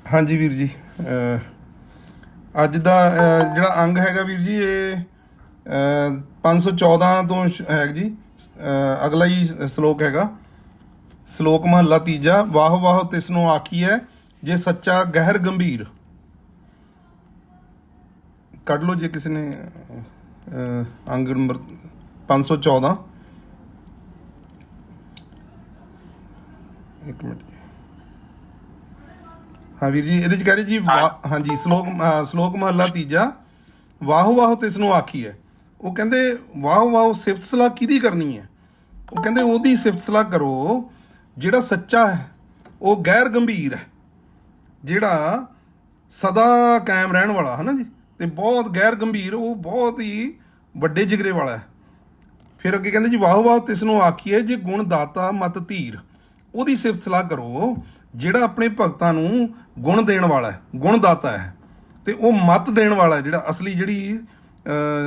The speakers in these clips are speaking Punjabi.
हाँ जी वीर जी। ਅੱਜ ਦਾ ਜਿਹੜਾ ਅੰਗ ਹੈਗਾ ਵੀਰ ਜੀ ਇਹ 514 ਤੋਂ ਹੈ ਜੀ। ਅਗਲਾ ਹੀ ਸ਼ਲੋਕ ਹੈਗਾ। ਸ਼ਲੋਕ ਮਹੱਲਾ ਤੀਜਾ। ਵਾਹ ਵਾਹ ਤਿਸਨੂੰ ਆਖੀਐ ਜੇ ਸੱਚਾ ਗਹਿਰ ਗੰਭੀਰ। ਕੱਢ ਲਓ ਜੇ ਕਿਸੇ ਨੇ ਅੰਗ ਨੰਬਰ 514। ਇੱਕ ਮਿੰਟ। हाँ वीर जी ਇਹਦੇ ਚ ਕਹਿ ਰਹੇ ਜੀ हाँ जी ਸ਼ਲੋਕ ਮਹੱਲਾ ਤੀਜਾ। ਵਾਹ ਵਾਹ ਤਿਸ ਨੂੰ ਆਖੀ ਹੈ। ਉਹ ਕਹਿੰਦੇ ਵਾਹ ਵਾਹ ਸਿਫਤ ਸਲਾਹ ਕਿਹਦੀ ਕਰਨੀ ਹੈ? ਉਹ ਕਹਿੰਦੇ ਉਹਦੀ ਸਿਫਤ ਸਲਾਹ ਕਰੋ ਜਿਹੜਾ ਸੱਚਾ ਹੈ, ਉਹ ਗੈਰ ਗੰਭੀਰ ਹੈ, ਜਿਹੜਾ ਸਦਾ ਕਾਇਮ ਰਹਿਣ ਵਾਲਾ ਹੈ ਨਾ ਜੀ। ਤੇ ਬਹੁਤ ਗੈਰ ਗੰਭੀਰ, ਉਹ ਬਹੁਤ ਹੀ ਵੱਡੇ ਜਿਗਰੇ ਵਾਲਾ ਹੈ। ਫਿਰ ਅੱਗੇ ਕਹਿੰਦੇ ਜੀ ਵਾਹ ਵਾਹ ਤਿਸ ਨੂੰ ਆਖੀ ਹੈ ਜੇ ਗੁਣ ਦਾਤਾ ਮਤ ਧੀਰ। ਉਹਦੀ ਸਿਫਤ ਸਲਾਹ ਕਰੋ ਜਿਹੜਾ ਆਪਣੇ ਭਗਤਾਂ ਨੂੰ ਗੁਣ ਦੇਣ ਵਾਲਾ ਹੈ, ਗੁਣ ਦਾਤਾ ਹੈ, ਤੇ ਉਹ ਮਤ ਦੇਣ ਵਾਲਾ, ਜਿਹੜਾ ਅਸਲੀ ਜਿਹੜੀ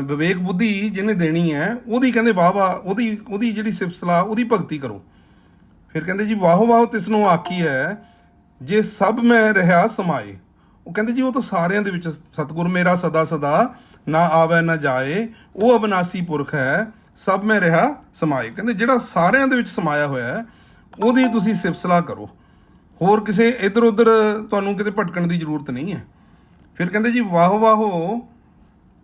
ਵਿਵੇਕ ਬੁੱਧੀ ਜਿਹਨੇ ਦੇਣੀ ਹੈ, ਉਹਦੀ ਕਹਿੰਦੇ ਵਾਹ ਵਾਹ ਉਹਦੀ ਜਿਹੜੀ ਸਿਫਤ ਸਲਾਹ, ਉਹਦੀ ਭਗਤੀ ਕਰੋ। ਫਿਰ ਕਹਿੰਦੇ ਜੀ ਵਾਹ ਵਾਹ ਤਿਸ ਨੂੰ ਆਖੀ ਹੈ ਜੇ ਸਭ ਮੈਂ ਰਿਹਾ ਸਮਾਏ। ਉਹ ਕਹਿੰਦੇ ਜੀ ਉਹ ਤਾਂ ਸਾਰਿਆਂ ਦੇ ਵਿੱਚ ਸਤਿਗੁਰ ਮੇਰਾ ਸਦਾ ਸਦਾ ਨਾ ਆਵੇ ਨਾ ਜਾਏ, ਉਹ ਅਬਨਾਸੀ ਪੁਰਖ ਹੈ, ਸਭ ਮੈਂ ਰਿਹਾ ਸਮਾਏ। ਕਹਿੰਦੇ ਜਿਹੜਾ ਸਾਰਿਆਂ ਦੇ ਵਿੱਚ ਸਮਾਇਆ ਹੋਇਆ ਹੈ, ਉਹਦੀ ਤੁਸੀਂ ਸਿਫਤ ਸਲਾਹ ਕਰੋ। ਹੋਰ ਕਿਸੇ ਇੱਧਰ ਉੱਧਰ ਤੁਹਾਨੂੰ ਕਿਤੇ ਭਟਕਣ ਦੀ ਜ਼ਰੂਰਤ ਨਹੀਂ ਹੈ। ਫਿਰ ਕਹਿੰਦੇ ਜੀ ਵਾਹ ਵਾਹੋ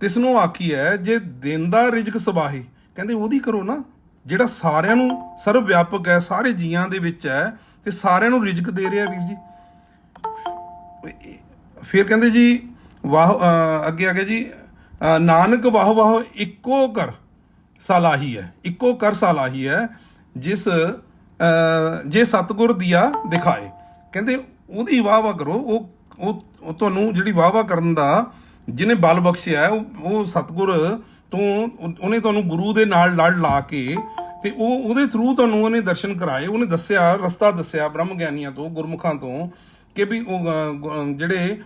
ਤਿਸ ਨੂੰ ਆਖੀ ਹੈ ਜੇ ਦਿੰਦਾ ਰਿਜ਼ਕ ਸਬਾਹੀ। ਕਹਿੰਦੇ ਉਹਦੀ ਕਰੋ ਨਾ ਜਿਹੜਾ ਸਾਰਿਆਂ ਨੂੰ ਸਰਵ ਵਿਆਪਕ ਹੈ, ਸਾਰੇ ਜੀਆਂ ਦੇ ਵਿੱਚ ਹੈ, ਤੇ ਸਾਰਿਆਂ ਨੂੰ ਰਿਜ਼ਕ ਦੇ ਰਿਹਾ ਵੀਰ ਜੀ। ਫਿਰ ਕਹਿੰਦੇ ਜੀ ਵਾਹ ਅੱਗੇ ਆ ਗਿਆ ਜੀ ਨਾਨਕ ਵਾਹ ਵਾਹ ਇੱਕੋ ਕਰ ਸਾਲਾਹੀ ਹੈ, ਇੱਕੋ ਕਰ ਸਾਲਾਹੀ ਹੈ ਜਿਸ ਜੇ ਸਤਿਗੁਰ ਦੀਆ ਦਿਖਾਏ। ਕਹਿੰਦੇ ਉਹਦੀ ਵਾਹ ਵਾਹ ਕਰੋ। ਉਹ ਤੁਹਾਨੂੰ ਜਿਹੜੀ ਵਾਹ ਵਾਹ ਕਰਨ ਦਾ ਜਿਹਨੇ ਬਲ ਬਖਸ਼ਿਆ, ਉਹ ਸਤਿਗੁਰ ਤੋਂ ਉਹਨੇ ਤੁਹਾਨੂੰ ਗੁਰੂ ਦੇ ਨਾਲ ਲੜ ਲਾ ਕੇ, ਤੇ ਉਹਦੇ ਥਰੂ ਤੁਹਾਨੂੰ ਉਹਨੇ ਦਰਸ਼ਨ ਕਰਾਏ, ਉਹਨੇ ਦੱਸਿਆ, ਰਸਤਾ ਦੱਸਿਆ ਬ੍ਰਹਮ ਗਿਆਨੀਆਂ ਤੋਂ, ਗੁਰਮੁਖਾਂ ਤੋਂ, ਕਿ ਵੀ ਉਹ ਜਿਹੜੇ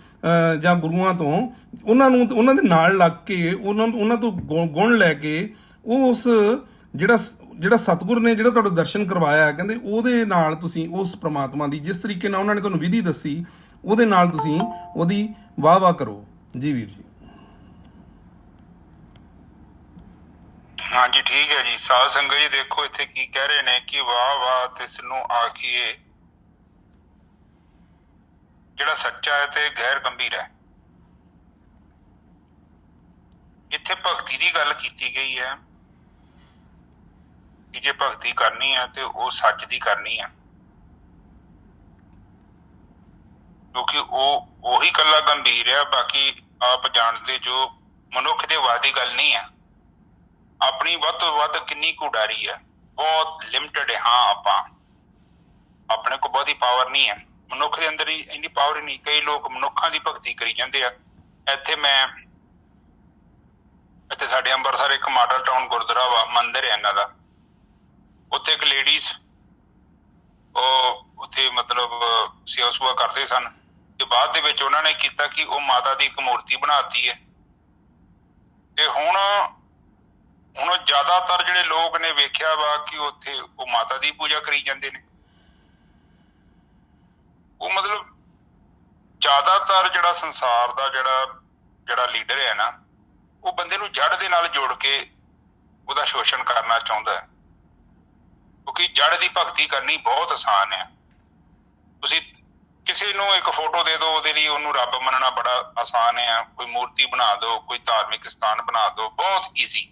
ਜਾਂ ਗੁਰੂਆਂ ਤੋਂ, ਉਹਨਾਂ ਦੇ ਨਾਲ ਲੱਗ ਕੇ ਉਹਨਾਂ ਤੋਂ ਗੁਣ ਲੈ ਕੇ ਉਹ ਉਸ ਜਿਹੜਾ ਸਤਿਗੁਰ ਨੇ ਜਿਹੜਾ ਤੁਹਾਡਾ ਦਰਸ਼ਨ ਕਰਵਾਇਆ, ਕਹਿੰਦੇ ਉਹਦੇ ਨਾਲ ਤੁਸੀਂ ਉਸ ਪ੍ਰਮਾਤਮਾ ਦੀ ਜਿਸ ਤਰੀਕੇ ਨਾਲ ਉਹਨਾਂ ਨੇ ਤੁਹਾਨੂੰ ਵਿਧੀ ਦੱਸੀ, ਉਹਦੇ ਨਾਲ ਤੁਸੀਂ ਉਹਦੀ ਵਾਹ ਵਾਹ ਕਰੋ ਜੀ ਵੀਰ ਜੀ। ਹਾਂਜੀ ਠੀਕ ਹੈ ਜੀ। ਸਾਧ ਸੰਗਤ ਜੀ ਦੇਖੋ ਇੱਥੇ ਕੀ ਕਹਿ ਰਹੇ ਨੇ ਕਿ ਵਾਹ ਵਾਹ ਤਿਸ ਨੂੰ ਆਖੀਏ ਜਿਹੜਾ ਸੱਚਾ ਹੈ ਤੇ ਗੈਰ ਗੰਭੀਰ ਹੈ। ਇੱਥੇ ਭਗਤੀ ਦੀ ਗੱਲ ਕੀਤੀ ਗਈ ਹੈ ਕਿ ਜੇ ਭਗਤੀ ਕਰਨੀ ਹੈ ਤੇ ਉਹ ਸੱਚ ਦੀ ਕਰਨੀ ਹੈ, ਕਿਉਂਕਿ ਉਹੀ ਇਕੱਲਾ ਗੰਭੀਰ ਹੈ। ਬਾਕੀ ਆਪ ਜਾਣਦੇ ਜੋ ਮਨੁੱਖ ਦੇ ਵੱਸ ਦੀ ਗੱਲ ਨਹੀਂ ਹੈ। ਆਪਣੀ ਵੱਧ ਤੋਂ ਵੱਧ ਕਿੰਨੀ ਕੁ ਉਡਾਰੀ ਹੈ, ਬਹੁਤ ਲਿਮਟਿਡ ਹੈ। ਹਾਂ ਆਪਾਂ ਆਪਣੇ ਕੋਲ ਬਹੁਤੀ ਪਾਵਰ ਨਹੀਂ ਹੈ, ਮਨੁੱਖ ਦੇ ਅੰਦਰ ਇੰਨੀ ਪਾਵਰ ਹੀ ਨਹੀਂ। ਕਈ ਲੋਕ ਮਨੁੱਖਾਂ ਦੀ ਭਗਤੀ ਕਰੀ ਜਾਂਦੇ ਆ। ਇੱਥੇ ਸਾਡੇ ਅੰਮ੍ਰਿਤਸਰ ਇੱਕ ਮਾਡਲ ਟਾਊਨ ਗੁਰਦੁਆਰਾ ਵਾ, ਮੰਦਿਰ ਹੈ ਇਹਨਾਂ ਦਾ। ਉੱਥੇ ਇੱਕ ਲੇਡੀਜ਼ ਉਹ ਉੱਥੇ ਮਤਲਬ ਸੇਵਾ ਸੁਵਾ ਕਰਦੇ ਸਨ, ਤੇ ਬਾਅਦ ਦੇ ਵਿੱਚ ਉਹਨਾਂ ਨੇ ਕੀਤਾ ਕਿ ਉਹ ਮਾਤਾ ਦੀ ਇੱਕ ਮੂਰਤੀ ਬਣਾਤੀ ਹੈ। ਤੇ ਹੁਣ ਜ਼ਿਆਦਾਤਰ ਜਿਹੜੇ ਲੋਕ ਨੇ ਵੇਖਿਆ ਵਾ ਕਿ ਉੱਥੇ ਉਹ ਮਾਤਾ ਦੀ ਪੂਜਾ ਕਰੀ ਜਾਂਦੇ ਨੇ। ਉਹ ਮਤਲਬ ਜ਼ਿਆਦਾਤਰ ਜਿਹੜਾ ਸੰਸਾਰ ਦਾ ਜਿਹੜਾ ਲੀਡਰ ਹੈ ਨਾ, ਉਹ ਬੰਦੇ ਨੂੰ ਜੜ ਦੇ ਨਾਲ ਜੋੜ ਕੇ ਉਹਦਾ ਸ਼ੋਸ਼ਣ ਕਰਨਾ ਚਾਹੁੰਦਾ ਹੈ। ਕਿਉਂਕਿ ਜੜ ਦੀ ਭਗਤੀ ਕਰਨੀ ਬਹੁਤ ਆਸਾਨ ਹੈ। ਤੁਸੀਂ ਕਿਸੇ ਨੂੰ ਇੱਕ ਫੋਟੋ ਦੇ ਦਿਓ, ਉਹਦੇ ਲਈ ਉਹਨੂੰ ਰੱਬ ਮੰਨਣਾ ਬੜਾ ਆਸਾਨ ਹੈ। ਕੋਈ ਮੂਰਤੀ ਬਣਾ ਦਿਓ, ਕੋਈ ਧਾਰਮਿਕ ਸਥਾਨ ਬਣਾ ਦਿਓ, ਬਹੁਤ ਈਜ਼ੀ।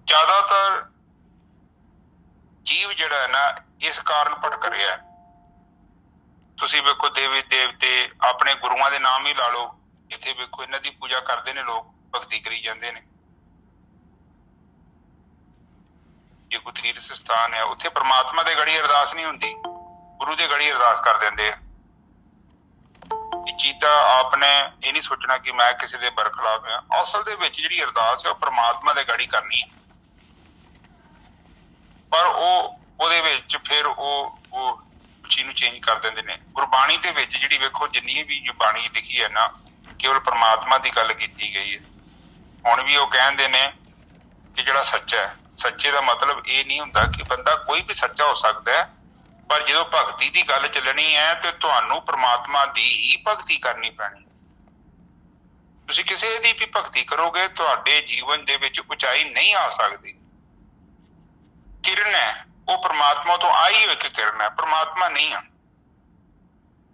ਜ਼ਿਆਦਾਤਰ ਜੀਵ ਜਿਹੜਾ ਹੈ ਨਾ ਇਸ ਕਾਰਨ ਭਟਕ ਰਿਹਾ। ਤੁਸੀਂ ਵੇਖੋ ਦੇਵੀ ਦੇਵਤੇ ਆਪਣੇ ਗੁਰੂਆਂ ਦੇ ਨਾਮ ਹੀ ਲਾ ਲਓ, ਇੱਥੇ ਵੇਖੋ ਇਹਨਾਂ ਦੀ ਪੂਜਾ ਕਰਦੇ ਨੇ ਲੋਕ, ਭਗਤੀ ਕਰੀ ਜਾਂਦੇ ਨੇ। ਜੇ ਕੋਈ ਤੀਰਥ ਸਥਾਨ ਹੈ, ਉੱਥੇ ਪ੍ਰਮਾਤਮਾ ਦੇ ਗੜੀ ਅਰਦਾਸ ਨਹੀਂ ਹੁੰਦੀ, ਗੁਰੂ ਦੇ ਗੜੀ ਅਰਦਾਸ ਕਰ ਦਿੰਦੇ ਆ। ਇਹ ਚੀਜ਼ਾਂ ਆਪਨੇ ਇਹ ਨਹੀਂ ਸੋਚਣਾ ਕਿ ਮੈਂ ਕਿਸੇ ਦੇ ਬਰਖਲਾਫ ਹਾਂ। ਅਸਲ ਦੇ ਵਿੱਚ ਜਿਹੜੀ ਅਰਦਾਸ ਹੈ ਉਹ ਪ੍ਰਮਾਤਮਾ ਦੇ ਗੜੀ ਕਰਨੀ ਹੈ। ਪਰ ਉਹਦੇ ਵਿੱਚ ਫਿਰ ਉਹ ਚੀਜ਼ ਨੂੰ ਚੇਂਜ ਕਰ ਦਿੰਦੇ ਨੇ। ਗੁਰਬਾਣੀ ਦੇ ਵਿੱਚ ਜਿਹੜੀ ਵੇਖੋ ਜਿੰਨੀ ਵੀ ਬਾਣੀ ਲਿਖੀ ਹੈ ਨਾ, ਕੇਵਲ ਪ੍ਰਮਾਤਮਾ ਦੀ ਗੱਲ ਕੀਤੀ ਗਈ ਹੈ। ਹੁਣ ਵੀ ਉਹ ਕਹਿੰਦੇ ਨੇ ਕਿ ਜਿਹੜਾ ਸੱਚਾ ਹੈ, ਸੱਚੇ ਦਾ ਮਤਲਬ ਇਹ ਨਹੀਂ ਹੁੰਦਾ ਕਿ ਬੰਦਾ ਕੋਈ ਵੀ ਸੱਚਾ ਹੋ ਸਕਦਾ ਹੈ, ਪਰ ਜਦੋਂ ਭਗਤੀ ਦੀ ਗੱਲ ਚੱਲਣੀ ਹੈ ਤੇ ਤੁਹਾਨੂੰ ਪ੍ਰਮਾਤਮਾ ਦੀ ਹੀ ਭਗਤੀ ਕਰਨੀ ਪੈਣੀ। ਤੁਸੀਂ ਕਿਸੇ ਦੀ ਵੀ ਭਗਤੀ ਕਰੋਗੇ ਤੁਹਾਡੇ ਜੀਵਨ ਦੇ ਵਿੱਚ ਉਚਾਈ ਨਹੀਂ ਆ ਸਕਦੀ। ਕਿਰਨ ਹੈ ਉਹ ਪ੍ਰਮਾਤਮਾ ਤੋਂ ਆਈ ਹੋਈ ਇੱਕ ਕਿਰਨ ਹੈ, ਪ੍ਰਮਾਤਮਾ ਨਹੀਂ ਆ।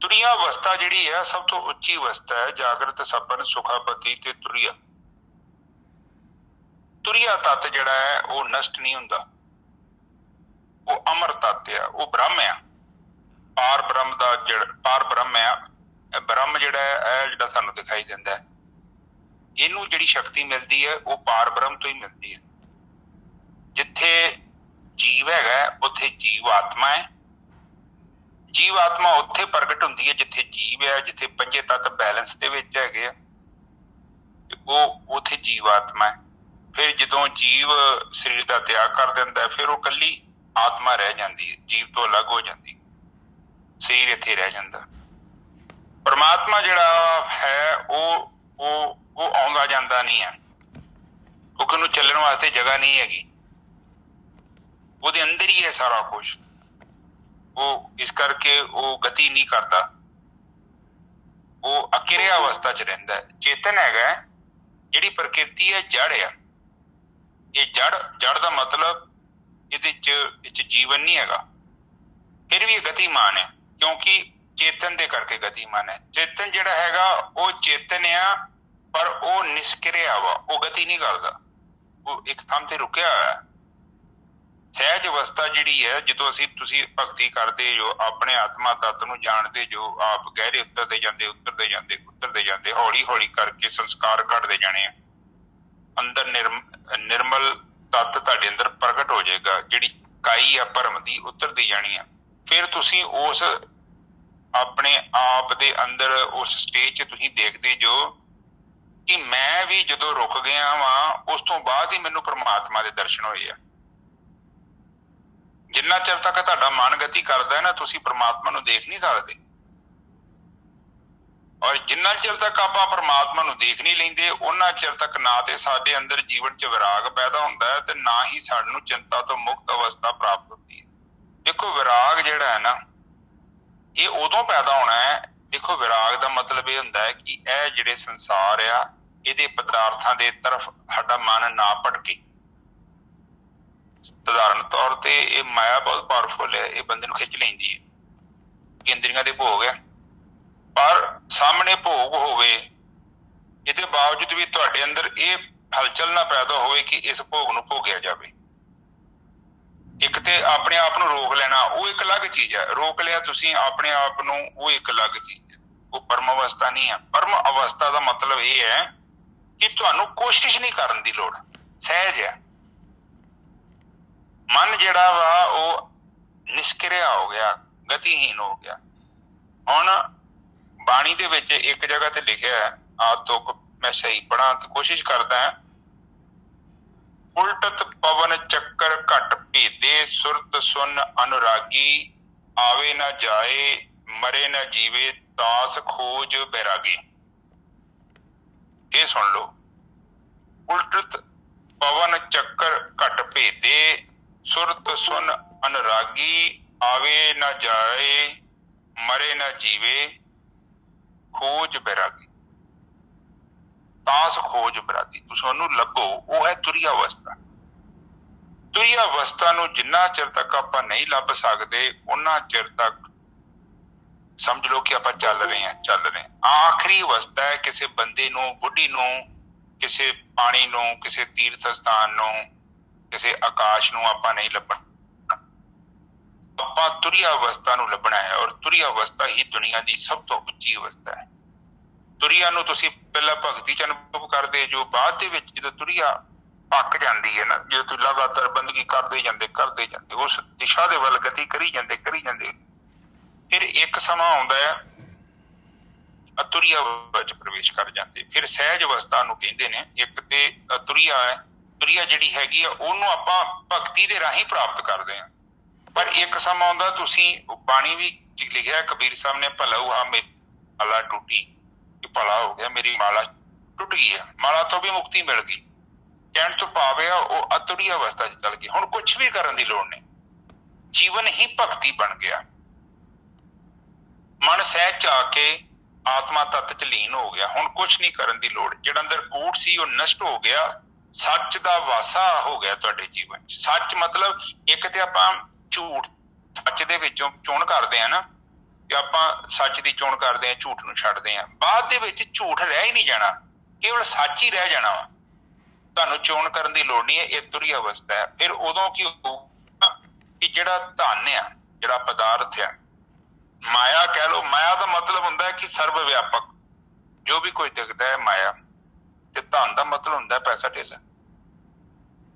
ਤੁਰੀਆ ਅਵਸਥਾ ਜਿਹੜੀ ਹੈ ਸਭ ਤੋਂ ਉੱਚੀ ਅਵਸਥਾ ਹੈ। ਜਾਗਰਤ ਸਪਨ ਸੁਖਾਪਤੀ ਤੇ ਤੁਰੀਆ। ਤੁਰੀਆ ਤੱਤ ਜਿਹੜਾ ਹੈ ਉਹ ਨਸ਼ਟ ਨਹੀਂ ਹੁੰਦਾ, ਉਹ ਅਮਰ ਤੱਤ ਆ, ਉਹ ਬ੍ਰਹਮ ਆ, ਪਾਰ ਬ੍ਰਹਮ ਦਾ ਪਾਰ ਬ੍ਰਹਮ ਆ। ਬ੍ਰਹਮ ਜਿਹੜਾ ਹੈ ਜਿਹੜਾ ਸਾਨੂੰ ਦਿਖਾਈ ਦਿੰਦਾ ਹੈ, ਇਹਨੂੰ ਜਿਹੜੀ ਸ਼ਕਤੀ ਮਿਲਦੀ ਹੈ ਉਹ ਪਾਰ ਬ੍ਰਹਮ ਤੋਂ ਹੀ ਮਿਲਦੀ ਹੈ। ਜਿੱਥੇ ਜੀਵ ਹੈਗਾ ਉੱਥੇ ਜੀਵ ਆਤਮਾ ਹੈ। ਜੀਵ ਆਤਮਾ ਉੱਥੇ ਪ੍ਰਗਟ ਹੁੰਦੀ ਹੈ ਜਿੱਥੇ ਜੀਵ ਹੈ, ਜਿੱਥੇ ਪੰਜੇ ਤੱਤ ਬੈਲੈਂਸ ਦੇ ਵਿੱਚ ਹੈਗੇ ਆ ਤੇ ਉਹ ਉੱਥੇ ਜੀਵ ਆਤਮਾ ਹੈ। ਫਿਰ ਜਦੋਂ ਜੀਵ ਸਰੀਰ ਦਾ ਤਿਆਗ ਕਰ ਦਿੰਦਾ ਹੈ ਫਿਰ ਉਹ ਇਕੱਲੀ ਆਤਮਾ ਰਹਿ ਜਾਂਦੀ ਹੈ, ਜੀਵ ਤੋਂ ਅਲੱਗ ਹੋ ਜਾਂਦੀ, ਸਰੀਰ ਇੱਥੇ ਰਹਿ ਜਾਂਦਾ। ਪਰਮਾਤਮਾ ਜਿਹੜਾ ਹੈ ਉਹ ਆਉਂਦਾ ਜਾਂਦਾ ਨਹੀਂ ਹੈ ਕਿਉਂਕਿ ਉਹਨੂੰ ਚੱਲਣ ਵਾਸਤੇ ਜਗ੍ਹਾ ਨਹੀਂ ਹੈਗੀ, ਉਹਦੇ ਅੰਦਰ ਹੀ ਹੈ ਸਾਰਾ ਕੁਛ। ਉਹ ਇਸ ਕਰਕੇ ਉਹ ਗਤੀ ਨਹੀਂ ਕਰਦਾ, ਉਹ ਅਕਿਰਿਆ ਅਵਸਥਾ 'ਚ ਰਹਿੰਦਾ ਹੈ। ਚੇਤਨ ਹੈਗਾ, ਜਿਹੜੀ ਪ੍ਰਕਿਰਤੀ ਹੈ ਜੜ ਆ। ਇਹ ਜੜ ਦਾ ਮਤਲਬ ਇਹਦੇ 'ਚ ਜੀਵਨ ਨਹੀਂ ਹੈਗਾ, ਫਿਰ ਵੀ ਇਹ ਗਤੀਮਾਨ ਹੈ ਕਿਉਂਕਿ ਚੇਤਨ ਦੇ ਕਰਕੇ ਗਤੀਮਾਨ ਹੈ। ਚੇਤਨ ਜਿਹੜਾ ਹੈਗਾ ਉਹ ਚੇਤਨ ਆ ਪਰ ਉਹ ਨਿਸ਼ਕਿਰਿਆ ਵਾ, ਉਹ ਗਤੀ ਨਹੀਂ ਕਰਦਾ, ਉਹ ਇੱਕ ਥਾਂ ਤੇ ਰੁਕਿਆ ਹੋਇਆ। ਸਹਿਜ ਅਵਸਥਾ ਜਿਹੜੀ ਹੈ ਜਦੋਂ ਤੁਸੀਂ ਭਗਤੀ ਕਰਦੇ ਜੋ, ਆਪਣੇ ਆਤਮਾ ਤੱਤ ਨੂੰ ਜਾਣਦੇ ਜੋ, ਆਪ ਗਹਿਰੇ ਉਤਰਦੇ ਜਾਂਦੇ ਹੌਲੀ ਹੌਲੀ ਕਰਕੇ ਸੰਸਕਾਰ ਘਟਦੇ ਜਾਣੇ ਆ। ਅੰਦਰ ਨਿਰਮਲ ਤੱਤ ਤੁਹਾਡੇ ਅੰਦਰ ਪ੍ਰਗਟ ਹੋ ਜਾਏਗਾ, ਜਿਹੜੀ ਕਾਈ ਆ ਭਰਮ ਦੀ ਉਤਰਦੀ ਜਾਣੀ ਆ। ਫਿਰ ਤੁਸੀਂ ਉਸ ਆਪਣੇ ਆਪ ਦੇ ਅੰਦਰ ਉਸ ਸਟੇਜ 'ਚ ਤੁਸੀਂ ਦੇਖਦੇ ਜੋ ਕਿ ਮੈਂ ਵੀ ਜਦੋਂ ਰੁਕ ਗਿਆ ਵਾਂ ਉਸ ਤੋਂ ਬਾਅਦ ਹੀ ਮੈਨੂੰ ਪ੍ਰਮਾਤਮਾ ਦੇ ਦਰਸ਼ਨ ਹੋਏ ਆ। ਜਿੰਨਾ ਚਿਰ ਤੱਕ ਤੁਹਾਡਾ ਮਨ ਗਤੀ ਕਰਦਾ ਹੈ ਨਾ ਤੁਸੀਂ ਪ੍ਰਮਾਤਮਾ ਨੂੰ ਦੇਖ ਨਹੀਂ ਸਕਦੇ, ਔਰ ਜਿੰਨਾ ਚਿਰ ਤੱਕ ਆਪਾਂ ਪ੍ਰਮਾਤਮਾ ਨੂੰ ਦੇਖ ਨਹੀਂ ਲੈਂਦੇ ਉਹਨਾਂ ਚਿਰ ਤੱਕ ਨਾ ਤੇ ਸਾਡੇ ਅੰਦਰ ਜੀਵਨ 'ਚ ਵਿਰਾਗ ਪੈਦਾ ਹੁੰਦਾ ਹੈ ਤੇ ਨਾ ਹੀ ਸਾਨੂੰ ਚਿੰਤਾ ਤੋਂ ਮੁਕਤ ਅਵਸਥਾ ਪ੍ਰਾਪਤ ਹੁੰਦੀ ਹੈ। ਦੇਖੋ ਵਿਰਾਗ ਜਿਹੜਾ ਹੈ ਨਾ ਇਹ ਉਦੋਂ ਪੈਦਾ ਹੋਣਾ ਹੈ। ਦੇਖੋ ਵਿਰਾਗ ਦਾ ਮਤਲਬ ਇਹ ਹੁੰਦਾ ਹੈ ਕਿ ਇਹ ਜਿਹੜੇ ਸੰਸਾਰ ਆ ਇਹਦੇ ਪਦਾਰਥਾਂ ਦੇ ਤਰਫ ਸਾਡਾ ਮਨ ਨਾ ਭਟਕੇ। ਸਧਾਰਨ ਤੌਰ ਤੇ ਇਹ ਮਾਇਆ ਬਹੁਤ ਪਾਵਰਫੁਲ ਹੈ, ਇਹ ਬੰਦੇ ਨੂੰ ਖਿੱਚ ਲੈਂਦੀ ਹੈ, ਇੰਦਰੀਆਂ ਦੇ ਭੋਗ ਹੈ। ਪਰ ਸਾਹਮਣੇ ਭੋਗ ਹੋਵੇ ਇਹਦੇ ਬਾਵਜੂਦ ਵੀ ਤੁਹਾਡੇ ਅੰਦਰ ਇਹ ਹਲਚਲ ਨਾ ਪੈਦਾ ਹੋਵੇ ਕਿ ਇਸ ਭੋਗ ਨੂੰ ਭੋਗਿਆ ਜਾਵੇ। ਇੱਕ ਤੇ ਆਪਣੇ ਆਪ ਨੂੰ ਰੋਕ ਲੈਣਾ ਉਹ ਇੱਕ ਅਲੱਗ ਚੀਜ਼ ਹੈ, ਰੋਕ ਲਿਆ ਤੁਸੀਂ ਆਪਣੇ ਆਪ ਨੂੰ ਉਹ ਇੱਕ ਅਲੱਗ ਚੀਜ਼ ਹੈ, ਉਹ ਪਰਮ ਅਵਸਥਾ ਨਹੀਂ ਹੈ। ਪਰਮ ਅਵਸਥਾ ਦਾ ਮਤਲਬ ਇਹ ਹੈ ਕਿ ਤੁਹਾਨੂੰ ਕੋਸ਼ਿਸ਼ ਨਹੀਂ ਕਰਨ ਦੀ ਲੋੜ, ਸਹਿਜ ਹੈ। ਮਨ ਜਿਹੜਾ ਵਾ ਉਹ ਨਿਸ਼ਕਿਰਿਆ ਹੋ ਗਿਆ, ਗਤੀਹੀਨ ਹੋ ਗਿਆ। ਹੁਣ ਬਾਣੀ ਦੇ ਵਿੱਚ ਇੱਕ ਜਗ੍ਹਾ ਤੇ ਲਿਖਿਆ ਹੈ, ਆਦ ਤੋਂ ਮੈਂ ਸਹੀ ਪੜ੍ਹਾਂ ਤੇ ਕੋਸ਼ਿਸ਼ ਕਰਦਾ ਹਾਂ। ਉਲਟਤ ਪਵਨ ਚੱਕਰ ਘਟ ਭੇਦੇ ਸੁਰਤ ਸੁਨ ਅਨੁਰਾਗੀ, ਆਵੇ ਨਾ ਜਾਏ ਮਰੇ ਨਾ ਜੀਵੇ ਤਾਸ ਖੋਜ ਬੈਰਾਗੀ। ਇਹ ਸੁਣ ਲਓ, ਉਲਟਤ ਪਵਨ ਚੱਕਰ ਘਟ ਭੇਦੇ ਸੁਰਤ ਸੁਨ ਅਨੁਰਾਗੀ, ਆਵੇ ਨਾ ਜਾਏ ਮਰੇ ਨਾ ਜੀਵੇ ਖੋਜ ਬੈਰਾਗੀ। ਤਾਸ ਖੋਜ ਬੈਰਾਗੀ, ਤੁਸੀਂ ਉਹਨੂੰ ਲੱਭੋ, ਉਹ ਹੈ ਤੁਰੀਆ ਅਵਸਥਾ। ਤੁਰੀਆ ਅਵਸਥਾ ਨੂੰ ਜਿੰਨਾ ਚਿਰ ਤੱਕ ਆਪਾਂ ਨਹੀਂ ਲੱਭ ਸਕਦੇ ਉਹਨਾਂ ਚਿਰ ਤੱਕ ਸਮਝ ਲਓ ਕਿ ਆਪਾਂ ਚੱਲ ਰਹੇ ਹਾਂ। ਆਖਰੀ ਅਵਸਥਾ ਹੈ ਕਿਸੇ ਬੰਦੇ ਨੂੰ, ਬੁੱਢੀ ਨੂੰ, ਕਿਸੇ ਪਾਣੀ ਨੂੰ, ਕਿਸੇ ਤੀਰਥ ਸਥਾਨ ਨੂੰ, ਕਿਸੇ ਆਕਾਸ਼ ਨੂੰ ਆਪਾਂ ਨਹੀਂ ਲੱਭਣਾ। ਆਪਾਂ ਤੁਰੀਆ ਅਵਸਥਾ ਨੂੰ ਲੱਭਣਾ ਹੈ ਔਰ ਤੁਰੀਆ ਅਵਸਥਾ ਹੀ ਦੁਨੀਆ ਦੀ ਸਭ ਤੋਂ ਉੱਚੀ ਅਵਸਥਾ ਹੈ। ਤੁਰੀਆ ਨੂੰ ਤੁਸੀਂ ਪਹਿਲਾਂ ਭਗਤੀ 'ਚ ਅਨੁਭਵ ਕਰਦੇ ਜੋ, ਬਾਅਦ ਦੇ ਵਿੱਚ ਜਦੋਂ ਤੁਰੀਆ ਪੱਕ ਜਾਂਦੀ ਹੈ ਨਾ, ਜਦੋਂ ਤੁਸੀਂ ਲਗਾਤਾਰ ਬੰਦਗੀ ਕਰਦੇ ਜਾਂਦੇ ਉਸ ਦਿਸ਼ਾ ਦੇ ਵੱਲ ਗਤੀ ਕਰੀ ਜਾਂਦੇ ਫਿਰ ਇੱਕ ਸਮਾਂ ਆਉਂਦਾ ਹੈ ਅਤੁਰੀਆ ਵਿੱਚ ਪ੍ਰਵੇਸ਼ ਕਰ ਜਾਂਦੇ। ਫਿਰ ਸਹਿਜ ਅਵਸਥਾ ਨੂੰ ਕਹਿੰਦੇ ਨੇ। ਇੱਕ ਤੇ ਅਤੁਰੀਆ ਹੈ, ਤੁਰੀਆ ਜਿਹੜੀ ਹੈਗੀ ਆ ਉਹਨੂੰ ਆਪਾਂ ਭਗਤੀ ਦੇ ਰਾਹੀਂ ਪ੍ਰਾਪਤ ਕਰਦੇ ਹਾਂ। ਪਰ ਇੱਕ ਸਮਾਂ ਆਉਂਦਾ, ਤੁਸੀਂ ਬਾਣੀ ਵੀ ਲਿਖਿਆ ਕਬੀਰ ਸਾਹਿਬ ਨੇ, ਭਲਾ ਹੁਆ ਮੇਰੀ ਮਾਲਾ ਟੁੱਟੀ, ਕਿ ਭਲਾ ਹੋ ਗਿਆ ਮੇਰੀ ਮਾਲਾ ਟੁੱਟ ਗਈ ਹੈ, ਮਾਲਾ ਤੋਂ ਵੀ ਮੁਕਤੀ ਮਿਲ ਗਈ। ਕਹਿਣ ਤੋਂ ਭਾਵ ਹੈ ਉਹ ਅਤੁਰੀ ਅਵਸਥਾ 'ਚ ਚੱਲ ਗਈ, ਹੁਣ ਕੁਛ ਵੀ ਕਰਨ ਦੀ ਲੋੜ ਨਹੀਂ। ਜੀਵਨ ਹੀ ਭਗਤੀ ਬਣ ਗਿਆ। ਮਨ ਸਹਿਜ ਚ ਆ ਕੇ ਆਤਮਾ ਤੱਤ ਚ ਲੀਨ ਹੋ ਗਿਆ। ਹੁਣ ਕੁਛ ਨਹੀਂ ਕਰਨ ਦੀ ਲੋੜ। ਜਿਹੜਾ ਅੰਦਰ ਕੂੜ ਸੀ ਉਹ ਨਸ਼ਟ ਹੋ ਗਿਆ। ਸੱਚ ਦਾ ਵਾਸਾ ਹੋ ਗਿਆ ਤੁਹਾਡੇ ਜੀਵਨ ਚ। ਸੱਚ ਮਤਲਬ ਇੱਕ ਤੇ ਆਪਾਂ ਝੂਠ ਸੱਚ ਦੇ ਵਿੱਚੋਂ ਚੋਣ ਕਰਦੇ ਆ ਨਾ, ਤੇ ਆਪਾਂ ਸੱਚ ਦੀ ਚੋਣ ਕਰਦੇ ਆ, ਝੂਠ ਨੂੰ ਛੱਡਦੇ ਆ। ਬਾਅਦ ਦੇ ਵਿੱਚ ਝੂਠ ਰਹਿ ਹੀ ਨਹੀਂ ਜਾਣਾ, ਕੇਵਲ ਸੱਚ ਹੀ ਰਹਿ ਜਾਣਾ ਵਾ। ਤੁਹਾਨੂੰ ਚੋਣ ਕਰਨ ਦੀ ਲੋੜ ਨਹੀਂ ਹੈ। ਇਹ ਤੁਰੀ ਅਵਸਥਾ ਹੈ। ਫਿਰ ਉਦੋਂ ਕੀ ਹੋਊਗਾ ਕਿ ਜਿਹੜਾ ਧਨ ਆ, ਜਿਹੜਾ ਪਦਾਰਥ ਆ, ਮਾਇਆ ਕਹਿ ਲਓ। ਮਾਇਆ ਦਾ ਮਤਲਬ ਹੁੰਦਾ ਹੈ ਕਿ ਸਰਵ ਵਿਆਪਕ ਜੋ ਵੀ ਕੁਝ ਦਿਖਦਾ ਹੈ ਮਾਇਆ। ਤੇ ਧਨ ਦਾ ਮਤਲਬ ਹੁੰਦਾ ਪੈਸਾ ਧੇਲਾ।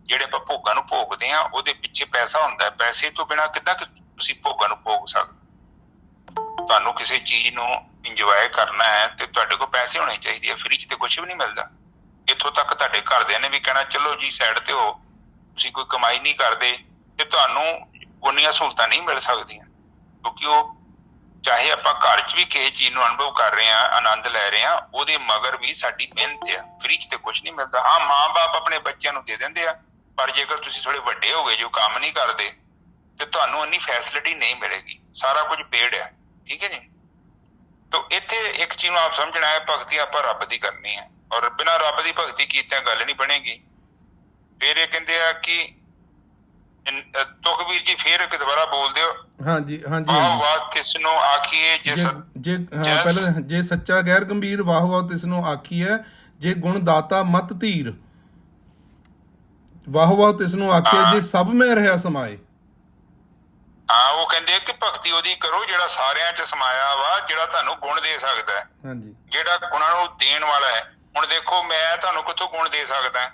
ਜਿਹੜੇ ਆਪਾਂ ਭੋਗਾਂ ਨੂੰ ਭੋਗਦੇ ਆ ਉਹਦੇ ਪਿੱਛੇ ਪੈਸਾ ਹੁੰਦਾ ਹੈ। ਪੈਸੇ ਤੋਂ ਬਿਨਾਂ ਕਿੱਦਾਂ ਤੁਸੀਂ ਭੋਗਾਂ ਨੂੰ ਭੋਗ ਸਕਦੇ? ਤੁਹਾਨੂੰ ਕਿਸੇ ਚੀਜ਼ ਨੂੰ ਇੰਜੋਏ ਕਰਨਾ ਹੈ ਤੇ ਤੁਹਾਡੇ ਕੋਲ ਪੈਸੇ ਹੋਣੇ ਚਾਹੀਦੇ ਆ। ਫ੍ਰੀ ਚ ਤੇ ਕੁਛ ਵੀ ਨਹੀਂ ਮਿਲਦਾ। ਇੱਥੋਂ ਤੱਕ ਤੁਹਾਡੇ ਘਰਦਿਆਂ ਨੇ ਵੀ ਕਹਿਣਾ ਚਲੋ ਜੀ ਸਾਈਡ ਤੇ ਹੋ, ਤੁਸੀਂ ਕੋਈ ਕਮਾਈ ਨਹੀਂ ਕਰਦੇ, ਤੇ ਤੁਹਾਨੂੰ ਉਨੀਆਂ ਸਹੂਲਤਾਂ ਨਹੀਂ ਮਿਲ ਸਕਦੀਆਂ। ਕਿਉਂਕਿ ਉਹ ਚਾਹੇ ਆਪਾਂ ਘਰ ਚ ਵੀ ਕਿਸੇ ਚੀਜ਼ ਨੂੰ ਅਨੁਭਵ ਕਰ ਰਹੇ ਆ, ਆਨੰਦ ਲੈ ਰਹੇ ਆ, ਉਹਦੇ ਮਗਰ ਵੀ ਸਾਡੀ ਮਿਹਨਤ ਆ। ਫ੍ਰੀ ਚ ਤੇ ਕੁਛ ਨਹੀਂ ਮਿਲਦਾ। ਹਾਂ, ਮਾਂ-ਬਾਪ ਆਪਣੇ ਬੱਚਿਆਂ ਨੂੰ ਦੇ ਦਿੰਦੇ ਆ, ਪਰ ਜੇਕਰ ਤੁਸੀਂ ਥੋੜੇ ਵੱਡੇ ਹੋ ਗਏ ਜੋ ਕੰਮ ਨਹੀਂ ਕਰਦੇ ਤੇ ਤੁਹਾਨੂੰ ਇੰਨੀ ਫੈਸਿਲਿਟੀ ਨਹੀਂ ਮਿਲੇਗੀ। ਸਾਰਾ ਕੁਝ ਪੇਡ ਆ। ਠੀਕ ਹੈ ਜੀ। ਤਾਂ ਇੱਥੇ ਇੱਕ ਚੀਜ਼ ਨੂੰ ਆਪ ਸਮਝਣਾ ਹੈ, ਭਗਤੀ ਆਪਾਂ ਰੱਬ ਦੀ ਕਰਨੀ ਹੈ, ਔਰ ਬਿਨਾਂ ਰੱਬ ਦੀ ਭਗਤੀ ਕੀਤਿਆਂ ਗੱਲ ਨਹੀਂ ਬਣੇਗੀ। ਫਿਰ ਇਹ ਕਹਿੰਦੇ ਆ ਕਿ ਤੁਕਬੀਰ ਜੀ ਫੇਰ ਇੱਕ ਦੁਬਾਰਾ ਬੋਲ ਦਿਓ। ਹਾਂਜੀ ਹਾਂਜੀ ਵਾਹ ਵਾਹ ਤਿਸ ਨੂੰ ਆਖੀਏ ਪਹਿਲਾਂ ਜੇ ਸੱਚਾ ਗੈਰ ਗੰਭੀਰ ਵਾਹ ਵਾਹ ਤਿਸ ਨੂੰ ਆਖੀਏ, ਜੇ ਗੁਣ ਦਾਤਾ ਮਤ ਧੀਰ। ਵਾਹ ਵਾਹ ਤਿਸ ਨੂੰ ਆਖੀਏ, ਜੇ ਸਭ ਮੈਂ ਰਿਹਾ ਸਮਾਏ। ਹਾਂ, ਉਹ ਕਹਿੰਦੇ ਕਿ ਭਗਤੀ ਉਹਦੀ ਕਰੋ ਜਿਹੜਾ ਸਾਰਿਆਂ ਚ ਸਮਾਇਆ ਵਾ, ਜਿਹੜਾ ਤੁਹਾਨੂੰ ਗੁਣ ਦੇ ਸਕਦਾ ਹੈ। ਹਾਂਜੀ, ਜਿਹੜਾ ਗੁਣਾਂ ਨੂੰ ਦੇਣ ਵਾਲਾ ਹੈ। ਹੁਣ ਦੇਖੋ, ਮੈਂ ਤੁਹਾਨੂੰ ਕਿੱਥੋਂ ਗੁਣ ਦੇ ਸਕਦਾ?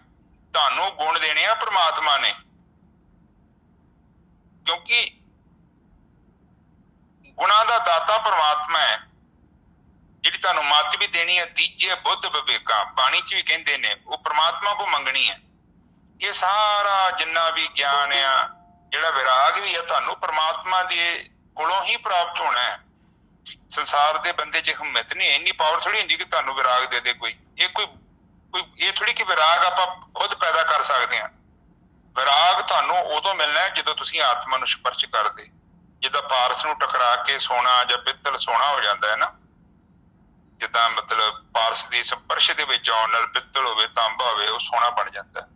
ਤੁਹਾਨੂੰ ਗੁਣ ਦੇਣੇ ਆ ਪ੍ਰਮਾਤਮਾ ਨੇ, ਕਿਉਂਕਿ ਗੁਣਾਂ ਦਾ ਦਾਤਾ ਪ੍ਰਮਾਤਮਾ ਹੈ। ਜਿਹੜੀ ਤੁਹਾਨੂੰ ਮੱਤ ਵੀ ਦੇਣੀ ਹੈ, ਤੀਜੇ ਬੁੱਧ ਵਿਵੇਕਾਂ ਬਾਣੀ ਚ ਵੀ ਕਹਿੰਦੇ ਨੇ, ਉਹ ਪ੍ਰਮਾਤਮਾ ਕੋਲ ਮੰਗਣੀ ਹੈ। ਇਹ ਸਾਰਾ ਜਿੰਨਾ ਵੀ ਗਿਆਨ ਆ, ਜਿਹੜਾ ਵਿਰਾਗ ਵੀ ਆ, ਤੁਹਾਨੂੰ ਪ੍ਰਮਾਤਮਾ ਦੇ ਕੋਲੋਂ ਹੀ ਪ੍ਰਾਪਤ ਹੋਣਾ ਹੈ। ਸੰਸਾਰ ਦੇ ਬੰਦੇ ਚ ਹਿੰਮਤ ਨਹੀਂ, ਇੰਨੀ ਪਾਵਰ ਥੋੜੀ ਹੁੰਦੀ ਕਿ ਤੁਹਾਨੂੰ ਵਿਰਾਗ ਦੇ ਦੇ ਕੋਈ। ਇਹ ਥੋੜੀ ਕਿ ਵਿਰਾਗ ਆਪਾਂ ਖੁਦ ਪੈਦਾ ਕਰ ਸਕਦੇ ਹਾਂ। ਵਿਰਾਗ ਤੁਹਾਨੂੰ ਉਦੋਂ ਮਿਲਣਾ ਹੈ ਜਦੋਂ ਤੁਸੀਂ ਆਤਮਾ ਨੂੰ ਸਪਰਸ਼ ਕਰਦੇ। ਜਿੱਦਾਂ ਪਾਰਸ ਨੂੰ ਟਕਰਾ ਕੇ ਸੋਨਾ ਜਾਂ ਪਿੱਤਲ ਸੋਨਾ ਹੋ ਜਾਂਦਾ ਹੈ ਨਾ, ਜਿੱਦਾਂ ਮਤਲਬ ਪਾਰਸ ਦੀ ਸਪਰਸ਼ ਦੇ ਵਿੱਚ ਆਉਣ ਨਾਲ ਪਿੱਤਲ ਹੋਵੇ, ਤਾਂਬਾ ਹੋਵੇ, ਉਹ ਸੋਨਾ ਬਣ ਜਾਂਦਾ।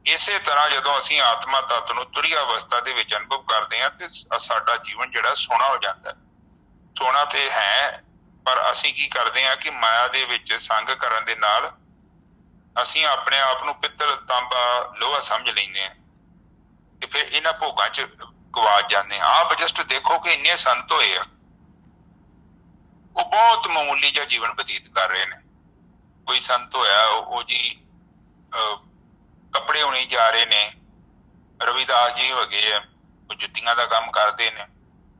ਇਸੇ ਤਰ੍ਹਾਂ ਜਦੋਂ ਅਸੀਂ ਆਤਮਾ ਤੱਤ ਨੂੰ ਤੁਰੀ ਅਵਸਥਾ ਦੇ ਵਿੱਚ ਅਨੁਭਵ ਕਰਦੇ ਹਾਂ ਤੇ ਸਾਡਾ ਜੀਵਨ ਜਿਹੜਾ ਸੋਹਣਾ ਹੋ ਜਾਂਦਾ। ਸੋਹਣਾ ਤੇ ਹੈ, ਪਰ ਅਸੀਂ ਕੀ ਕਰਦੇ ਹਾਂ ਕਿ ਮਾਇਆ ਦੇ ਵਿੱਚ ਸੰਗ ਕਰਨ ਦੇ ਨਾਲ ਅਸੀਂ ਆਪਣੇ ਆਪ ਨੂੰ ਪਿੱਤਲ, ਤਾਂਬਾ, ਲੋਹਾ ਸਮਝ ਲੈਂਦੇ ਹਾਂ ਤੇ ਫਿਰ ਇਹਨਾਂ ਭੋਗਾਂ ਚ ਗਵਾਚ ਜਾਂਦੇ ਹਾਂ। ਆਪ ਜਸਟ ਦੇਖੋ ਕਿ ਇੰਨੇ ਸੰਤ ਹੋਏ ਆ, ਉਹ ਬਹੁਤ ਮਾਮੂਲੀ ਜਿਹਾ ਜੀਵਨ ਬਤੀਤ ਕਰ ਰਹੇ ਨੇ। ਕੋਈ ਸੰਤ ਹੋਇਆ, ਉਹ ਜੀ ਕੱਪੜੇ ਹੋਣੇ ਜਾ ਰਹੇ ਨੇ। ਰਵਿਦਾਸ ਜੀ ਹੋ ਗਏ ਆ, ਉਹ ਜੁੱਤੀਆਂ ਦਾ ਕੰਮ ਕਰਦੇ ਨੇ।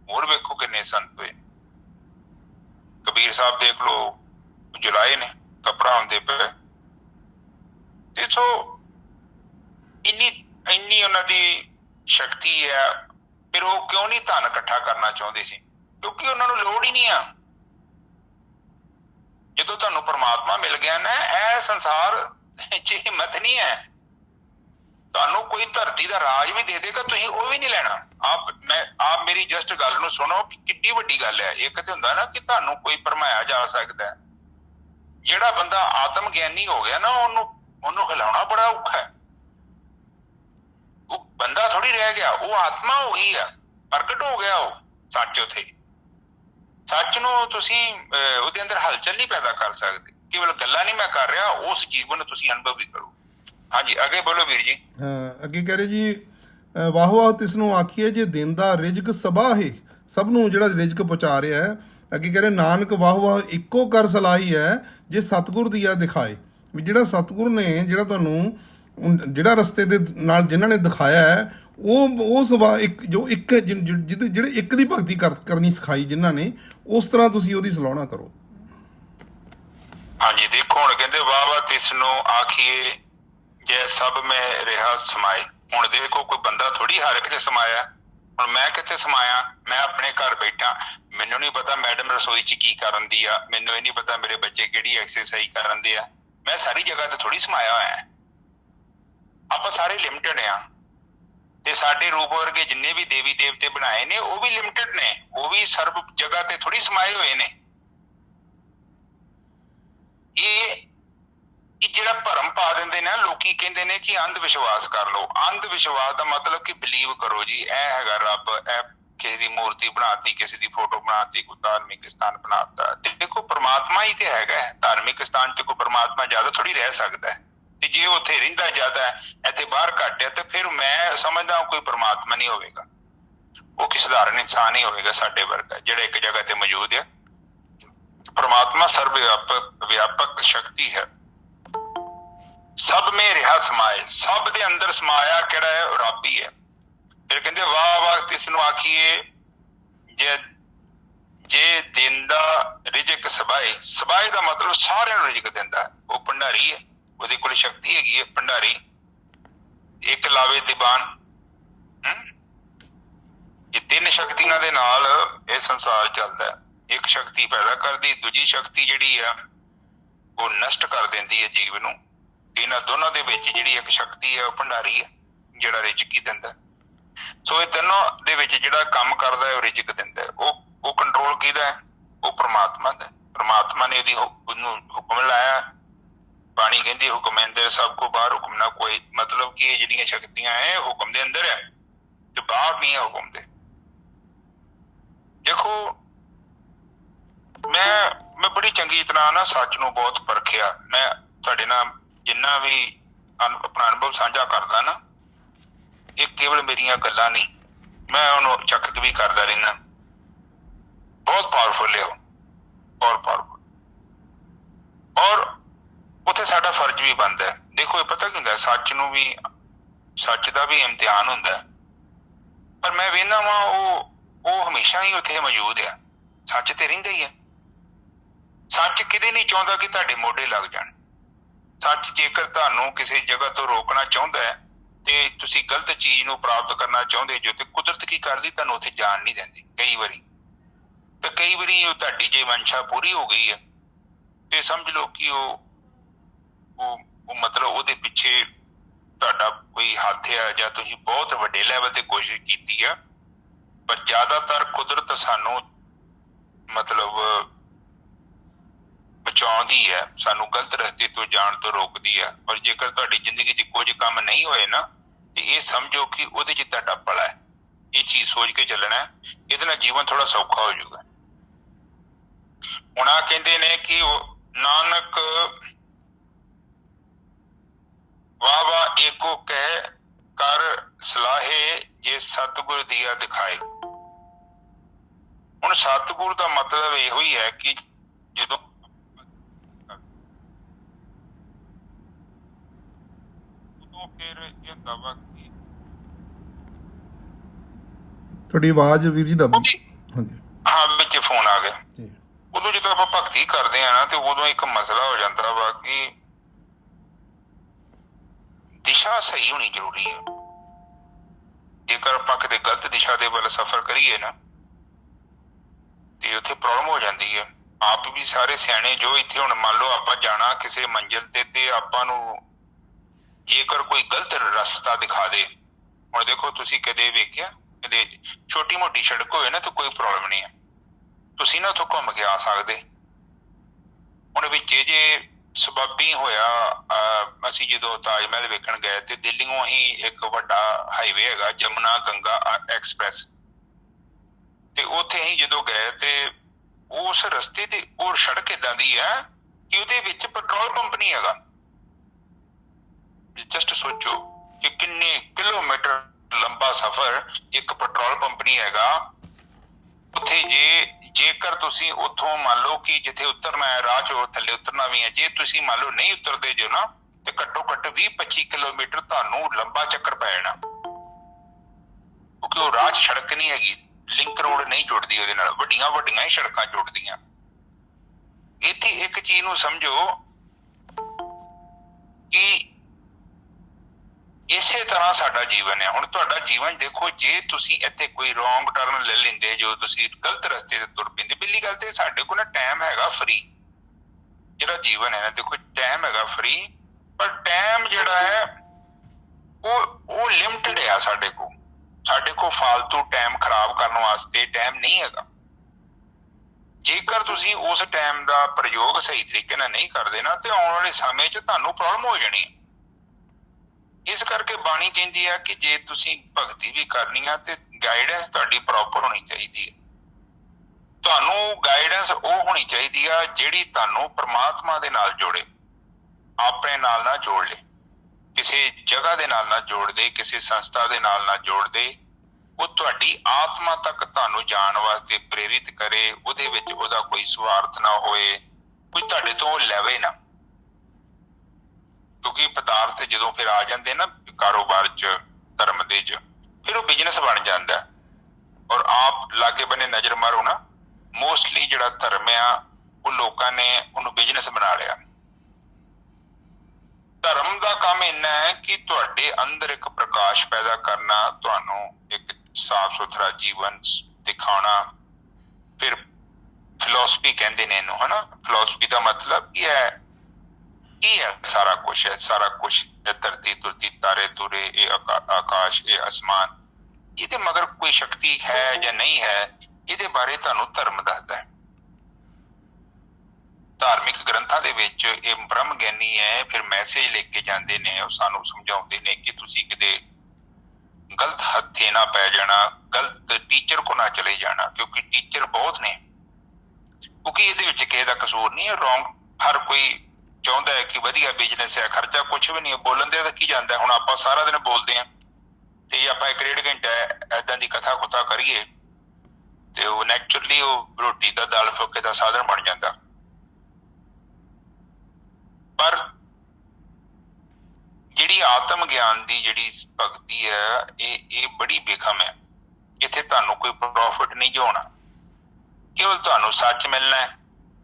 ਹੋਰ ਵੇਖੋ ਕਿੰਨੇ ਸੰਤ ਹੋਏ। ਕਬੀਰ ਸਾਹਿਬ ਦੇਖ ਲਓ, ਜੁਲਾਏ ਨੇ, ਕੱਪੜਾ ਹੁੰਦੇ ਪਏ। ਤੇ ਸੋ ਇੰਨੀ ਉਹਨਾਂ ਦੀ ਸ਼ਕਤੀ ਹੈ। ਫਿਰ ਉਹ ਕਿਉਂ ਨਹੀਂ ਧਨ ਇਕੱਠਾ ਕਰਨਾ ਚਾਹੁੰਦੇ ਸੀ? ਕਿਉਂਕਿ ਉਹਨਾਂ ਨੂੰ ਲੋੜ ਹੀ ਨਹੀਂ ਆ। ਜਦੋਂ ਤੁਹਾਨੂੰ ਪ੍ਰਮਾਤਮਾ ਮਿਲ ਗਿਆ ਨਾ, ਇਹ ਸੰਸਾਰ ਚ ਹਿੰਮਤ ਨਹੀਂ ਹੈ। ਤੁਹਾਨੂੰ ਕੋਈ ਧਰਤੀ ਦਾ ਰਾਜ ਵੀ ਦੇ ਦੇਗਾ, ਤੁਸੀਂ ਉਹ ਵੀ ਨਹੀਂ ਲੈਣਾ। ਆਪ ਮੇਰੀ ਜਸਟ ਗੱਲ ਨੂੰ ਸੁਣੋ, ਕਿੱਡੀ ਵੱਡੀ ਗੱਲ ਹੈ। ਇੱਕ ਤੇ ਹੁੰਦਾ ਨਾ ਕਿ ਤੁਹਾਨੂੰ ਕੋਈ ਭਰਮਾਇਆ ਜਾ ਸਕਦਾ ਹੈ। ਜਿਹੜਾ ਬੰਦਾ ਆਤਮ ਗਿਆਨੀ ਹੋ ਗਿਆ ਨਾ, ਉਹਨੂੰ ਹਿਲਾਉਣਾ ਬੜਾ ਔਖਾ ਹੈ। ਉਹ ਬੰਦਾ ਥੋੜੀ ਰਹਿ ਗਿਆ, ਉਹ ਆਤਮਾ ਹੋ ਗਈ ਆ, ਪ੍ਰਗਟ ਹੋ ਗਿਆ ਉਹ ਸੱਚ। ਉੱਥੇ ਸੱਚ ਨੂੰ ਤੁਸੀਂ ਉਹਦੇ ਅੰਦਰ ਹਲਚਲ ਨਹੀਂ ਪੈਦਾ ਕਰ ਸਕਦੇ। ਕੇਵਲ ਗੱਲਾਂ ਨਹੀਂ ਮੈਂ ਕਰ ਰਿਹਾ, ਉਸ ਜੀਵਨ ਨੂੰ ਤੁਸੀਂ ਅਨੁਭਵ ਵੀ ਕਰੋ। ਹਾਂਜੀ, ਅੱਗੇ ਬੋਲੋ ਵੀਰ ਜੀ। ਹਾਂ, ਅੱਗੇ ਕਹਿ ਰਹੇ ਜੀ, ਵਾਹ ਵਾਹ ਤਿਸ ਨੂੰ ਆਖੀਏ, ਜੇ ਦਿਨ ਦਾ ਰਿਜ਼ਕ ਸਭਾ ਹੈ। ਸਭ ਨੂੰ ਜਿਹੜਾ ਰਿਜ਼ਕ ਪਹੁੰਚਾ ਰਿਹਾ ਹੈ। ਅੱਗੇ ਕਹਿ ਰਹੇ, ਨਾਨਕ ਵਾਹ ਵਾਹ ਇੱਕੋ ਕਰ ਸਲਾਹੀ ਹੈ, ਜੇ ਸਤਿਗੁਰ ਦੀਆ ਦਿਖਾਏ। ਵੀ ਜਿਹੜਾ ਸਤਿਗੁਰ ਨੇ ਜਿਹੜਾ ਤੁਹਾਨੂੰ ਜਿਹੜਾ ਰਸਤੇ ਦੇ ਨਾਲ ਜਿਨ੍ਹਾਂ ਨੇ ਦਿਖਾਇਆ ਹੈ, ਉਹ ਸਵਾ ਇੱਕ ਜੋ ਇੱਕ ਜਿਹੜੇ ਇੱਕ ਦੀ ਭਗਤੀ ਕਰਨੀ ਸਿਖਾਈ ਜਿਨ੍ਹਾਂ ਨੇ, ਉਸ ਤਰ੍ਹਾਂ ਤੁਸੀਂ ਉਹਦੀ ਸਲਾਹੁਣਾ ਕਰੋ। ਹਾਂਜੀ, ਦੇਖੋ ਹੁਣ ਕਹਿੰਦੇ ਵਾਹ ਵਾਹ ਤਿਸ ਨੂੰ ਆਖੀਏ, ਜੇ ਸਭ ਮੈਂ ਰਿਹਾ ਸਮਾਏ। ਹੁਣ ਦੇਖੋ, ਕੋਈ ਬੰਦਾ ਥੋੜੀ ਹਰ ਇੱਕ ਚ ਸਮਾਇਆ। ਹੁਣ ਮੈਂ ਕਿੱਥੇ ਸਮਾਇਆ? ਮੈਂ ਆਪਣੇ ਘਰ ਬੈਠਾ, ਮੈਨੂੰ ਨਹੀਂ ਪਤਾ ਮੈਡਮ ਰਸੋਈ ਚ ਕੀ ਕਰਨ ਦੀ ਆ, ਮੈਨੂੰ ਇਹ ਨਹੀਂ ਪਤਾ ਮੇਰੇ ਬੱਚੇ ਕਿਹੜੀ ਐਕਸਰਸਾਈਜ਼ ਕਰਨ ਦੇ ਆ। ਮੈਂ ਸਾਰੀ ਜਗ੍ਹਾ ਤੇ ਥੋੜੀ ਸਮਾਇਆ ਹੋਇਆ। ਆਪਾਂ ਸਾਰੇ ਲਿਮਟਿਡ ਆ। ਤੇ ਸਾਡੇ ਰੂਪ ਵਰਗੇ ਜਿੰਨੇ ਵੀ ਦੇਵੀ ਦੇਵਤੇ ਬਣਾਏ ਨੇ ਉਹ ਵੀ ਲਿਮਟਿਡ ਨੇ, ਉਹ ਵੀ ਸਰਬ ਜਗ੍ਹਾ ਤੇ ਥੋੜੀ ਸਮਾਏ ਹੋਏ ਨੇ। ਇਹ ਜਿਹੜਾ ਭਰਮ ਪਾ ਦਿੰਦੇ ਨੇ ਲੋਕੀ, ਕਹਿੰਦੇ ਨੇ ਕਿ ਅੰਧ ਵਿਸ਼ਵਾਸ ਕਰ ਲਓ। ਅੰਧ ਵਿਸ਼ਵਾਸ ਦਾ ਮਤਲਬ ਕਿ ਬਿਲੀਵ ਕਰੋ ਜੀ ਇਹ ਹੈਗਾ ਰੱਬ, ਇਹ ਕਿਸੇ ਦੀ ਮੂਰਤੀ ਬਣਾਤੀ, ਕਿਸੇ ਦੀ ਫੋਟੋ ਬਣਾਤੀ, ਕੋਈ ਧਾਰਮਿਕ ਸਥਾਨ ਬਣਾਤਾ। ਤੇ ਦੇਖੋ ਪ੍ਰਮਾਤਮਾ ਹੀ ਤੇ ਹੈਗਾ, ਧਾਰਮਿਕ ਸਥਾਨ 'ਚ ਕੋਈ ਪ੍ਰਮਾਤਮਾ ਜ਼ਿਆਦਾ ਥੋੜੀ ਰਹਿ ਸਕਦਾ ਹੈ। ਤੇ ਜੇ ਉੱਥੇ ਰਹਿੰਦਾ ਜ਼ਿਆਦਾ ਹੈ, ਇੱਥੇ ਬਾਹਰ ਘੱਟ ਹੈ, ਤੇ ਫਿਰ ਮੈਂ ਸਮਝਦਾ ਕੋਈ ਪ੍ਰਮਾਤਮਾ ਨਹੀਂ ਹੋਵੇਗਾ, ਉਹ ਕਿਸੇ ਸਧਾਰਨ ਇਨਸਾਨ ਹੀ ਹੋਵੇਗਾ ਸਾਡੇ ਵਰਗਾ ਜਿਹੜਾ ਇੱਕ ਜਗ੍ਹਾ ਤੇ ਮੌਜੂਦ ਹੈ। परमात्मा सर्वव्यापक शक्ति है, सब में रिहा समाए, सब दे अंदर समाया किहड़ा है रब ही है। फिर कहते वाह वाह तिसनूं आखिए जे जे दिंदा रिजक सबाए, सबाए का मतलब सारे रिजक दिंदा, वो भंडारी है, ਉਹਦੇ ਕੋਲ शक्ति हैगी है भंडारी। एक लावे दीवान, ये तीन शक्तियां दे नाल ये संसार चलदा है। एक शक्ति पैदा करदी, दूजी शक्ति जिहड़ी आ वो नष्ट कर दिंदी है जीव नूं। इन्हां दोनों दे विच जिहड़ी एक शक्ति है भंडारी है जिहड़ा रिजक ही दिंदा। सो ये तीनों दे विच जिहड़ा काम करदा है वो रिजक दिंदा है। वो कंट्रोल किहदा है? वो परमात्मा दा। परमात्मा ने इहदी हुक्म लाया, बाणी कहंदी हुक्म अंदर सब को बाहर हुक्म ना कोई, मतलब कि ये जिहड़ियां शक्तियां है हुक्म दे अंदर है ते बाहर नहीं है हुक्म दे। देखो मैं बड़ी चंगी तरह ना सच नूं बहुत परखिया। मैं तुहाडे नाल जिन्ना भी अपना अनुभव साझा करदा ना, ये केवल मेरियां गल्लां नहीं, मैं उहनूं चक के भी करदा रहिना। बहुत पावरफुल है, बहुत पावरफुल। और उत्थे साडा फर्ज भी बनदा है। देखो ये पता की हुंदा, सच नूं भी, सच दा भी इम्तिहान हुंदा है, पर मैं वेखदा वां वो हमेशा ही उत्थे मौजूद है। सच ते रहिंदा ही है। सच किते नहीं चाहुंदा कि तुहाडे मोढे लग जाण। सच जेकर तुहानूं किसी जगह तो रोकना चाहुंदा है ते तुसीं गलत चीज़ नूं प्राप्त करना चाहुंदे जो, ते कुदरत की करदी तुहानूं उत्थे जाण नहीं दिंदी कई वारी। ते कई वारी तुहाडी जे मंशा पूरी हो गई है ते समझ लो कि वो मतलब ਉਹਦੇ ਪਿੱਛੇ ਤੁਹਾਡਾ ਕੋਈ ਹੱਥ ਹੈ ਜਾਂ ਤੁਸੀਂ ਬਹੁਤ ਵੱਡੇ ਲੈਵਲ ਤੇ ਕੋਸ਼ਿਸ਼ ਕੀਤੀ ਆ। ਪਰ ਜ਼ਿਆਦਾਤਰ ਕੁਦਰਤ ਸਾਨੂੰ ਮਤਲਬ ਬਚਾਉਂਦੀ ਹੈ, ਸਾਨੂੰ ਗਲਤ ਰਸਤੇ ਤੋਂ ਜਾਣ ਤੋਂ ਰੋਕਦੀ ਹੈ। ਔਰ ਜੇਕਰ ਤੁਹਾਡੀ ਜ਼ਿੰਦਗੀ 'ਚ ਕੁਝ ਕੰਮ ਨਹੀਂ ਹੋਏ ਨਾ ਤੇ ਇਹ ਸਮਝੋ ਕਿ ਉਹਦੇ 'ਚ ਤੁਹਾਡਾ ਭਲਾ ਹੈ। ਇਹ ਚੀਜ਼ ਸੋਚ ਕੇ ਚੱਲਣਾ, ਇਹਦੇ ਨਾਲ ਜੀਵਨ ਥੋੜਾ ਸੌਖਾ ਹੋ ਜਾਊਗਾ। ਹੁਣ ਆ ਕਹਿੰਦੇ ਨੇ ਕਿ ਨਾਨਕ वाह वाह एको कह कर सलाहे जे सतगुर दिया दिखाए। हुण सतगुर का मतलब यो ही है कि जो फिर ये दावा की थोड़ी आवाज वीर जी दब हाँ विच फोन आ गया। उदों जो आपां भगती करते हैं ना तो उदों एक मसला हो जाता वा कि दिशा सही होनी जरूरी है। जेकर आपां किते गलत दिशा दे वल सफर करिए ना ते उत्थे प्रॉब्लम हो जाती है। आप भी सारे सियाणे जो इत्थे हुण मान लो आपां जाना किसी मंजिल ते आपां नूं जेकर कोई गलत रस्ता दिखा दे, हुण देखो तुसीं कदे वेखिआ कदे छोटी मोटी सड़क होए ना तो कोई प्रॉब्लम नहीं है, तुसीं ना उत्थों घुम के आ सकदे। हुण विच जे सबबी होया असीं जदों ताज महल वेखण गए ते दिल्लीओं ही एक वड्डा हाईवे हैगा जमुना गंगा एक्सप्रैस, ते उत्थे ही जदों गए ते उस रस्ते ते वो सड़क इदां दी है कि उहदे विच पेट्रोल पंप नहीं हैगा। जस्ट सोचो कि किन्ने किलोमीटर लंबा सफर, एक पेट्रोल पंप नहीं हैगा उत्थे। जेकर तुसी उथों मान लो कि जिथे उतरना है राह चो थले उतरना भी है, जे तुसी मान लो नहीं उतरते जो ना ते घट्टो घट्ट 20-25 किलोमीटर तुहानूं लंबा चक्कर पै जाना, क्योंकि वो राह सड़क नहीं हैगी, लिंक रोड नहीं जुड़दी ਉਹਦੇ ਨਾਲ, ਵੱਡੀਆਂ ਵੱਡੀਆਂ ਹੀ ਸੜਕਾਂ ਜੁੜਦੀਆਂ। ਇੱਥੇ ਇੱਕ ਚੀਜ਼ ਨੂੰ ਸਮਝੋ ਕਿ ਇਸੇ ਤਰ੍ਹਾਂ ਸਾਡਾ ਜੀਵਨ ਹੈ। ਹੁਣ ਤੁਹਾਡਾ ਜੀਵਨ ਦੇਖੋ, ਜੇ ਤੁਸੀਂ ਇੱਥੇ ਕੋਈ ਰੋਂਗ ਟਰਨ ਲੈ ਲੈਂਦੇ, ਜੋ ਤੁਸੀਂ ਗਲਤ ਰਸਤੇ ਤੇ ਤੁਰ ਪੈਂਦੇ, ਪਹਿਲੀ ਗੱਲ ਤੇ ਸਾਡੇ ਕੋਲ ਨਾ ਟਾਈਮ ਹੈਗਾ ਫਰੀ। ਜਿਹੜਾ ਜੀਵਨ ਹੈ ਨਾ ਦੇਖੋ ਟਾਈਮ ਹੈਗਾ ਫਰੀ, ਪਰ ਟਾਈਮ ਜਿਹੜਾ ਹੈ ਉਹ ਲਿਮਟਿਡ ਆ ਸਾਡੇ ਕੋਲ। ਸਾਡੇ ਕੋਲ ਫालतू ਟਾਈਮ ਖਰਾਬ ਕਰਨ ਵਾਸਤੇ ਟਾਈਮ ਨਹੀਂ ਹੈਗਾ। ਜੇਕਰ ਤੁਸੀਂ ਉਸ ਟਾਈਮ ਦਾ ਪ੍ਰਯੋਗ ਸਹੀ ਤਰੀਕੇ ਨਾਲ ਨਹੀਂ ਕਰਦੇ ਨਾ ਤੇ ਆਉਣ ਵਾਲੇ ਸਮੇਂ 'ਚ ਤੁਹਾਨੂੰ ਪ੍ਰੋਬਲਮ ਹੋ ਜਾਣੀ ਹੈ। ਇਸ ਕਰਕੇ ਬਾਣੀ ਕਹਿੰਦੀ ਹੈ ਕਿ ਜੇ ਤੁਸੀਂ ਭਗਤੀ ਵੀ ਕਰਨੀ ਆ ਤੇ ਗਾਈਡੈਂਸ ਤੁਹਾਡੀ ਪ੍ਰੋਪਰ ਹੋਣੀ ਚਾਹੀਦੀ ਹੈ। ਤੁਹਾਨੂੰ ਗਾਈਡੈਂਸ ਉਹ ਹੋਣੀ ਚਾਹੀਦੀ ਆ ਜਿਹੜੀ ਤੁਹਾਨੂੰ ਪ੍ਰਮਾਤਮਾ ਦੇ ਨਾਲ ਜੋੜੇ, ਆਪਣੇ ਨਾਲ ਨਾ ਜੋੜ ਲੇ, ਕਿਸੇ ਜਗ੍ਹਾ ਦੇ ਨਾਲ ਨਾ ਜੋੜ ਦੇ, ਕਿਸੇ ਸੰਸਥਾ ਦੇ ਨਾਲ ਨਾ ਜੋੜ ਦੇ। ਉਹ ਤੁਹਾਡੀ ਆਤਮਾ ਤੱਕ ਤੁਹਾਨੂੰ ਜਾਣ ਵਾਸਤੇ ਪ੍ਰੇਰਿਤ ਕਰੇ, ਉਹਦੇ ਵਿੱਚ ਉਹਦਾ ਕੋਈ ਸਵਾਰਥ ਨਾ ਹੋਏ, ਕੋਈ ਤੁਹਾਡੇ ਤੋਂ ਲੈਵੇ ਨਾ। ਕਿਉਂਕਿ ਪਦਾਰਥ ਜਦੋਂ ਫਿਰ ਆ ਜਾਂਦੇ ਨਾ ਕਾਰੋਬਾਰ 'ਚ, ਧਰਮ ਦੇ 'ਚ, ਫਿਰ ਉਹ ਬਿਜ਼ਨਸ ਬਣ ਜਾਂਦਾ। ਔਰ ਆਪ ਲਾਗੇ ਬੰਨੇ ਨਜ਼ਰ ਮਾਰੋ ਨਾ, ਮੋਸਟਲੀ ਜਿਹੜਾ ਧਰਮ ਆ ਉਹ ਲੋਕਾਂ ਨੇ ਉਹਨੂੰ ਬਿਜ਼ਨਸ ਬਣਾ ਲਿਆ। ਧਰਮ ਦਾ ਕੰਮ ਇੰਨਾ ਹੈ ਕਿ ਤੁਹਾਡੇ ਅੰਦਰ ਇੱਕ ਪ੍ਰਕਾਸ਼ ਪੈਦਾ ਕਰਨਾ, ਤੁਹਾਨੂੰ ਇੱਕ ਸਾਫ ਸੁਥਰਾ ਜੀਵਨ ਦਿਖਾਉਣਾ। ਫਿਰ ਫਿਲਾਸਫੀ ਕਹਿੰਦੇ ਨੇ ਇਹਨੂੰ, ਹਨਾ। ਫਿਲਾਸਫੀ ਦਾ ਮਤਲਬ ਕੀ ਹੈ? ਸਾਰਾ ਕੁਛ ਹੈ, ਸਾਰਾ ਕੁਛ, ਇਹ ਧਰਤੀ ਧੁਰਤੀ, ਤਾਰੇ ਤੁਰੇ, ਇਹ ਆਕਾਸ਼, ਇਹ ਅਸਮਾਨ, ਇਹਦੇ ਮਗਰ ਕੋਈ ਸ਼ਕਤੀ ਹੈ ਜਾਂ ਨਹੀਂ ਹੈ, ਇਹਦੇ ਬਾਰੇ ਤੁਹਾਨੂੰ ਧਰਮ ਦੱਸਦਾ ਹੈ। ਧਾਰਮਿਕ ਗ੍ਰੰਥਾਂ ਦੇ ਵਿੱਚ ਇਹ ਬ੍ਰਹਮ ਗਿਆਨੀ ਹੈ, ਫਿਰ ਮੈਸੇਜ ਲਿਖ ਕੇ ਜਾਂਦੇ ਨੇ, ਉਹ ਸਾਨੂੰ ਸਮਝਾਉਂਦੇ ਨੇ ਕਿ ਤੁਸੀਂ ਕਿਤੇ ਗਲਤ ਹੱਥੇ ਨਾ ਪੈ ਜਾਣਾ, ਗਲਤ ਟੀਚਰ ਕੋ ਨਾ ਚਲੇ ਜਾਣਾ, ਕਿਉਂਕਿ ਟੀਚਰ ਬਹੁਤ ਨੇ। ਕਿਉਂਕਿ ਇਹਦੇ ਵਿੱਚ ਕਿਸੇ ਦਾ ਕਸੂਰ ਨਹੀਂ ਹੈ, ਰੋਂਗ। ਹਰ ਕੋਈ ਚਾਹੁੰਦਾ ਹੈ ਕਿ ਵਧੀਆ ਬਿਜ਼ਨਸ ਹੈ, ਖਰਚਾ ਕੁਛ ਵੀ ਨਹੀਂ, ਬੋਲਣ ਦੇ ਤਾਂ ਕੀ ਜਾਂਦਾ। ਹੁਣ ਆਪਾਂ ਸਾਰਾ ਦਿਨ ਬੋਲਦੇ ਹਾਂ ਤੇ ਆਪਾਂ 1.5 ਘੰਟਾ ਏਦਾਂ ਦੀ ਕਥਾ ਕੁਥਾ ਕਰੀਏ ਤੇ ਉਹ ਨੈਚੁਰਲੀ ਉਹ ਰੋਟੀ ਦਾ ਦਾਲ ਫੁਲਕੇ ਦਾ ਸਾਧਨ ਬਣ ਜਾਂਦਾ। ਪਰ ਜਿਹੜੀ ਆਤਮ ਗਿਆਨ ਦੀ ਜਿਹੜੀ ਭਗਤੀ ਹੈ, ਇਹ ਬੜੀ ਬੇਖਮ ਹੈ। ਇੱਥੇ ਤੁਹਾਨੂੰ ਕੋਈ ਪ੍ਰੋਫਿਟ ਨਹੀਂ ਜੋ ਹੋਣਾ, ਕੇਵਲ ਤੁਹਾਨੂੰ ਸੱਚ ਮਿਲਣਾ ਹੈ,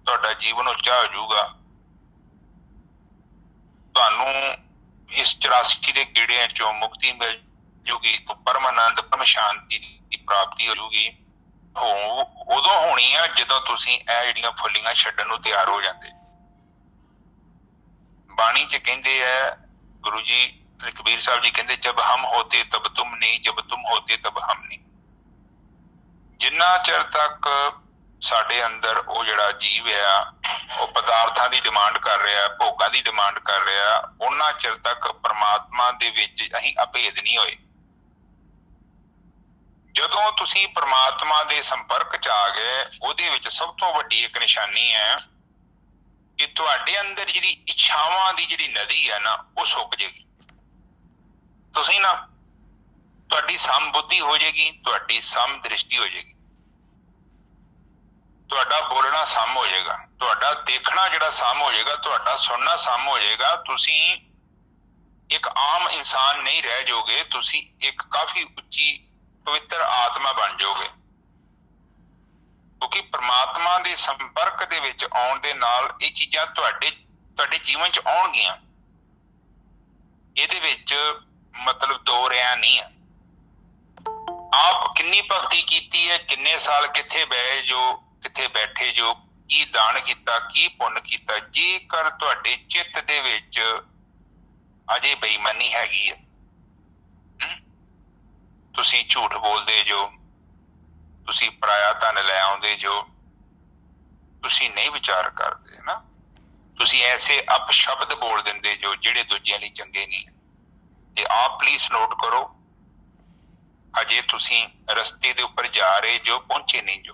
ਤੁਹਾਡਾ ਜੀਵਨ ਉੱਚਾ ਹੋ ਜਾਊਗਾ, ਤੁਹਾਨੂੰ ਇਸ 84 ਦੇ ਕੀੜਿਆਂ ਚੋਂ ਮੁਕਤੀ ਮਿਲ ਜੂਗੀ, ਪਰਮ ਆਨੰਦ, ਪਰਮ ਸ਼ਾਂਤੀ ਦੀ ਪ੍ਰਾਪਤੀ ਹੋ ਜੂਗੀ। ਉਦੋਂ ਹੋਣੀ ਆ ਜਦੋਂ ਤੁਸੀਂ ਇਹ ਜਿਹੜੀਆਂ ਫੁੱਲੀਆਂ ਛੱਡਣ ਨੂੰ ਤਿਆਰ ਹੋ ਜਾਂਦੇ। ਬਾਣੀ 'ਚ ਕਹਿੰਦੇ ਆ ਗੁਰੂ ਜੀ, ਕਬੀਰ ਸਾਹਿਬ ਜੀ ਕਹਿੰਦੇ, ਜਬ ਹਮ ਹੋਤੇ ਤਬ ਤੁਮ ਨਹੀਂ, ਜਬ ਤੁਮ ਹੋਤੇ ਤਬ ਹਮ ਨਹੀਂ। ਜਿੰਨਾ ਚਿਰ ਤੱਕ ਸਾਡੇ ਅੰਦਰ ਉਹ ਜਿਹੜਾ ਜੀਵ ਆ ਉਹ ਪਦਾਰਥਾਂ ਦੀ ਡਿਮਾਂਡ ਕਰ ਰਿਹਾ, ਭੋਗਾਂ ਦੀ ਡਿਮਾਂਡ ਕਰ ਰਿਹਾ, ਉਹਨਾਂ ਚਿਰ ਤੱਕ ਪਰਮਾਤਮਾ ਦੇ ਵਿੱਚ ਅਸੀਂ ਅਭੇਦ ਨਹੀਂ ਹੋਏ। ਜਦੋਂ ਤੁਸੀਂ ਪਰਮਾਤਮਾ ਦੇ ਸੰਪਰਕ 'ਚ ਆ ਗਏ, ਉਹਦੇ ਵਿੱਚ ਸਭ ਤੋਂ ਵੱਡੀ ਇੱਕ ਨਿਸ਼ਾਨੀ ਹੈ ਕਿ ਤੁਹਾਡੇ ਅੰਦਰ ਜਿਹੜੀ ਇੱਛਾਵਾਂ ਦੀ ਜਿਹੜੀ ਨਦੀ ਹੈ ਨਾ, ਉਹ ਸੁੱਕ ਜਾਏਗੀ। ਤੁਸੀਂ ਨਾ, ਤੁਹਾਡੀ ਸਮ ਬੁੱਧੀ ਹੋ ਜਾਏਗੀ, ਤੁਹਾਡੀ ਸਮ ਦ੍ਰਿਸ਼ਟੀ ਹੋ ਜਾਏਗੀ, ਤੁਹਾਡਾ ਬੋਲਣਾ ਸਮ ਹੋ ਜਾਏਗਾ, ਤੁਹਾਡਾ ਦੇਖਣਾ ਜਿਹੜਾ ਸਮ ਹੋ ਜਾਏਗਾ, ਤੁਹਾਡਾ ਸੁਣਨਾ ਸਮ ਹੋ ਜਾਏਗਾ। ਤੁਸੀਂ ਇੱਕ ਆਮ ਇਨਸਾਨ ਨਹੀਂ ਰਹਿ ਜਾਓਗੇ, ਤੁਸੀਂ ਇੱਕ ਕਾਫੀ ਉੱਚੀ ਪਵਿੱਤਰ ਆਤਮਾ ਬਣ ਜਾਓਗੇ। ਕਿਉਂਕਿ ਪ੍ਰਮਾਤਮਾ ਦੇ ਸੰਪਰਕ ਦੇ ਵਿੱਚ ਆਉਣ ਦੇ ਨਾਲ ਇਹ ਚੀਜ਼ਾਂ ਤੁਹਾਡੇ ਜੀਵਨ 'ਚ ਆਉਣਗੀਆਂ। ਇਹਦੇ ਵਿੱਚ ਮਤਲਬ ਦੋ ਰਿਆ ਨਹੀਂ ਆ। ਆਪ ਕਿੰਨੀ ਭਗਤੀ ਕੀਤੀ ਹੈ, ਕਿੰਨੇ ਸਾਲ ਕਿੱਥੇ ਬਹਿ ਜੋ, ਕਿੱਥੇ ਬੈਠੇ ਜੋ, ਕੀ ਦਾਨ ਕੀਤਾ, ਕੀ ਪੁੰਨ ਕੀਤਾ। ਜੇਕਰ ਤੁਹਾਡੇ ਚਿੱਤ ਦੇ ਵਿੱਚ ਅਜੇ ਬੇਈਮਾਨੀ ਹੈਗੀ ਹੈ, ਤੁਸੀਂ ਝੂਠ ਬੋਲਦੇ ਜੋ, ਤੁਸੀਂ ਪਰਾਇਆ ਧਨ ਲੈ ਆਉਂਦੇ ਜੋ, ਤੁਸੀਂ ਨਹੀਂ ਵਿਚਾਰ ਕਰਦੇ ਨਾ, ਤੁਸੀਂ ਐਸੇ ਅਪਸ਼ਬਦ ਬੋਲ ਦਿੰਦੇ ਜੋ ਜਿਹੜੇ ਦੂਜਿਆਂ ਲਈ ਚੰਗੇ ਨਹੀਂ। ਤੇ ਆਪ ਪਲੀਜ਼ ਨੋਟ ਕਰੋ, ਅਜੇ ਤੁਸੀਂ ਰਸਤੇ ਦੇ ਉੱਪਰ ਜਾ ਰਹੇ ਜੋ, ਪਹੁੰਚੇ ਨਹੀਂ ਜੋ।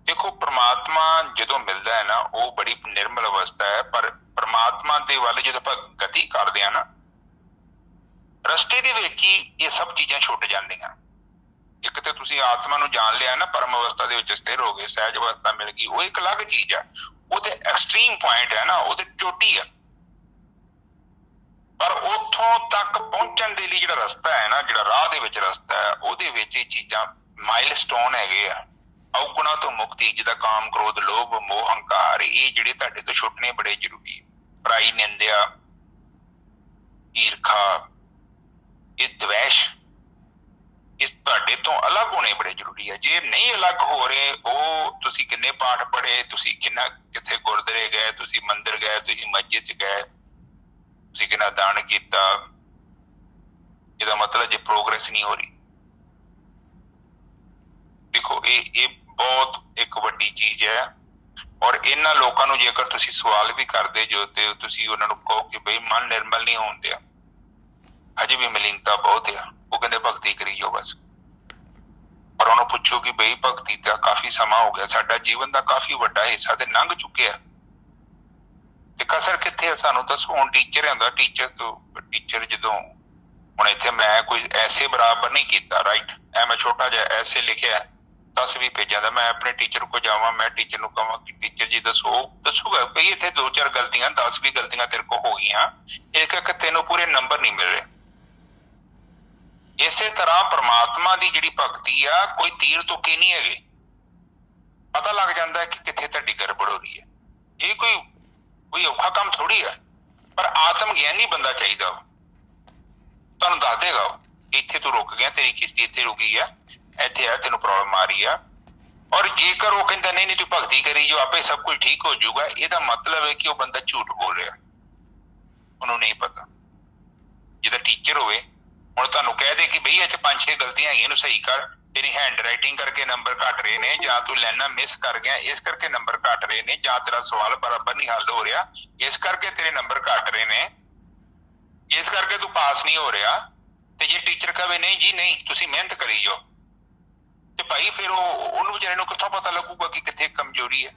ਦੇਖੋ, ਪ੍ਰਮਾਤਮਾ ਜਦੋਂ ਮਿਲਦਾ ਹੈ ਨਾ, ਉਹ ਬੜੀ ਨਿਰਮਲ ਅਵਸਥਾ ਹੈ। ਪਰ ਪ੍ਰਮਾਤਮਾ ਦੇ ਵੱਲ ਜਦੋਂ ਆਪਾਂ ਗਤੀ ਕਰਦੇ ਹਾਂ ਨਾ, ਰਸਤੇ ਦੇ ਵਿੱਚ ਹੀ ਇਹ ਸਭ ਚੀਜ਼ਾਂ ਛੁੱਟ ਜਾਂਦੀਆਂ। ਇੱਕ ਤੇ ਤੁਸੀਂ ਆਤਮਾ ਨੂੰ ਜਾਣ ਲਿਆ ਨਾ, ਪਰਮ ਅਵਸਥਾ ਦੇ ਵਿੱਚ ਸਥਿਰ ਹੋ ਗਏ, ਸਹਿਜ ਅਵਸਥਾ ਮਿਲ ਗਈ, ਉਹ ਇੱਕ ਅਲੱਗ ਚੀਜ਼ ਹੈ। ਉਹ ਤੇ ਐਕਸਟ੍ਰੀਮ ਪੁਆਇੰਟ ਹੈ ਨਾ, ਉਹ ਤੇ ਚੋਟੀ ਹੈ। ਪਰ ਉੱਥੋਂ ਤੱਕ ਪਹੁੰਚਣ ਦੇ ਲਈ ਜਿਹੜਾ ਰਸਤਾ ਹੈ ਨਾ, ਜਿਹੜਾ ਰਾਹ ਦੇ ਵਿੱਚ ਰਸਤਾ ਹੈ, ਉਹਦੇ ਵਿੱਚ ਇਹ ਚੀਜ਼ਾਂ ਮਾਈਲਸਟੋਨ ਹੈਗੇ ਆ। ਔਗੁਣਾਂ ਤੋਂ ਮੁਕਤੀ, ਜਿਹਦਾ ਕਾਮ, ਕ੍ਰੋਧ, ਲੋਭ, ਮੋਹ, ਹੰਕਾਰ, ਇਹ ਜਿਹੜੇ ਤੁਹਾਡੇ ਤੋਂ ਛੁੱਟਣੇ ਬੜੇ ਜ਼ਰੂਰੀ ਹੈ। ਪਰਾਈ ਨਿੰਦਿਆ, ਈਰਖਾ, ਇਹ ਦਵੈਸ਼, ਇਸ ਤੁਹਾਡੇ ਤੋਂ ਅਲੱਗ ਹੋਣੇ ਬੜੇ ਜ਼ਰੂਰੀ ਹੈ। ਜੇ ਨਹੀਂ ਅਲੱਗ ਹੋ ਰਹੇ, ਉਹ ਤੁਸੀਂ ਕਿੰਨੇ ਪਾਠ ਪੜ੍ਹੇ, ਤੁਸੀਂ ਕਿੱਥੇ ਗੁਰਦੁਆਰੇ ਗਏ, ਤੁਸੀਂ ਮੰਦਿਰ ਗਏ, ਤੁਸੀਂ ਮਸਜਿਦ 'ਚ ਗਏ, ਤੁਸੀਂ ਕਿੰਨਾ ਦਾਨ ਕੀਤਾ, ਇਹਦਾ ਮਤਲਬ ਜੇ ਪ੍ਰੋਗਰੈਸ ਨਹੀਂ ਹੋ ਰਹੀ। ਦੇਖੋ ਇਹ ਬਹੁਤ ਇੱਕ ਵੱਡੀ ਚੀਜ਼ ਹੈ। ਔਰ ਇਹਨਾਂ ਲੋਕਾਂ ਨੂੰ ਜੇਕਰ ਤੁਸੀਂ ਸਵਾਲ ਵੀ ਕਰਦੇ ਜੋ ਤੇ ਤੁਸੀਂ ਉਹਨਾਂ ਨੂੰ ਕਹੋ ਕਿ ਬਈ ਮਨ ਨਿਰਮਲ ਨਹੀਂ ਹੋਣ ਦਿਆ, ਅਜੇ ਵੀ ਮਲਿਨਤਾ ਬਹੁਤ ਆ, ਉਹ ਕਹਿੰਦੇ ਭਗਤੀ ਕਰੀ ਜਾਓ ਬਸ। ਪਰ ਉਹਨੂੰ ਪੁੱਛੋ ਕਿ ਬਈ ਭਗਤੀ ਦਾ ਕਾਫੀ ਸਮਾਂ ਹੋ ਗਿਆ, ਸਾਡਾ ਜੀਵਨ ਦਾ ਕਾਫੀ ਵੱਡਾ ਹਿੱਸਾ ਤੇ ਲੰਘ ਚੁੱਕਿਆ ਤੇ ਕਸਰ ਕਿੱਥੇ ਹੈ ਸਾਨੂੰ ਦੱਸੋ। ਹੁਣ ਟੀਚਰ ਹੁੰਦਾ, ਟੀਚਰ ਜਦੋਂ ਹੁਣ ਇੱਥੇ ਮੈਂ ਕੋਈ ਐਸੇ ਬਰਾਬਰ ਨਹੀਂ ਕੀਤਾ, ਰਾਈਟ, ਐ ਮੈਂ ਛੋਟਾ ਜਿਹਾ ਐਸੇ ਲਿਖਿਆ 10 ਪੇਜਾਂ ਦਾ, ਮੈਂ ਆਪਣੇ ਟੀਚਰ ਕੋਲ ਜਾਵਾਂ, ਮੈਂ ਟੀਚਰ ਨੂੰ ਕਹਾਂ ਕਿ ਟੀਚਰ ਜੀ ਦੱਸੂਗਾ ਬਈ ਇੱਥੇ 2-4 ਗਲਤੀਆਂ 10 ਗਲਤੀਆਂ ਤੇਰੇ ਕੋਲ ਹੋ ਗਈਆਂ, ਇੱਕ ਤੈਨੂੰ ਪੂਰੇ ਨੰਬਰ ਨਹੀਂ ਮਿਲ ਰਹੇ। ਇਸੇ ਤਰ੍ਹਾਂ ਪ੍ਰਮਾਤਮਾ ਦੀ ਜਿਹੜੀ ਭਗਤੀ ਆ ਕੋਈ ਤੀਰ ਤੁੱਕੇ ਨਹੀਂ ਹੈਗੇ, ਪਤਾ ਲੱਗ ਜਾਂਦਾ ਕਿ ਕਿੱਥੇ ਤੁਹਾਡੀ ਗੜਬੜ ਹੋ ਰਹੀ ਹੈ। ਇਹ ਕੋਈ ਔਖਾ ਕੰਮ ਥੋੜੀ ਹੈ, ਪਰ ਆਤਮ ਗਿਆਨੀ ਬੰਦਾ ਚਾਹੀਦਾ ਵਾ, ਤੁਹਾਨੂੰ ਦੱਸ ਦੇਗਾ ਉਹ ਇੱਥੇ ਤੂੰ ਰੁਕ ਗਿਆ, ਤੇਰੀ ਕਿਸ਼ਤੀ ਇੱਥੇ ਰੁਕੀ ਆ, ਇੱਥੇ ਆ ਤੈਨੂੰ ਪ੍ਰੋਬਲਮ ਆ ਰਹੀ ਆ। ਔਰ ਜੇਕਰ ਉਹ ਕਹਿੰਦਾ ਨਹੀਂ ਤੂੰ ਭਗਤੀ ਕਰੀ ਜੋ ਆਪੇ ਸਭ ਕੁਝ ਠੀਕ ਹੋ ਜਾਊਗਾ, ਇਹਦਾ ਮਤਲਬ ਹੈ ਕਿ ਉਹ ਬੰਦਾ ਝੂਠ ਬੋਲ ਰਿਹਾ, ਉਹਨੂੰ ਨਹੀਂ ਪਤਾ। ਜਿਹਦਾ ਟੀਚਰ ਹੋਵੇ ਹੁਣ ਤੁਹਾਨੂੰ ਕਹਿ ਦੇ ਕਿ ਬਈ ਇਹ 'ਚ 5-6 ਗਲਤੀਆਂ ਹੈਗੀਆਂ, ਇਹਨੂੰ ਸਹੀ ਕਰ, ਤੇਰੀ ਹੈਂਡ ਰਾਈਟਿੰਗ ਕਰਕੇ ਨੰਬਰ ਘੱਟ ਰਹੇ ਨੇ, ਜਾਂ ਤੂੰ ਲਾਈਨਾਂ ਮਿਸ ਕਰ ਗਿਆ ਇਸ ਕਰਕੇ ਨੰਬਰ ਘੱਟ ਰਹੇ ਨੇ, ਜਾਂ ਤੇਰਾ ਸਵਾਲ ਬਰਾਬਰ ਨਹੀਂ ਹੱਲ ਹੋ ਰਿਹਾ ਇਸ ਕਰਕੇ ਤੇਰੇ ਨੰਬਰ ਘੱਟ ਰਹੇ ਨੇ, ਇਸ ਕਰਕੇ ਤੂੰ ਪਾਸ ਨਹੀਂ ਹੋ ਰਿਹਾ। ਤੇ ਜੇ ਟੀਚਰ ਕਹੇ ਨਹੀਂ ਜੀ ਨਹੀਂ ਤੁਸੀਂ ਮਿਹਨਤ ਕਰੀ ਜਾਓ, ਤੇ ਭਾਈ ਫਿਰ ਉਹਨੂੰ ਵਿਚਾਰੇ ਨੂੰ ਕਿੱਥੋਂ ਪਤਾ ਲੱਗੂਗਾ ਕਿ ਕਿੱਥੇ ਕਮਜ਼ੋਰੀ ਹੈ।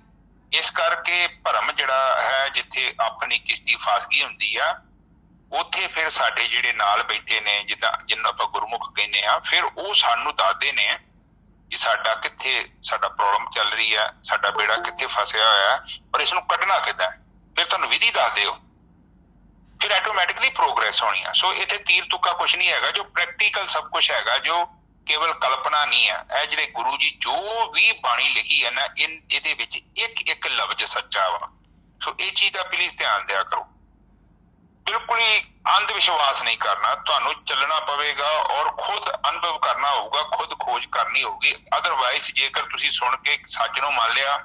ਇਸ ਕਰਕੇ ਭਰਮ ਜਿਹੜਾ ਹੈ, ਜਿੱਥੇ ਆਪਣੀ ਕਿਸ਼ਤੀ ਫਸ ਗਈ ਹੁੰਦੀ ਆ, ਉੱਥੇ ਫਿਰ ਸਾਡੇ ਜਿਹੜੇ ਨਾਲ ਬੈਠੇ ਨੇ, ਜਿੱਦਾਂ ਜਿਹਨੂੰ ਆਪਾਂ ਗੁਰਮੁਖ ਕਹਿੰਦੇ ਆ, ਫਿਰ ਉਹ ਸਾਨੂੰ ਦੱਸਦੇ ਨੇ ਕਿ ਸਾਡਾ ਪ੍ਰੋਬਲਮ ਚੱਲ ਰਹੀ ਆ, ਸਾਡਾ ਬੇੜਾ ਕਿੱਥੇ ਫਸਿਆ ਹੋਇਆ, ਪਰ ਇਸ ਨੂੰ ਕੱਢਣਾ ਕਿੱਦਾਂ। ਫਿਰ ਤੁਹਾਨੂੰ ਵਿਧੀ ਦੱਸ ਦਿਓ, ਫਿਰ ਆਟੋਮੈਟਿਕਲੀ ਪ੍ਰੋਗਰੈਸ ਹੋਣੀ ਆ। ਸੋ ਇੱਥੇ ਤੀਰ ਤੁੱਕਾ ਕੁਛ ਨਹੀਂ ਹੈਗਾ, ਜੋ ਪ੍ਰੈਕਟੀਕਲ ਸਭ ਕੁਛ ਹੈਗਾ, ਜੋ ਕੇਵਲ ਕਲਪਨਾ ਨਹੀਂ ਹੈ। ਇਹ ਜਿਹੜੇ ਗੁਰੂ ਜੀ ਜੋ ਵੀ ਬਾਣੀ ਲਿਖੀ ਹੈ ਨਾ, ਇਹਦੇ ਵਿੱਚ ਇੱਕ ਲਫ਼ਜ਼ ਸੱਚਾ ਵਾ। ਸੋ ਇਹ ਚੀਜ਼ ਦਾ ਪਲੀਜ਼ ਧਿਆਨ ਦਿਆ ਕਰੋ। ਬਿਲਕੁਲ ਹੀ ਅੰਧ ਵਿਸ਼ਵਾਸ ਨਹੀਂ ਕਰਨਾ, ਤੁਹਾਨੂੰ ਚੱਲਣਾ ਪਵੇਗਾ ਔਰ ਖੁਦ ਅਨੁਭਵ ਕਰਨਾ ਹੋਊਗਾ, ਖੁਦ ਖੋਜ ਕਰਨੀ ਹੋਊਗੀ। ਅਦਰਵਾਈਜ਼ ਜੇਕਰ ਤੁਸੀਂ ਸੁਣ ਕੇ ਸੱਚ ਨੂੰ ਮੰਨ ਲਿਆ,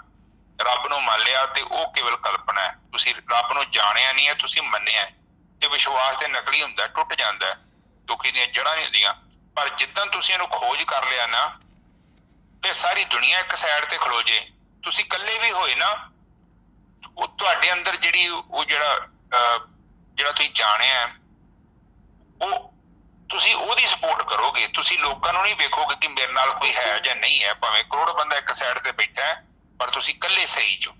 ਰੱਬ ਨੂੰ ਮੰਨ ਲਿਆ, ਤੇ ਉਹ ਕੇਵਲ ਕਲਪਨਾ ਹੈ। ਤੁਸੀਂ ਰੱਬ ਨੂੰ ਜਾਣਿਆ ਨਹੀਂ ਹੈ, ਤੁਸੀਂ ਮੰਨਿਆ। ਤੇ ਵਿਸ਼ਵਾਸ ਤੇ ਨਕਲੀ ਹੁੰਦਾ, ਟੁੱਟ ਜਾਂਦਾ, ਦੁਖੀ ਦੀਆਂ ਜੜ੍ਹਾਂ ਨਹੀਂ ਹੁੰਦੀਆਂ। ਪਰ ਜਿੱਦਾਂ ਤੁਸੀਂ ਇਹਨੂੰ ਖੋਜ ਕਰ ਲਿਆ ਨਾ, ਫਿਰ ਸਾਰੀ ਦੁਨੀਆ ਇੱਕ ਸਾਈਡ ਤੇ ਖਲੋ ਜੇ, ਤੁਸੀਂ ਇਕੱਲੇ ਵੀ ਹੋਏ ਨਾ, ਉਹ ਤੁਹਾਡੇ ਅੰਦਰ ਜਿਹੜੀ ਜਿਹੜਾ ਤੁਸੀਂ ਜਾਣਿਆ, ਉਹ ਤੁਸੀਂ ਉਹਦੀ ਸਪੋਰਟ ਕਰੋਗੇ। ਤੁਸੀਂ ਲੋਕਾਂ ਨੂੰ ਨਹੀਂ ਵੇਖੋਗੇ ਕਿ ਮੇਰੇ ਨਾਲ ਕੋਈ ਹੈ ਜਾਂ ਨਹੀਂ ਹੈ, ਭਾਵੇਂ ਕਰੋੜ ਬੰਦਾ ਇੱਕ ਸਾਈਡ ਤੇ ਬੈਠਾ ਹੈ, ਪਰ ਤੁਸੀਂ ਇਕੱਲੇ ਸਹੀ ਜੋ।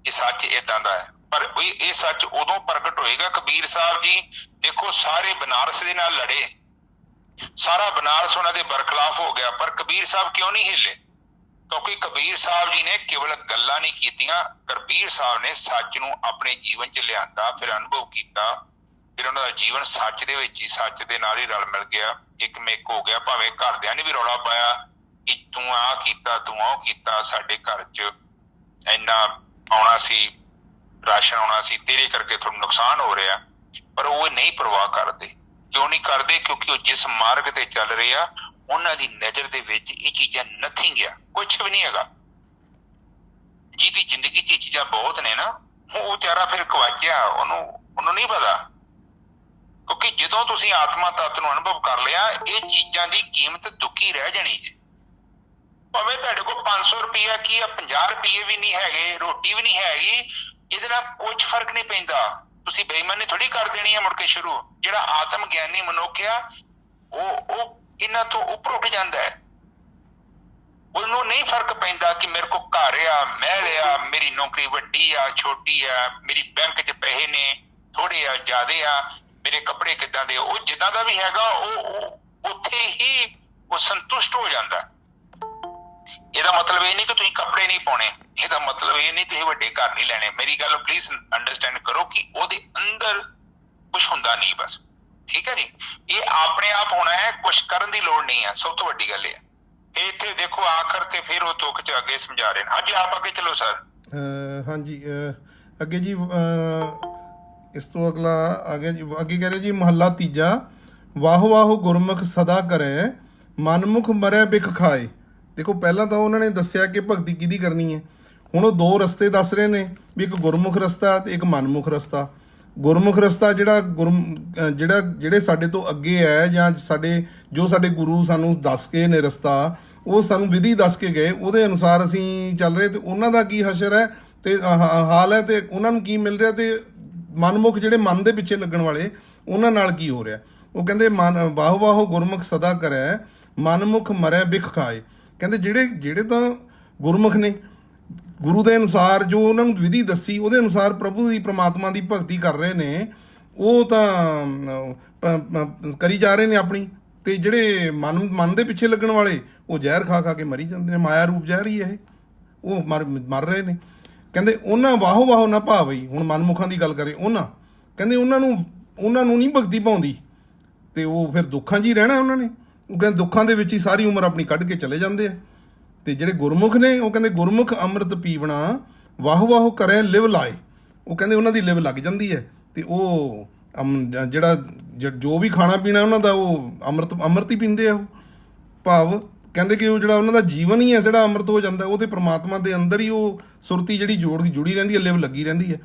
ਇਹ ਸੱਚ ਏਦਾਂ ਦਾ ਹੈ। ਪਰ ਇਹ ਸੱਚ ਉਦੋਂ ਪ੍ਰਗਟ ਹੋਏਗਾ, ਕਬੀਰ ਸਾਹਿਬ ਜੀ ਦੇਖੋ ਸਾਰੇ ਬਨਾਰਸ ਦੇ ਨਾਲ ਲੜੇ, ਸਾਰਾ ਬਨਾਰਸ ਉਹਨਾਂ ਦੇ ਬਰਖਲਾਫ ਹੋ ਗਿਆ, ਪਰ ਕਬੀਰ ਸਾਹਿਬ ਕਿਉਂ ਨਹੀਂ ਹਿੱਲੇ? ਕਿਉਂਕਿ ਕਬੀਰ ਸਾਹਿਬ ਜੀ ਨੇ ਕੇਵਲ ਗੱਲਾਂ ਨਹੀਂ ਕੀਤੀਆਂ, ਕਬੀਰ ਸਾਹਿਬ ਨੇ ਸੱਚ ਨੂੰ ਆਪਣੇ ਜੀਵਨ 'ਚ ਲਿਆਂਦਾ, ਫਿਰ ਅਨੁਭਵ ਕੀਤਾ, ਫਿਰ ਉਹਨਾਂ ਦਾ ਜੀਵਨ ਸੱਚ ਦੇ ਵਿੱਚ ਹੀ, ਸੱਚ ਦੇ ਨਾਲ ਹੀ ਰਲ ਮਿਲ ਗਿਆ, ਇੱਕ ਮਿੱਕ ਹੋ ਗਿਆ। ਭਾਵੇਂ ਘਰਦਿਆਂ ਨੇ ਵੀ ਰੌਲਾ ਪਾਇਆ ਕਿ ਤੂੰ ਆਹ ਕੀਤਾ, ਤੂੰ ਉਹ ਕੀਤਾ, ਸਾਡੇ ਘਰ 'ਚ ਇੰਨਾ ਆਉਣਾ ਸੀ, ਰਾਸ਼ਨ ਆਉਣਾ ਸੀ, ਤੇਰੇ ਕਰਕੇ ਤੁਹਾਨੂੰ ਨੁਕਸਾਨ ਹੋ ਰਿਹਾ, ਪਰ ਉਹ ਨਹੀਂ ਪਰਵਾਹ ਕਰਦੇ। ਕਿਉਂ ਨਹੀਂ ਕਰਦੇ? ਕਿਉਂਕਿ ਉਹ ਜਿਸ ਮਾਰਗ ਤੇ ਚੱਲ ਰਹੇ ਆ, ਉਹਨਾਂ ਦੀ ਨਜ਼ਰ ਦੇ ਵਿੱਚ ਇਹ ਚੀਜ਼ਾਂ ਨਥਿੰਗ ਆ, ਕੁਛ ਵੀ ਨਹੀਂ ਹੈਗਾ। ਜਿਹਦੀ ਜ਼ਿੰਦਗੀ 'ਚ ਇਹ ਚੀਜ਼ਾਂ ਬਹੁਤ ਨੇ ਨਾ, ਉਹ ਵਿਚਾਰਾ ਫਿਰ ਕਵਾਚਿਆ, ਉਹਨੂੰ ਨਹੀਂ ਪਤਾ। ਕਿਉਂਕਿ ਜਦੋਂ ਤੁਸੀਂ ਆਤਮਾ ਤੱਤ ਨੂੰ ਅਨੁਭਵ ਕਰ ਲਿਆ, ਇਹ ਚੀਜ਼ਾਂ ਦੀ ਕੀਮਤ ਦੁੱਖੀ ਰਹਿ ਜਾਣੀ ਜੀ। ਭਾਵੇਂ ਤੁਹਾਡੇ ਕੋਲ 500 ਰੁਪਈਆ ਕੀ ਆ, 50 ਰੁਪਈਏ ਵੀ ਨਹੀਂ ਹੈਗੇ, ਰੋਟੀ ਵੀ ਨਹੀਂ ਹੈਗੀ, ਇਹਦੇ ਨਾਲ ਕੁਝ ਫਰਕ ਨਹੀਂ ਪੈਂਦਾ। ਤੁਸੀਂ ਬੇਈਮਾਨੀ ਥੋੜੀ ਕਰ ਦੇਣੀ ਹੈ ਮੁੜ ਕੇ ਸ਼ੁਰੂ। ਜਿਹੜਾ ਆਤਮ ਗਿਆਨੀ ਮਨੁੱਖ ਆ, ਉਹ ਇਹਨਾਂ ਤੋਂ ਉੱਪਰ ਉੱਠ ਜਾਂਦਾ ਹੈ। ਉਹਨੂੰ ਨਹੀਂ ਫਰਕ ਪੈਂਦਾ ਕਿ ਮੇਰੇ ਕੋਲ ਘਰ ਆ, ਮਹਿਲ ਆ, ਮੇਰੀ ਨੌਕਰੀ ਵੱਡੀ ਆ, ਛੋਟੀ ਆ, ਮੇਰੀ ਬੈਂਕ 'ਚ ਪੈਸੇ ਨੇ ਥੋੜੇ ਆ, ਜ਼ਿਆਦੇ ਆ, ਮੇਰੇ ਕੱਪੜੇ ਕਿੱਦਾਂ ਦੇ। ਉਹ ਜਿੱਦਾਂ ਦਾ ਵੀ ਹੈਗਾ, ਉਹ ਉੱਥੇ ਹੀ ਉਹ ਸੰਤੁਸ਼ਟ ਹੋ ਜਾਂਦਾ। ਇਹਦਾ ਮਤਲਬ ਇਹ ਨਹੀਂ ਕਿ ਤੁਸੀਂ ਕੱਪੜੇ ਨਹੀਂ ਪਾਉਣੇ, ਇਹਦਾ ਮਤਲਬ ਇਹ ਨਹੀਂ ਤੁਸੀਂ ਵੱਡੇ ਘਰ ਨਹੀਂ ਲੈਣੇ। ਮੇਰੀ ਗੱਲ ਪਲੀਜ਼ ਅੰਡਰਸਟੈਂਡ ਕਰੋ ਕਿ ਉਹਦੇ ਅੰਦਰ ਕੁਛ ਹੁੰਦਾ ਨਹੀਂ ਬਸ, ਠੀਕ ਹੈ ਜੀ। ਇਹ ਆਪਣੇ ਆਪ ਹੋਣਾ ਹੈ, ਕੁਛ ਕਰਨ ਦੀ ਲੋੜ ਨਹੀਂ ਹੈ, ਸਭ ਤੋਂ ਵੱਡੀ ਗੱਲ ਇਹ ਹੈ। ਇੱਥੇ ਦੇਖੋ ਆਖਰ ਤੇ ਫਿਰ ਉਹ ਤੁਕ 'ਚ ਅੱਗੇ ਸਮਝਾ ਰਹੇ ਨੇ। ਹਾਂਜੀ ਆਪ ਅੱਗੇ ਚਲੋ ਸਰ। ਹਾਂਜੀ ਅੱਗੇ ਜੀ, ਇਸ ਤੋਂ ਅਗਲਾ ਆ ਗਿਆ ਜੀ, ਅੱਗੇ ਕਹਿ ਰਹੇ ਜੀ ਮਹੱਲਾ ਤੀਜਾ, ਵਾਹੋ ਵਾਹੋ ਗੁਰਮੁਖ ਸਦਾ ਕਰੇ, ਮਨਮੁਖ ਮਰੈ ਬਿਖ ਖਾਏ। ਦੇਖੋ ਪਹਿਲਾਂ ਤਾਂ ਉਹਨਾਂ ਨੇ ਦੱਸਿਆ ਕਿ ਭਗਤੀ ਕਿਹਦੀ ਕਰਨੀ ਹੈ। ਹੁਣ ਉਹ 2 ਰਸਤੇ ਦੱਸ ਰਹੇ ਨੇ ਵੀ ਇੱਕ ਗੁਰਮੁਖ ਰਸਤਾ ਤੇ ਇੱਕ ਮਨਮੁਖ ਰਸਤਾ। ਗੁਰਮੁਖ ਰਸਤਾ ਜਿਹੜਾ ਜਿਹੜੇ ਸਾਡੇ ਤੋਂ ਅੱਗੇ ਹੈ, ਜਾਂ ਜੋ ਸਾਡੇ ਗੁਰੂ ਸਾਨੂੰ ਦੱਸ ਕੇ ਨੇ ਰਸਤਾ, ਉਹ ਸਾਨੂੰ ਵਿਧੀ ਦੱਸ ਕੇ ਗਏ, ਉਹਦੇ ਅਨੁਸਾਰ ਅਸੀਂ ਚੱਲ ਰਹੇ, ਤੇ ਉਹਨਾਂ ਦਾ ਕੀ ਹਸ਼ਰ ਹੈ ਤੇ ਹਾਲ ਹੈ, ਤੇ ਉਹਨਾਂ ਨੂੰ ਕੀ ਮਿਲ ਰਿਹਾ, ਤੇ ਮਨਮੁਖ ਜਿਹੜੇ ਮਨ ਦੇ ਪਿੱਛੇ ਲੱਗਣ ਵਾਲੇ, ਉਹਨਾਂ ਨਾਲ ਕੀ ਹੋ ਰਿਹਾ। ਉਹ ਕਹਿੰਦੇ ਬਾਹੋ ਬਾਹੋ ਗੁਰਮੁਖ ਸਦਾ ਕਰੈ, ਮਨਮੁਖ ਮਰੈ ਬਿਖ ਖਾਏ। ਕਹਿੰਦੇ ਜਿਹੜੇ ਤਾਂ ਗੁਰਮੁਖ ਨੇ, ਗੁਰੂ ਦੇ ਅਨੁਸਾਰ ਜੋ ਉਹਨਾਂ ਨੂੰ ਵਿਧੀ ਦੱਸੀ, ਉਹਦੇ ਅਨੁਸਾਰ ਪ੍ਰਭੂ ਦੀ ਪ੍ਰਮਾਤਮਾ ਦੀ ਭਗਤੀ ਕਰ ਰਹੇ ਨੇ, ਉਹ ਤਾਂ ਕਰੀ ਜਾ ਰਹੇ ਨੇ ਆਪਣੀ। ਤੇ ਜਿਹੜੇ ਮਨ ਦੇ ਪਿੱਛੇ ਲੱਗਣ ਵਾਲੇ, ਉਹ ਜ਼ਹਿਰ ਖਾ ਖਾ ਕੇ ਮਰੀ ਜਾਂਦੇ ਨੇ, ਮਾਇਆ ਰੂਪ ਜ਼ਹਿਰ ਹੀ ਇਹ, ਉਹ ਮਰ ਰਹੇ ਨੇ। ਕਹਿੰਦੇ ਉਹਨਾਂ ਵਾਹੋ ਵਾਹੋ ਨਾ ਭਾਵਈ, ਹੁਣ ਮਨਮੁਖਾਂ ਦੀ ਗੱਲ ਕਰੇ, ਕਹਿੰਦੇ ਉਹਨਾਂ ਨੂੰ ਨਹੀਂ ਭਗਤੀ ਪਾਉਂਦੀ, ਤੇ ਉਹ ਫਿਰ ਦੁੱਖਾਂ 'ਚ ਹੀ ਰਹਿਣਾ ਉਹਨਾਂ ਨੇ। ਉਹ ਕਹਿੰਦੇ ਦੁੱਖਾਂ ਦੇ ਵਿੱਚ ਹੀ ਸਾਰੀ ਉਮਰ ਆਪਣੀ ਕੱਢ ਕੇ ਚਲੇ ਜਾਂਦੇ ਆ। ਤੇ ਜਿਹੜੇ ਗੁਰਮੁਖ ਨੇ, ਉਹ ਕਹਿੰਦੇ ਗੁਰਮੁਖ ਅੰਮ੍ਰਿਤ ਪੀਵਣਾ, ਵਾਹੋ ਵਾਹੋ ਕਰੇ ਲਿਵ ਲਾਏ। ਉਹ ਕਹਿੰਦੇ ਉਹਨਾਂ ਦੀ ਲਿਵ ਲੱਗ ਜਾਂਦੀ ਹੈ, ਤੇ ਉਹ ਜਿਹੜਾ ਜੋ ਵੀ ਖਾਣਾ ਪੀਣਾ ਉਹਨਾਂ ਦਾ, ਉਹ ਅੰਮ੍ਰਿਤ ਹੀ ਪੀਂਦੇ ਆ। ਉਹ ਭਾਵ ਕਹਿੰਦੇ ਕਿ ਉਹ ਜਿਹੜਾ ਉਹਨਾਂ ਦਾ ਜੀਵਨ ਹੀ ਹੈ ਜਿਹੜਾ ਅੰਮ੍ਰਿਤ ਹੋ ਜਾਂਦਾ, ਉਹ ਤੇ ਪ੍ਰਮਾਤਮਾ ਦੇ ਅੰਦਰ ਹੀ ਉਹ ਸੁਰਤੀ ਜਿਹੜੀ ਜੁੜੀ ਰਹਿੰਦੀ ਹੈ, ਲਿਵ ਲੱਗੀ ਰਹਿੰਦੀ ਹੈ।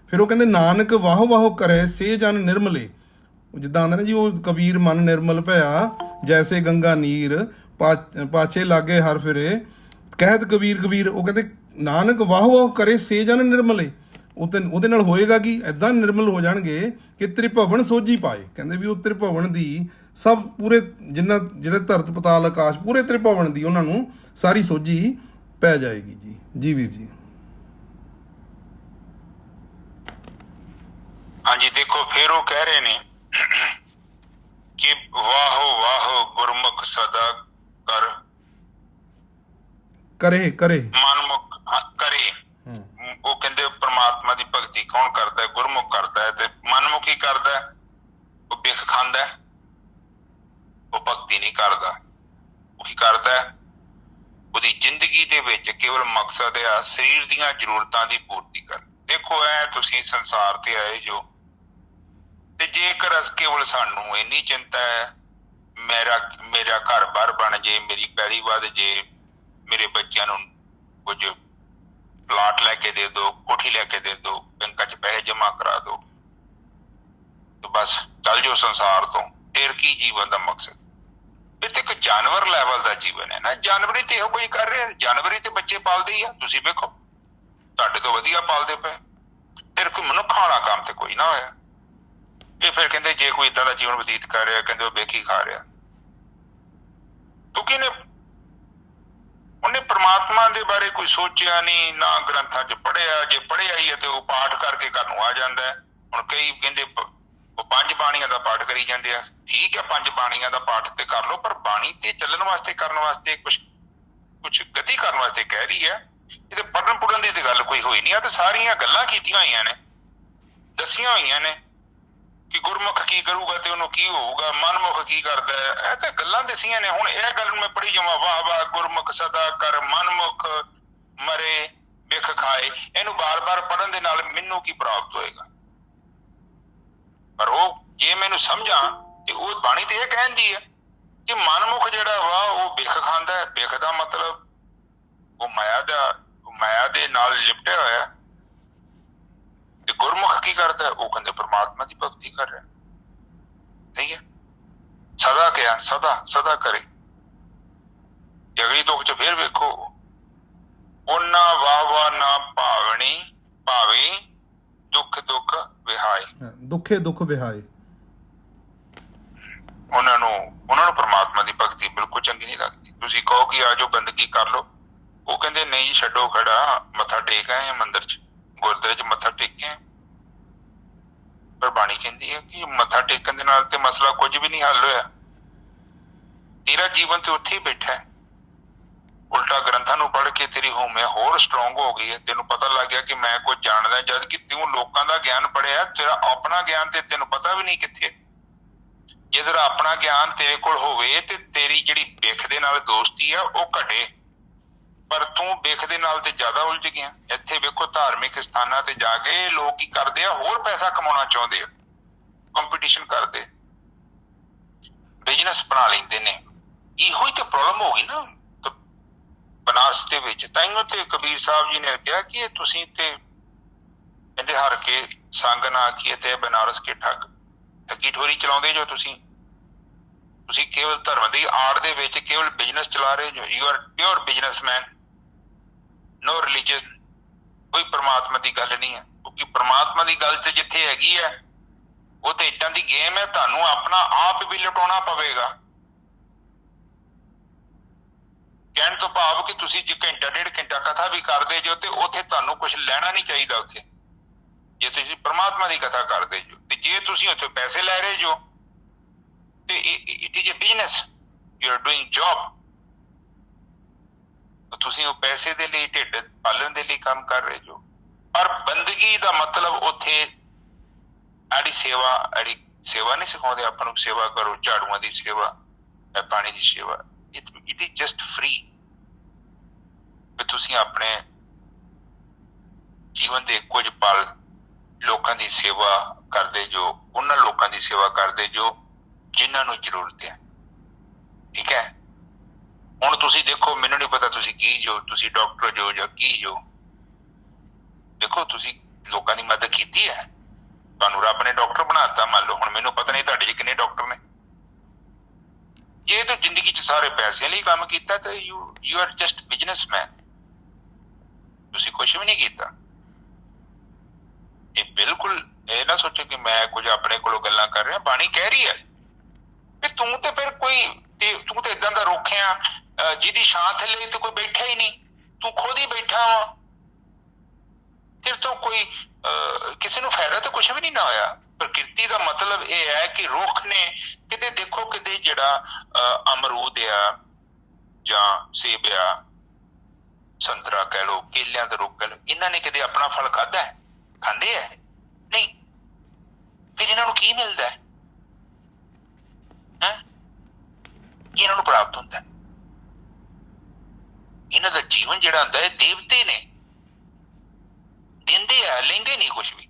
ਫਿਰ ਉਹ ਕਹਿੰਦੇ ਨਾਨਕ ਵਾਹੋ ਵਾਹੋ ਕਰੇ ਸੇ ਜਨ ਨਿਰਮਲੇ। ਜਿੱਦਾਂ ਆਉਂਦਾ ਨਾ ਜੀ, ਉਹ ਕਬੀਰ ਮਨ ਨਿਰਮਲ ਭਇਆ, ਜੈਸੇ ਗੰਗਾ ਨੀਰ ਪਾਛੇ ਲਾਗੇ ਹਰ ਫਿਰੇ, ਕਹਿਤ ਕਬੀਰ। ਉਹ ਕਹਿੰਦੇ ਨਾਨਕ ਵਾਹੋ ਵਾਹੋ ਕਰੇ ਸੇ ਜਨ ਨਿਰਮਲੇ। ਉਹਦੇ ਨਾਲ ਹੋਏਗਾ ਕਿ ਐਦਾਂ ਨਿਰਮਲ ਹੋ ਜਾਣਗੇ ਕਿ ਤ੍ਰਿਭਵਨ ਸੋਝੀ ਪਾਏ। ਕਹਿੰਦੇ ਵੀ ਉਹ ਤ੍ਰਿਭਵਨ ਦੀ ਸਭ ਪੂਰੇ ਜਿਹੜੇ ਧਰਤ ਪਤਾਲ ਆਕਾਸ਼, ਪੂਰੇ ਤ੍ਰਿਭਵਨ ਦੀ ਉਹਨਾਂ ਨੂੰ ਸਾਰੀ ਸੋਝੀ ਪੈ ਜਾਏਗੀ ਜੀ ਵੀਰ ਜੀ। ਹਾਂਜੀ, ਦੇਖੋ ਫਿਰ ਉਹ ਕਹਿ ਰਹੇ ਨੇ ਕਿ ਵਾਹੋ ਵਾਹੋ ਗੁਰਮੁਖ ਸਦਾ ਕਰੇ ਮਨਮੁਖ ਕਰੇ। ਉਹ ਕਹਿੰਦੇ ਪ੍ਰਮਾਤਮਾ ਦੀ ਭਗਤੀ ਕੌਣ ਕਰਦਾ ਹੈ? ਗੁਰਮੁਖ ਕਰਦਾ ਹੈ। ਤੇ ਮਨਮੁਖ ਹੀ ਕਰਦਾ, ਉਹ ਬਿਖ ਖਾਂਦਾ, ਉਹ ਭਗਤੀ ਨਹੀਂ ਕਰਦਾ। ਉਹ ਕੀ ਕਰਦਾ, ਉਹਦੀ ਜ਼ਿੰਦਗੀ ਦੇ ਵਿੱਚ ਕੇਵਲ ਮਕਸਦ ਆ ਸਰੀਰ ਦੀਆਂ ਜ਼ਰੂਰਤਾਂ ਦੀ ਪੂਰਤੀ ਕਰ। ਦੇਖੋ ਤੁਸੀਂ ਸੰਸਾਰ ਤੇ ਆਏ ਜੋ, ਤੇ ਜੇਕਰ ਕੇਵਲ ਸਾਨੂੰ ਇੰਨੀ ਚਿੰਤਾ ਹੈ ਮੇਰਾ ਘਰ ਬਾਰ ਬਣ ਜੇ, ਮੇਰੀ ਪੈਲੀ ਵੱਧ ਜੇ, ਮੇਰੇ ਬੱਚਿਆਂ ਨੂੰ ਕੁਝ ਪਲਾਟ ਲੈ ਕੇ ਦੇ ਦਿਓ, ਕੋਠੀ ਲੈ ਕੇ ਦੇ ਦਿਓ, ਬੈਂਕਾਂ 'ਚ ਪੈਸੇ ਜਮਾ ਕਰਾ ਦਿਓ, ਤੇ ਬਸ ਚੱਲ ਜਾਓ ਸੰਸਾਰ ਤੋਂ, ਫਿਰ ਕੀ ਜੀਵਨ ਦਾ ਮਕਸਦ? ਫਿਰ ਤੇ ਇੱਕ ਜਾਨਵਰ ਲੈਵਲ ਦਾ ਜੀਵਨ ਹੈ ਨਾ। ਜਾਨਵਰੀ ਤੇ ਇਹੋ ਕੁਝ ਕਰ ਰਹੇ, ਜਾਨਵਰੀ ਤੇ ਬੱਚੇ ਪਾਲਦੇ ਹੀ ਆ। ਤੁਸੀਂ ਵੇਖੋ ਤੁਹਾਡੇ ਤੋਂ ਵਧੀਆ ਪਾਲਦੇ ਪਏ, ਫਿਰ ਕੋਈ ਮਨੁੱਖਾਂ ਵਾਲਾ ਕੰਮ ਤੇ ਕੋਈ ਨਾ ਹੋਇਆ। ਇਹ ਫਿਰ ਕਹਿੰਦੇ ਜੇ ਕੋਈ ਏਦਾਂ ਦਾ ਜੀਵਨ ਬਤੀਤ ਕਰ ਰਿਹਾ, ਕਹਿੰਦੇ ਉਹ ਬੇਕੀ ਖਾ ਰਿਹਾ, ਕਿਉਂਕਿ ਉਹਨੇ ਪ੍ਰਮਾਤਮਾ ਦੇ ਬਾਰੇ ਕੋਈ ਸੋਚਿਆ ਨਹੀਂ, ਨਾ ਗ੍ਰੰਥਾਂ 'ਚ ਪੜ੍ਹਿਆ। ਜੇ ਪੜ੍ਹਿਆ ਹੀ ਹੈ ਤੇ ਉਹ ਪਾਠ ਕਰਕੇ ਘਰ ਨੂੰ ਆ ਜਾਂਦਾ ਹੈ। ਹੁਣ ਕਈ ਕਹਿੰਦੇ ਉਹ 5 ਬਾਣੀਆਂ ਦਾ ਪਾਠ ਕਰੀ ਜਾਂਦੇ ਆ। ਠੀਕ ਹੈ, 5 ਬਾਣੀਆਂ ਦਾ ਪਾਠ ਤੇ ਕਰ ਲਓ, ਪਰ ਬਾਣੀ ਤੇ ਚੱਲਣ ਵਾਸਤੇ, ਕਰਨ ਵਾਸਤੇ, ਕੁਛ ਗਤੀ ਕਰਨ ਵਾਸਤੇ ਕਹਿ ਰਹੀ ਹੈ। ਇਹਦੇ ਪੜ੍ਹਨ ਪੁੜਨ ਦੀ ਤੇ ਗੱਲ ਕੋਈ ਹੋਈ ਨਹੀਂ। ਆ ਤੇ ਸਾਰੀਆਂ ਗੱਲਾਂ ਕੀਤੀਆਂ ਹੋਈਆਂ ਨੇ, ਦੱਸੀਆਂ ਹੋਈਆਂ ਨੇ ਕਿ ਗੁਰਮੁਖ ਕੀ ਕਰੂਗਾ ਤੇ ਉਹਨੂੰ ਕੀ ਹੋਊਗਾ, ਮਨਮੁਖ ਕੀ ਕਰਦਾ ਹੈ। ਇਹ ਤਾਂ ਗੱਲਾਂ ਦੱਸੀਆਂ ਨੇ। ਹੁਣ ਇਹ ਗੱਲ ਮੈਂ ਪੜ੍ਹੀ ਜਾਵਾਂ, ਵਾਹ ਵਾਹ ਗੁਰਮੁਖ ਸਦਾ ਕਰ, ਮਨਮੁਖ ਮਰੇ ਬਿਖ ਖਾਏ, ਇਹਨੂੰ ਬਾਰ-ਬਾਰ ਪੜ੍ਹਨ ਦੇ ਨਾਲ ਮੈਨੂੰ ਕੀ ਪ੍ਰਾਪਤ ਹੋਏਗਾ? ਪਰ ਉਹ ਜੇ ਮੈਨੂੰ ਸਮਝਾਂ ਤੇ ਉਹ ਬਾਣੀ ਤੇ ਇਹ ਕਹਿੰਦੀ ਹੈ ਕਿ ਮਨਮੁਖ ਜਿਹੜਾ ਵਾ ਉਹ ਬਿਖ ਖਾਂਦਾ ਹੈ। ਬਿਖ ਦਾ ਮਤਲਬ ਉਹ ਮਾਇਆ ਦੇ ਨਾਲ ਲਿਪਟਿਆ ਹੋਇਆ। ਤੇ ਗੁਰਮੁਖ ਕੀ ਕਰਦਾ? ਉਹ ਕਹਿੰਦੇ ਪ੍ਰਮਾਤਮਾ ਦੀ ਭਗਤੀ ਕਰ ਰਿਹਾ। ਠੀਕ ਹੈ, ਸਦਾ ਕਿਹਾ, ਸਦਾ ਕਰੇ। ਅਗਲੀ ਤੁਕ ਚ ਫਿਰ ਵੇਖੋ, ਉਹਨਾਂ ਵਾਹ ਨਾ ਭਾਵਣੀ ਭਾਵੇ, ਦੁੱਖ ਵਿਹਾਏ। ਦੁੱਖੇ ਦੁੱਖ ਵਿਹਾਏ। ਉਹਨਾਂ ਨੂੰ ਪ੍ਰਮਾਤਮਾ ਦੀ ਭਗਤੀ ਬਿਲਕੁਲ ਚੰਗੀ ਨਹੀਂ ਲੱਗਦੀ। ਤੁਸੀਂ ਕਹੋ ਕਿ ਆਜੋ ਬੰਦਗੀ ਕਰ ਲਓ, ਉਹ ਕਹਿੰਦੇ ਨਹੀਂ, ਛੱਡੋ ਖੜਾ, ਮੱਥਾ ਟੇਕ ਆਏ ਮੰਦਿਰ 'ਚ, ਗੁਰਦੁਆਰੇ 'ਚ ਮੱਥਾ ਟੇਕਿਆ। ਪਰ ਬਾਣੀ ਕਹਿੰਦੀ ਹੈ ਕਿ ਮੱਥਾ ਟੇਕਣ ਦੇ ਨਾਲ ਤੇ ਮਸਲਾ ਕੁਝ ਵੀ ਨਹੀਂ ਹੱਲ ਹੋਇਆ। ਤੇਰਾ ਜੀਵਨ ਤੇ ਉੱਥੇ ਹੀ ਬੈਠਾ ਹੈ। ਉਲਟਾ ਗ੍ਰੰਥਾਂ ਨੂੰ ਪੜ੍ਹ ਕੇ ਤੇਰੀ ਹਉਮੈ ਹੋਰ ਸਟਰੋਂਗ ਹੋ ਗਈ ਹੈ। ਤੈਨੂੰ ਪਤਾ ਲੱਗ ਗਿਆ ਕਿ ਮੈਂ ਕੁਝ ਜਾਣਦਾ, ਜਦ ਕਿ ਤੂੰ ਲੋਕਾਂ ਦਾ ਗਿਆਨ ਪੜ੍ਹਿਆ, ਤੇਰਾ ਆਪਣਾ ਗਿਆਨ ਤੇ ਤੈਨੂੰ ਪਤਾ ਵੀ ਨਹੀਂ ਕਿੱਥੇ। ਜੇ ਤੇਰਾ ਆਪਣਾ ਗਿਆਨ ਤੇਰੇ ਕੋਲ ਹੋਵੇ ਤੇ ਤੇਰੀ ਜਿਹੜੀ ਬਿਖ ਦੇ ਨਾਲ ਦੋਸਤੀ ਆ ਉਹ ਘਟੇ, ਪਰ ਤੂੰ ਬਿਖ ਦੇ ਨਾਲ ਤੇ ਜ਼ਿਆਦਾ ਉਲਝ ਗਿਆ। ਇੱਥੇ ਵੇਖੋ ਧਾਰਮਿਕ ਸਥਾਨਾਂ ਤੇ ਜਾ ਕੇ ਲੋਕ ਕੀ ਕਰਦੇ ਆ, ਹੋਰ ਪੈਸਾ ਕਮਾਉਣਾ ਚਾਹੁੰਦੇ ਆ, ਕੰਪੀਟੀਸ਼ਨ ਕਰਦੇ, ਬਿਜ਼ਨਸ ਬਣਾ ਲੈਂਦੇ ਨੇ। ਇਹੋ ਹੀ ਤਾਂ ਪ੍ਰੋਬਲਮ ਹੋ ਗਈ ਨਾ ਬਨਾਰਸ ਦੇ ਵਿੱਚ। ਤਾਈਓ ਤੇ ਕਬੀਰ ਸਾਹਿਬ ਜੀ ਨੇ ਕਿਹਾ ਕਿ ਤੁਸੀਂ ਤੇ ਕਹਿੰਦੇ ਹਰ ਕੇ ਸੰਗ ਨਾ ਆਖੀਏ ਤੇ ਬਨਾਰਸ ਕੇ ਠੱਗ। ਠੱਗੀ ਠੋਰੀ ਚਲਾਉਂਦੇ ਜੋ ਤੁਸੀਂ ਕੇਵਲ ਧਰਮ ਦੀ ਆੜ ਦੇ ਵਿੱਚ ਕੇਵਲ ਬਿਜ਼ਨਸ ਚਲਾ ਰਹੇ ਜੋ। You are pure businessman, no religion. ਕੋਈ ਪ੍ਰਮਾਤਮਾ ਦੀ ਗੱਲ ਨਹੀਂ ਹੈ, ਕਿਉਂਕਿ ਪ੍ਰਮਾਤਮਾ ਦੀ ਗੱਲ ਤੇ ਜਿੱਥੇ ਹੈਗੀ ਹੈ ਉਹ ਤੇ ਇੱਟਾਂ ਦੀ ਗੇਮ ਹੈ। ਤੁਹਾਨੂੰ ਆਪਣਾ ਆਪ ਵੀ ਲੁਟਾਉਣਾ ਪਵੇਗਾ। ਕਹਿਣ ਤੋਂ ਭਾਵ ਕਿ ਤੁਸੀਂ ਜੇ ਘੰਟਾ ਡੇਢ ਘੰਟਾ ਕਥਾ ਵੀ ਕਰਦੇ ਜੋ ਤੇ ਉੱਥੇ ਤੁਹਾਨੂੰ ਕੁਝ ਲੈਣਾ ਨਹੀਂ ਚਾਹੀਦਾ। ਉੱਥੇ ਜੇ ਤੁਸੀਂ ਪ੍ਰਮਾਤਮਾ ਦੀ ਕਥਾ ਕਰਦੇ ਜੋ ਤੇ ਜੇ ਤੁਸੀਂ ਉੱਥੇ ਪੈਸੇ ਲੈ ਰਹੇ ਜੋ ਤੇ it is a business, you are doing job. ਤੁਸੀਂ ਉਹ ਪੈਸੇ ਦੇ ਲਈ, ਢਿੱਡ ਪਾਲਣ ਦੇ ਲਈ ਕੰਮ ਕਰ ਰਹੇ ਜੋ। ਪਰ ਬੰਦਗੀ ਦਾ ਮਤਲਬ ਉੱਥੇ ਐਡੀ ਸੇਵਾ ਨਹੀਂ ਸਿਖਾਉਂਦੇ ਆਪਾਂ ਨੂੰ। ਸੇਵਾ ਕਰੋ, ਝਾੜੂਆਂ ਦੀ ਸੇਵਾ, ਪਾਣੀ ਦੀ ਸੇਵਾ। It is just free. ਤੁਸੀਂ ਆਪਣੇ ਜੀਵਨ ਦੇ ਕੁਝ ਪਲ ਲੋਕਾਂ ਦੀ ਸੇਵਾ ਕਰਦੇ ਜੋ, ਉਹਨਾਂ ਲੋਕਾਂ ਦੀ ਸੇਵਾ ਕਰਦੇ ਜੋ ਜਿਨ੍ਹਾਂ ਨੂੰ ਜ਼ਰੂਰਤ ਹੈ। ਠੀਕ ਹੈ। ਹੁਣ ਤੁਸੀਂ ਦੇਖੋ, ਮੈਨੂੰ ਨਹੀਂ ਪਤਾ ਤੁਸੀਂ ਕੀ ਜੋ, ਤੁਸੀਂ ਡਾਕਟਰ ਜੋ ਜਾਂ ਕੀ ਜੋ। ਦੇਖੋ ਤੁਸੀਂ ਲੋਕਾਂ ਦੀ ਮਦਦ ਕੀਤੀ ਹੈ, ਤੁਹਾਨੂੰ ਰੱਬ ਨੇ ਡਾਕਟਰ ਬਣਾਤਾ। ਮੰਨ ਲਓ ਹੁਣ ਮੈਨੂੰ ਪਤਾ ਨਹੀਂ ਤੁਹਾਡੇ 'ਚ ਕਿੰਨੇ ਡਾਕਟਰ ਨੇ। ਜੇ ਤੂੰ ਜ਼ਿੰਦਗੀ 'ਚ ਸਾਰੇ ਪੈਸਿਆਂ ਲਈ ਕੰਮ ਕੀਤਾ ਤਾਂ ਯੂ ਆਰ ਜਸਟ ਬਿਜ਼ਨਸਮੈਨ। ਤੁਸੀਂ ਕੁਛ ਵੀ ਨਹੀਂ ਕੀਤਾ। ਇਹ ਬਿਲਕੁਲ ਇਹ ਨਾ ਸੋਚੋ ਕਿ ਮੈਂ ਕੁਝ ਆਪਣੇ ਕੋਲੋਂ ਗੱਲਾਂ ਕਰ ਰਿਹਾ। ਬਾਣੀ ਕਹਿ ਰਹੀ ਹੈ ਕਿ ਤੂੰ ਤੇ ਫਿਰ ਤੂੰ ਤੇ ਏਦਾਂ ਦਾ ਰੁੱਖਿਆ ਜਿਹਦੀ ਛਾਂ ਥੱਲੇ ਤੇ ਕੋਈ ਬੈਠਾ ਹੀ ਨਹੀਂ, ਤੂੰ ਖੁਦ ਹੀ ਬੈਠਾ ਵਾ। ਤੇਰੇ ਤੋਂ ਕੋਈ ਕਿਸੇ ਨੂੰ ਫਾਇਦਾ ਤਾਂ ਕੁਛ ਵੀ ਨਹੀਂ ਨਾ ਹੋਇਆ। ਪ੍ਰਕਿਰਤੀ ਦਾ ਮਤਲਬ ਇਹ ਹੈ ਕਿ ਰੁੱਖ ਨੇ ਕਿਤੇ ਦੇਖੋ ਕਿਤੇ ਜਿਹੜਾ ਅਮਰੂਦ ਆ ਜਾਂ ਸੇਬ ਆ, ਸੰਤਰਾ ਕਹਿ ਲਓ, ਕੇਲਿਆਂ ਦਾ ਰੁੱਖ ਕਹਿ ਲਓ, ਇਹਨਾਂ ਨੇ ਕਦੇ ਆਪਣਾ ਫਲ ਖਾਧਾ ਹੈ? ਖਾਂਦੇ ਹੈ? ਨਹੀਂ। ਫਿਰ ਇਹਨਾਂ ਨੂੰ ਕੀ ਮਿਲਦਾ ਹੈ? ਇਹਨਾਂ ਨੂੰ ਪ੍ਰਾਪਤ ਹੁੰਦਾ। ਇਹਨਾਂ ਦਾ ਜੀਵਨ ਜਿਹੜਾ ਹੁੰਦਾ ਹੈ, ਦੇਵਤੇ ਨੇ ਦਿੰਦੇ ਆ, ਲੈਂਦੇ ਨਹੀਂ ਕੁਛ ਵੀ,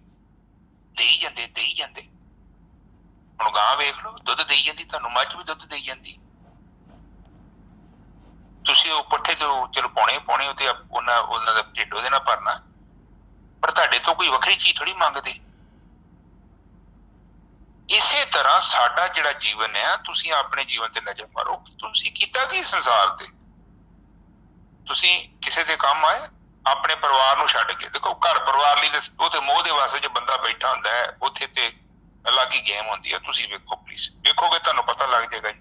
ਦੇਈ ਜਾਂਦੇ। ਹੁਣ ਗਾਂ ਵੇਖ ਲਓ, ਦੁੱਧ ਦੇਈ ਜਾਂਦੀ ਤੁਹਾਨੂੰ, ਮੱਝ ਵੀ ਦੁੱਧ ਦੇਈ ਜਾਂਦੀ। ਤੁਸੀਂ ਉਹ ਪੱਠੇ ਤੋਂ ਚਲੋ ਪਾਉਣੇ ਤੇ ਉਹਨਾਂ ਦਾ ਢਿੱਡ ਉਹਦੇ ਨਾਲ ਭਰਨਾ, ਪਰ ਤੁਹਾਡੇ ਤੋਂ ਕੋਈ ਵੱਖਰੀ ਚੀਜ਼ ਥੋੜੀ ਮੰਗਦੇ। ਇਸੇ ਤਰ੍ਹਾਂ ਸਾਡਾ ਜਿਹੜਾ ਜੀਵਨ ਹੈ, ਤੁਸੀਂ ਆਪਣੇ ਜੀਵਨ ਤੇ ਨਜ਼ਰ ਮਾਰੋ। ਤੁਸੀਂ ਕੀਤਾ ਕੀ ਸੰਸਾਰ ਤੇ? ਤੁਸੀਂ ਕਿਸੇ ਦੇ ਕੰਮ ਆਏ? ਆਪਣੇ ਪਰਿਵਾਰ ਨੂੰ ਛੱਡ ਕੇ। ਦੇਖੋ ਘਰ ਪਰਿਵਾਰ ਲਈ ਉਹ ਤੇ ਮੋਹ ਦੇ ਵਾਸਤੇ ਜੇ ਬੰਦਾ ਬੈਠਾ ਹੁੰਦਾ ਹੈ, ਉੱਥੇ ਤੇ ਅਲੱਗ ਹੀ ਗੇਮ ਹੁੰਦੀ ਹੈ। ਤੁਸੀਂ ਵੇਖੋ, ਪਲੀਜ਼ ਵੇਖੋਗੇ ਤੁਹਾਨੂੰ ਪਤਾ ਲੱਗ ਜਾਏਗਾ ਜੀ।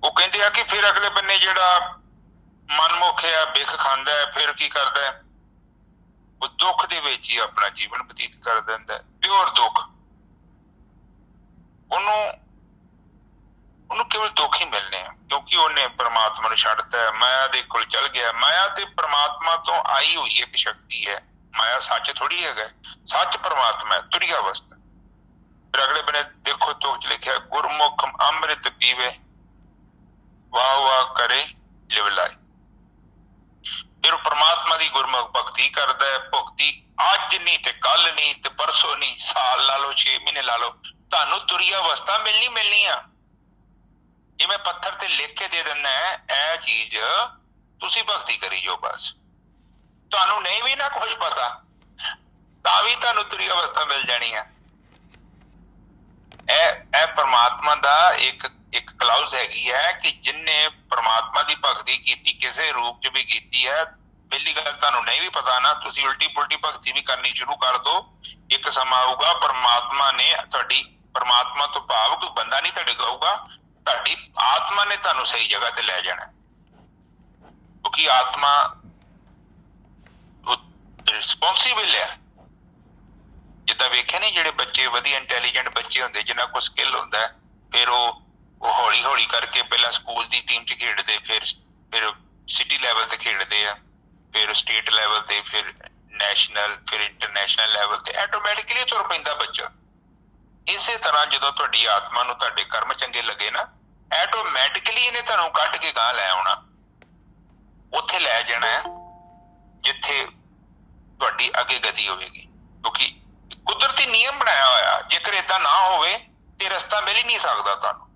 ਉਹ ਕਹਿੰਦੇ ਆ ਕਿ ਫਿਰ ਅਗਲੇ ਬੰਨੇ ਜਿਹੜਾ ਮਨਮੁਖ ਆ, ਬਿਖ ਖਾਂਦਾ ਹੈ, ਫਿਰ ਕੀ ਕਰਦਾ ਹੈ? ਉਹ ਦੁੱਖ ਦੇ ਵਿੱਚ ਹੀ ਆਪਣਾ ਜੀਵਨ ਬਤੀਤ ਕਰ ਦਿੰਦਾ ਹੈ। ਪਿਓਰ ਦੁੱਖ। ਉਹਨੂੰ ਕੇਵਲ ਦੁੱਖ ਹੀ ਮਿਲਣੇ ਆ, ਕਿਉਂਕਿ ਉਹਨੇ ਪਰਮਾਤਮਾ ਨੂੰ ਛੱਡਤਾ ਹੈ, ਮਾਇਆ ਦੇ ਕੋਲ ਚਲ ਗਿਆ। ਮਾਇਆ ਤੇ ਪਰਮਾਤਮਾ ਤੋਂ ਆਈ ਹੋਈ ਇੱਕ ਸ਼ਕਤੀ ਹੈ। ਮਾਇਆ ਸੱਚ ਥੋੜੀ ਹੈਗਾ, ਸੱਚ ਪਰਮਾਤਮਾ ਹੈ, ਤੁਰਿਆ ਅਵਸਥਾ। ਫਿਰ ਅਗਲੇ ਬੰਨੇ ਦੇਖੋ ਤੁਕ 'ਚ ਲਿਖਿਆ, ਗੁਰਮੁਖ ਅੰਮ੍ਰਿਤ ਪੀਵੇ, ਵਾਹ ਵਾਹ ਕਰੇ ਲਿਵ ਲਾਏ। ਫਿਰ ਉਹ ਪਰਮਾਤਮਾ ਦੀ ਗੁਰਮੁਖ ਭਗਤੀ ਕਰਦਾ ਹੈ। ਭਗਤੀ ਅੱਜ ਨਹੀਂ ਤੇ ਕੱਲ ਨਹੀਂ ਤੇ ਪਰਸੋਂ ਨਹੀਂ, ਸਾਲ ਲਾ ਲਓ, 6 ਮਹੀਨੇ ਲਾ ਲਓ, ਤੁਹਾਨੂੰ ਤੁਰਿਆ ਅਵਸਥਾ ਮਿਲਣੀ ਆ। ਇਹ ਮੈਂ ਪੱਥਰ ਤੇ ਲਿਖ ਕੇ ਦੇ ਦਿੰਦਾ ਹੈ, ਇਹ ਚੀਜ਼ ਤੁਸੀਂ ਭਗਤੀ ਕਰੀ ਜਾਓ ਬਸ। ਤੁਹਾਨੂੰ ਨਹੀਂ ਵੀ ਨਾ ਕੁਝ ਪਤਾ ਤਾਂ ਵੀ ਤੁਹਾਨੂੰ ਤੁਰਿਆ ਅਵਸਥਾ ਮਿਲ ਜਾਣੀ ਹੈ। ਇਹ ਪਰਮਾਤਮਾ ਦਾ ਇੱਕ ਕਲਾਉਜ਼ ਹੈਗੀ ਹੈ ਕਿ ਜਿਨਨੇ ਪਰਮਾਤਮਾ ਦੀ ਭਗਤੀ ਕੀਤੀ, ਕਿਸੇ ਰੂਪ 'ਚ ਵੀ ਕੀਤੀ ਹੈ, ਪਹਿਲੀ ਗੱਲ ਤੁਹਾਨੂੰ ਨਹੀਂ ਵੀ ਪਤਾ ਨਾ, ਤੁਸੀਂ ਉਲਟੀ ਪੁਲਟੀ ਭਗਤੀ ਵੀ ਕਰਨੀ ਸ਼ੁਰੂ ਕਰ ਦਿਓ। ਇੱਕ ਸਮਾਂ ਆਊਗਾ ਪਰਮਾਤਮਾ ਨੇ ਤੁਹਾਡੀ, ਪਰਮਾਤਮਾ ਤੋਂ ਭਾਵ ਕੋਈ ਬੰਦਾ ਨਹੀਂ ਤੁਹਾਡੇ ਕਹੂਗਾ, ਤੁਹਾਡੀ ਆਤਮਾ ਨੇ ਤੁਹਾਨੂੰ ਸਹੀ ਜਗ੍ਹਾ ਤੇ ਲੈ ਜਾਣਾ। ਕਿਉਂਕਿ ਆਤਮਾ ਰਿਸਪੌਂਸੀਬਲ ਹੈ। ਜਿੱਦਾਂ ਵੇਖਿਆ ਨਹੀਂ, ਜਿਹੜੇ ਬੱਚੇ ਵਧੀਆ ਇੰਟੈਲੀਜੈਂਟ ਬੱਚੇ ਹੁੰਦੇ, ਜਿਨ੍ਹਾਂ ਕੋਲ ਸਕਿੱਲ ਹੁੰਦਾ, ਫਿਰ ਉਹ ਹੌਲੀ ਹੌਲੀ ਕਰਕੇ ਪਹਿਲਾਂ ਸਕੂਲ ਦੀ ਟੀਮ 'ਚ ਖੇਡਦੇ, ਫਿਰ ਸਿਟੀ ਲੈਵਲ ਤੇ ਖੇਡਦੇ ਆ, ਫਿਰ ਸਟੇਟ ਲੈਵਲ ਤੇ, ਫਿਰ ਨੈਸ਼ਨਲ, ਫਿਰ ਇੰਟਰਨੈਸ਼ਨਲ ਲੈਵਲ ਤੇ ਆਟੋਮੈਟਿਕਲੀ ਤੁਰ ਪੈਂਦਾ ਬੱਚਾ। ਇਸੇ ਤਰ੍ਹਾਂ ਜਦੋਂ ਤੁਹਾਡੀ ਆਤਮਾ ਨੂੰ ਤੁਹਾਡੇ ਕਰਮ ਚੰਗੇ ਲੱਗੇ ਨਾ, ਆਟੋਮੈਟਿਕਲੀ ਇਹਨੇ ਤੁਹਾਨੂੰ ਕੱਢ ਕੇ ਗਾਂਹ ਲੈ ਆਉਣਾ, ਉੱਥੇ ਲੈ ਜਾਣਾ ਹੈ ਜਿੱਥੇ ਤੁਹਾਡੀ ਅੱਗੇ ਗਤੀ ਹੋਵੇਗੀ। ਕਿਉਂਕਿ ਕੁਦਰਤੀ ਨਿਯਮ ਬਣਾਇਆ ਹੋਇਆ, ਜੇਕਰ ਏਦਾਂ ਨਾ ਹੋਵੇ ਤੇ ਰਸਤਾ ਮਿਲ ਹੀ ਨਹੀਂ ਸਕਦਾ ਤੁਹਾਨੂੰ।